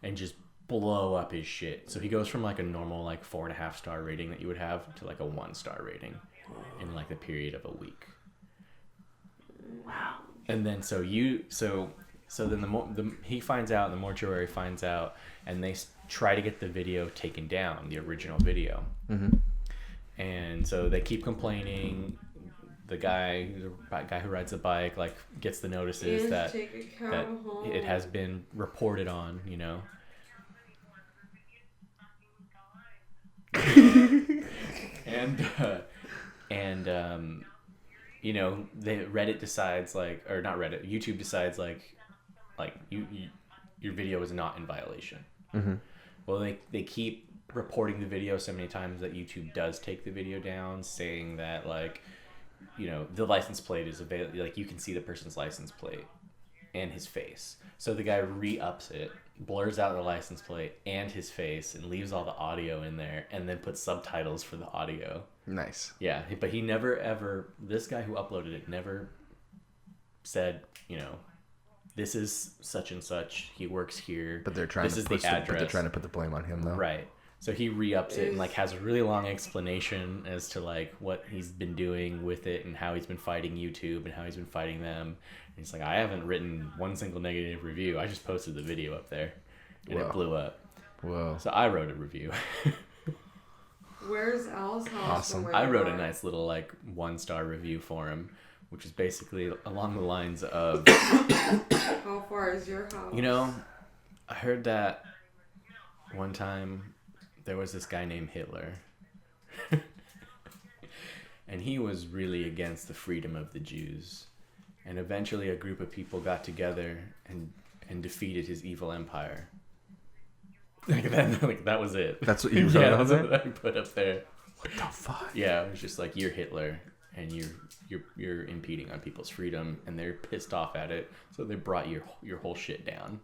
Speaker 1: and just blow up his shit. So he goes from like a normal like 4.5 star rating that you would have to like a 1 star rating in like the period of a week. Wow. And then so then he finds out, the mortuary finds out, and they try to get the video taken down, the original video. And so they keep complaining. The guy who rides the bike like gets the notices
Speaker 3: And
Speaker 1: that
Speaker 3: take a cab
Speaker 1: that
Speaker 3: home.
Speaker 1: it has been reported on, and the Reddit decides or not Reddit, YouTube decides your video is not in violation. Well, they keep reporting the video so many times that YouTube does take the video down, saying that the license plate is available, like you can see the person's license plate and his face. So the guy re-ups it, blurs out the license plate and his face, and leaves all the audio in there, and then puts subtitles for the audio.
Speaker 2: Nice.
Speaker 1: Yeah, but he never ever, this guy who uploaded it never said, this is such and such, he works here.
Speaker 2: But they're trying
Speaker 1: this
Speaker 2: to
Speaker 1: is
Speaker 2: push
Speaker 1: the address.
Speaker 2: but they're trying to put the blame on him though.
Speaker 1: Right. So he re-ups it and has a really long explanation as to what he's been doing with it and how he's been fighting YouTube and how he's been fighting them. And he's like, I haven't written one single negative review. I just posted the video up there and
Speaker 2: Whoa.
Speaker 1: it blew up.
Speaker 2: Whoa.
Speaker 1: So I wrote a review.
Speaker 3: Where's Al's house?
Speaker 2: Awesome.
Speaker 3: from where
Speaker 1: I
Speaker 3: you
Speaker 1: wrote a
Speaker 3: are?
Speaker 1: nice little 1-star review for him, which is basically along the lines of,
Speaker 3: How far is your house?
Speaker 1: I heard that one time there was this guy named Hitler. And he was really against the freedom of the Jews. And eventually a group of people got together and defeated his evil empire. That was it.
Speaker 2: That's what you wrote
Speaker 1: yeah,
Speaker 2: on
Speaker 1: that's
Speaker 2: there?
Speaker 1: what I put up there.
Speaker 2: What the fuck?
Speaker 1: Yeah, it was just you're Hitler and you're impeding on people's freedom, and they're pissed off at it, so they brought your whole shit down.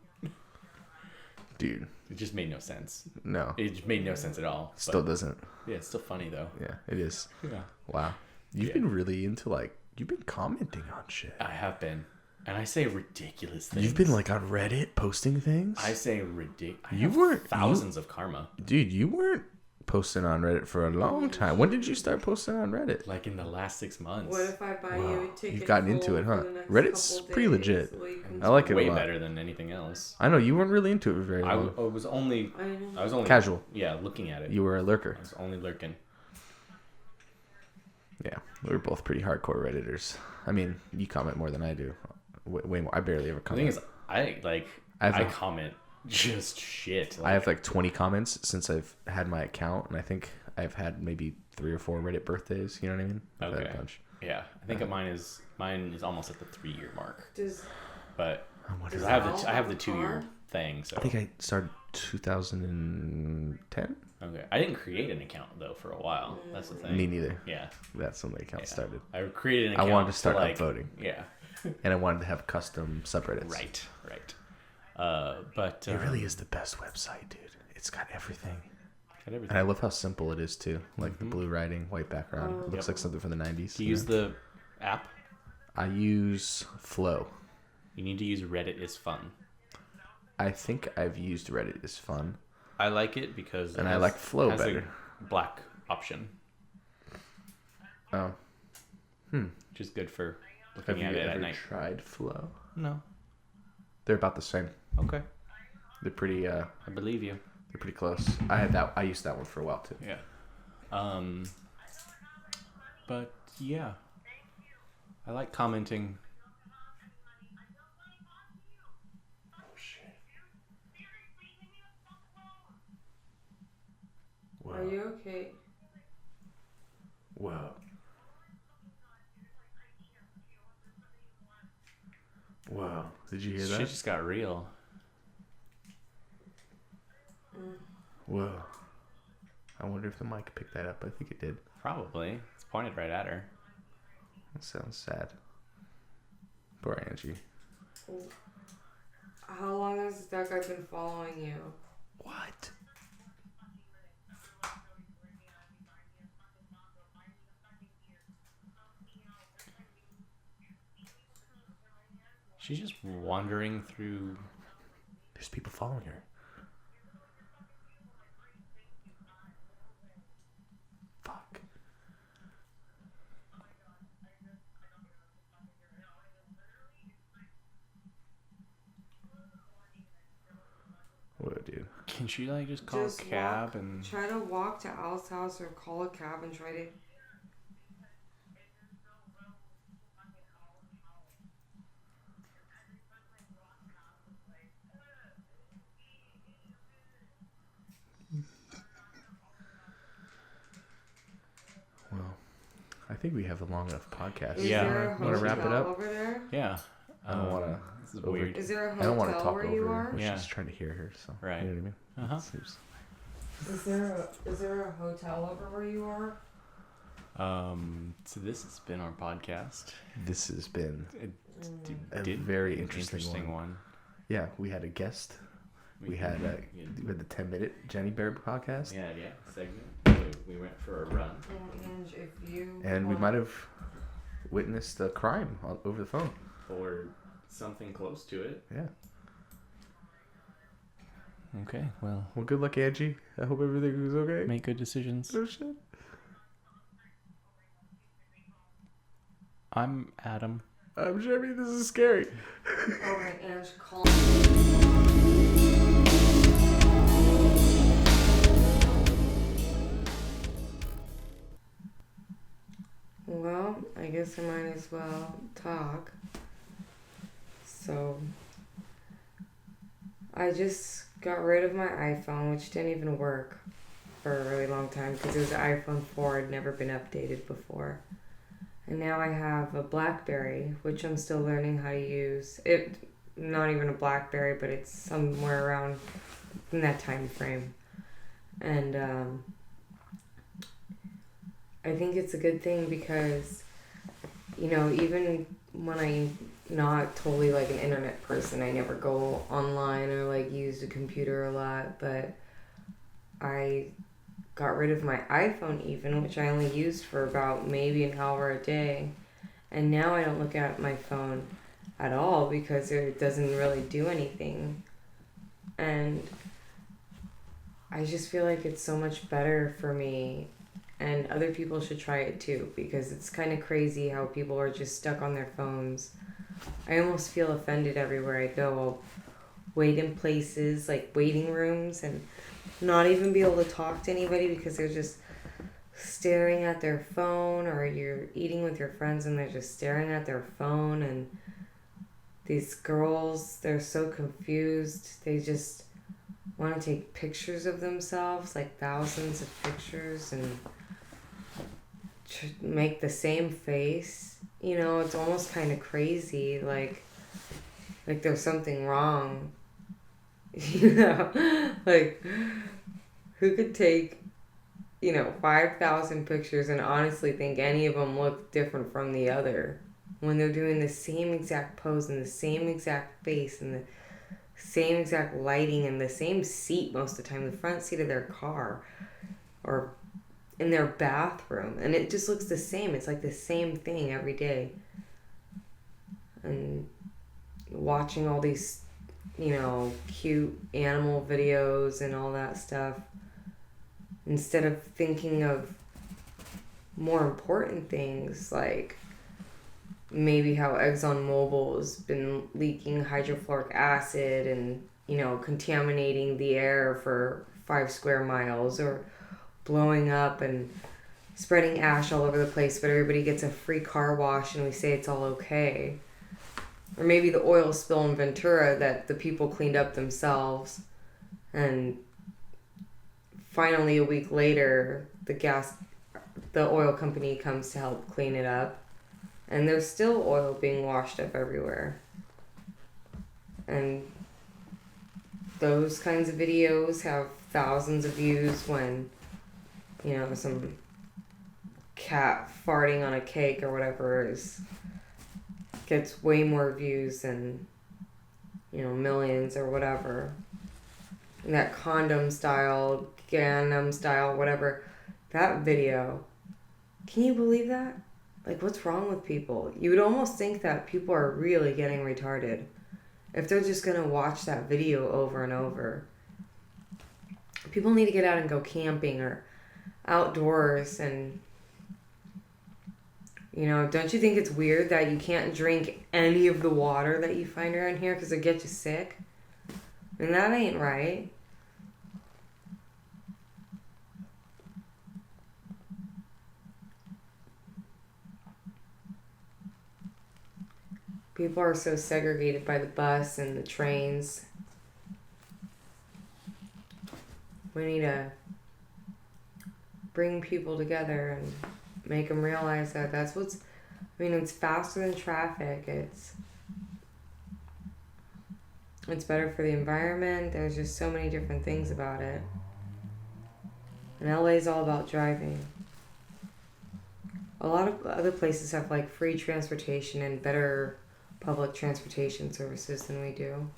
Speaker 2: Dude.
Speaker 1: It just made no sense.
Speaker 2: No.
Speaker 1: It just made no sense at all.
Speaker 2: Still
Speaker 1: But,
Speaker 2: doesn't.
Speaker 1: yeah, it's still funny though.
Speaker 2: Yeah, it is.
Speaker 1: Yeah,
Speaker 2: Wow. You've
Speaker 1: Yeah.
Speaker 2: been really into you've been commenting on shit.
Speaker 1: I have been. And I say ridiculous things.
Speaker 2: You've been like on Reddit posting things?
Speaker 1: I say ridiculous.
Speaker 2: You weren't
Speaker 1: thousands of karma.
Speaker 2: Dude, you weren't posting on Reddit for a long time. When did you start posting on Reddit?
Speaker 1: Like in the last 6 months.
Speaker 3: What if I buy you a ticket?
Speaker 2: You've gotten into it, huh? Reddit's pretty legit. I like it
Speaker 1: Way
Speaker 2: a lot.
Speaker 1: better than anything else.
Speaker 2: I know you weren't really into it very long.
Speaker 1: I was only
Speaker 2: Casual.
Speaker 1: Yeah, looking at it.
Speaker 2: You were a lurker.
Speaker 1: I was only lurking.
Speaker 2: Yeah, we were both pretty hardcore Redditors. I mean, you comment more than I do. Way more. I barely ever
Speaker 1: The
Speaker 2: comment.
Speaker 1: thing is, I comment just shit.
Speaker 2: I have like 20 comments since I've had my account, and I think I've had maybe 3 or 4 Reddit birthdays. You know what I mean? I've had a bunch.
Speaker 1: Yeah, I think mine is almost at the 3-year mark. But
Speaker 3: does
Speaker 1: I have the 2-year thing. So
Speaker 2: I think I started 2010.
Speaker 1: okay, I didn't create an account though for a while. That's the thing.
Speaker 2: Me neither.
Speaker 1: Yeah,
Speaker 2: That's when the account started.
Speaker 1: I created an account.
Speaker 2: I wanted to start
Speaker 1: like,
Speaker 2: upvoting.
Speaker 1: Yeah.
Speaker 2: And I wanted to have custom subreddits.
Speaker 1: Right. But
Speaker 2: It really is the best website, dude. It's got everything.
Speaker 1: got everything.
Speaker 2: And I love how simple it is too. Like the blue writing, white background. It looks like something from the 90s.
Speaker 1: Do you use the app?
Speaker 2: I use Flow.
Speaker 1: You need to use Reddit is fun.
Speaker 2: I think I've used Reddit is fun.
Speaker 1: I like it because
Speaker 2: And I like Flow
Speaker 1: has
Speaker 2: better.
Speaker 1: A black option,
Speaker 2: Oh.
Speaker 1: which is good for
Speaker 2: Have
Speaker 1: looking
Speaker 2: you
Speaker 1: at it at
Speaker 2: ever
Speaker 1: night.
Speaker 2: tried Flow?
Speaker 1: No.
Speaker 2: They're about the same.
Speaker 1: Okay.
Speaker 2: They're pretty
Speaker 1: I believe you.
Speaker 2: they're pretty close. I used that one for a while too.
Speaker 1: Yeah. But yeah, I like commenting.
Speaker 3: Are you okay?
Speaker 2: Whoa. Whoa. Did you hear
Speaker 1: Shit
Speaker 2: that?
Speaker 1: just got real.
Speaker 2: Whoa. I wonder if the mic picked that up. I think it did.
Speaker 1: Probably. It's pointed right at her.
Speaker 2: That sounds sad. Poor Angie.
Speaker 3: How long has that guy been following you?
Speaker 2: What?
Speaker 1: She's just wandering through.
Speaker 2: There's people following her. Fuck. Whoa, dude.
Speaker 1: Can she like just call
Speaker 3: Just
Speaker 1: a cab
Speaker 3: walk,
Speaker 1: and?
Speaker 3: try to walk to Al's house or call a cab and try to.
Speaker 2: Well, I think we have a long enough podcast.
Speaker 3: Is
Speaker 1: Yeah.
Speaker 3: there a
Speaker 2: Wanna
Speaker 3: hotel
Speaker 2: wrap it up?
Speaker 3: over there?
Speaker 1: Yeah.
Speaker 2: I don't want to.
Speaker 1: This is weird.
Speaker 3: Is there a
Speaker 2: I don't want to
Speaker 3: hotel
Speaker 2: talk
Speaker 3: where you
Speaker 2: over
Speaker 3: are?
Speaker 2: her.
Speaker 1: Yeah.
Speaker 2: She's trying to hear her. So
Speaker 1: Right.
Speaker 2: You know what I mean?
Speaker 1: Uh-huh.
Speaker 2: It seems-
Speaker 3: Is there a hotel over where you are?
Speaker 1: So this has been our podcast.
Speaker 2: This has been a
Speaker 1: Did
Speaker 2: very interesting
Speaker 1: one.
Speaker 2: Yeah, we had a guest. We had the 10-minute Jenny Bear podcast.
Speaker 1: Yeah, segment. We went for a run.
Speaker 3: And if you
Speaker 2: And we
Speaker 3: want-
Speaker 2: might have witnessed a crime over the phone.
Speaker 1: Or something close to it.
Speaker 2: Yeah.
Speaker 1: Okay, well,
Speaker 2: Well, good luck, Angie. I hope everything was okay.
Speaker 1: make good decisions.
Speaker 2: Oh, shit.
Speaker 1: I'm Adam.
Speaker 2: I'm Jeremy. This is scary.
Speaker 3: Okay, Ange, call Well, I guess I might as well talk. So, I just got rid of my iPhone, which didn't even work for a really long time because it was an iPhone 4, had never been updated before. And now I have a BlackBerry, which I'm still learning how to use. It, not even a BlackBerry, but it's somewhere around in that time frame. And I think it's a good thing because, you know, even when I'm not totally like an internet person, I never go online or like use a computer a lot, but I got rid of my iPhone even, which I only used for about maybe an hour a day. And now I don't look at my phone at all because it doesn't really do anything. And I just feel like it's so much better for me, and other people should try it too, because it's kind of crazy how people are just stuck on their phones. I almost feel offended everywhere I go. I'll wait in places like waiting rooms and not even be able to talk to anybody because they're just staring at their phone, or you're eating with your friends and they're just staring at their phone. And these girls, they're so confused. They just want to take pictures of themselves, like thousands of pictures, and make the same face. You know, it's almost kind of crazy, like there's something wrong. You know, like, who could take, 5,000 pictures and honestly think any of them look different from the other when they're doing the same exact pose and the same exact face and the same exact lighting and the same seat most of the time, the front seat of their car or in their bathroom, and it just looks the same. It's like the same thing every day. And watching all these, cute animal videos and all that stuff, instead of thinking of more important things, like maybe how ExxonMobil has been leaking hydrofluoric acid and, contaminating the air for 5 square miles, or blowing up and spreading ash all over the place, but everybody gets a free car wash and we say it's all okay. Or maybe the oil spill in Ventura that the people cleaned up themselves, and finally a week later the oil company comes to help clean it up, and there's still oil being washed up everywhere. And those kinds of videos have thousands of views when, some cat farting on a cake or whatever gets way more views than, millions or whatever. And that condom style, Gangnam style, whatever, that video, can you believe that? Like, what's wrong with people? You would almost think that people are really getting retarded if they're just going to watch that video over and over. People need to get out and go camping or outdoors. And, don't you think it's weird that you can't drink any of the water that you find around here because it gets you sick? And that ain't right. People are so segregated by the bus and the trains. We need to bring people together and make them realize that it's faster than traffic. It's better for the environment. There's just so many different things about it. And LA is all about driving. A lot of other places have like free transportation and better public transportation services than we do.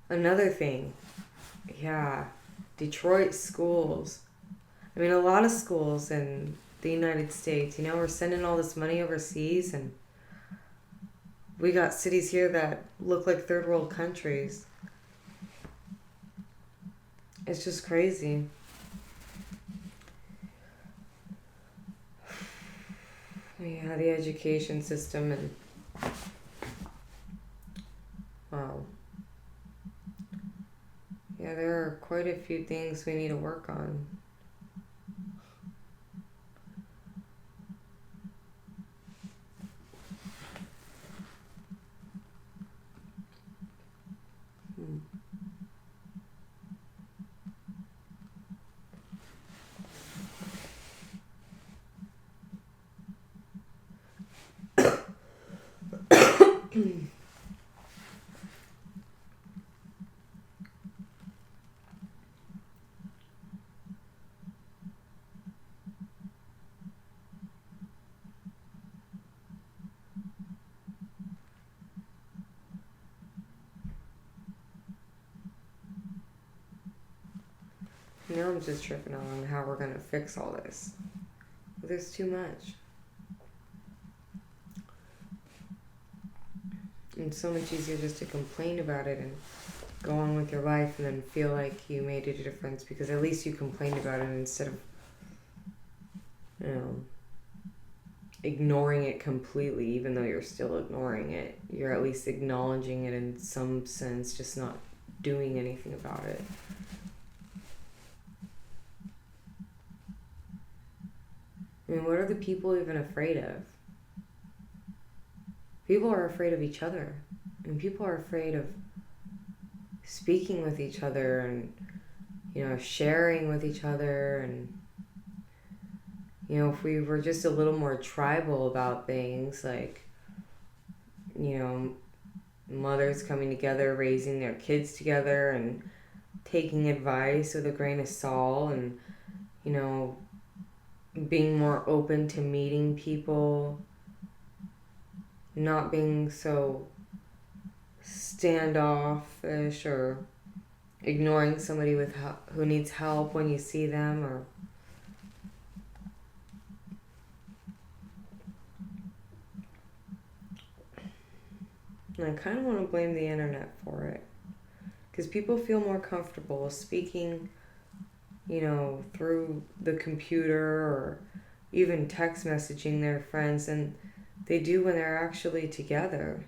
Speaker 3: Another thing, Detroit schools. I mean, a lot of schools in the United States, we're sending all this money overseas, and we got cities here that look like third world countries. It's just crazy. Yeah, the education system, and wow. Yeah, there are quite a few things we need to work on. Now I'm just tripping on how we're going to fix all this. There's too much. It's so much easier just to complain about it and go on with your life and then feel like you made a difference because at least you complained about it instead of, you know, ignoring it completely. Even though you're still ignoring it, you're at least acknowledging it in some sense, just not doing anything about it. I mean, what are the people even afraid of? People are afraid of each other. And people are afraid of speaking with each other and, you know, sharing with each other. And, you know, if we were just a little more tribal about things, like, you know, mothers coming together, raising their kids together and taking advice with a grain of salt and, you know, being more open to meeting people, not being so standoffish or ignoring somebody who needs help when you see them, or and I kind of want to blame the internet for it because people feel more comfortable speaking, you know, through the computer or even text messaging their friends than they do when they're actually together.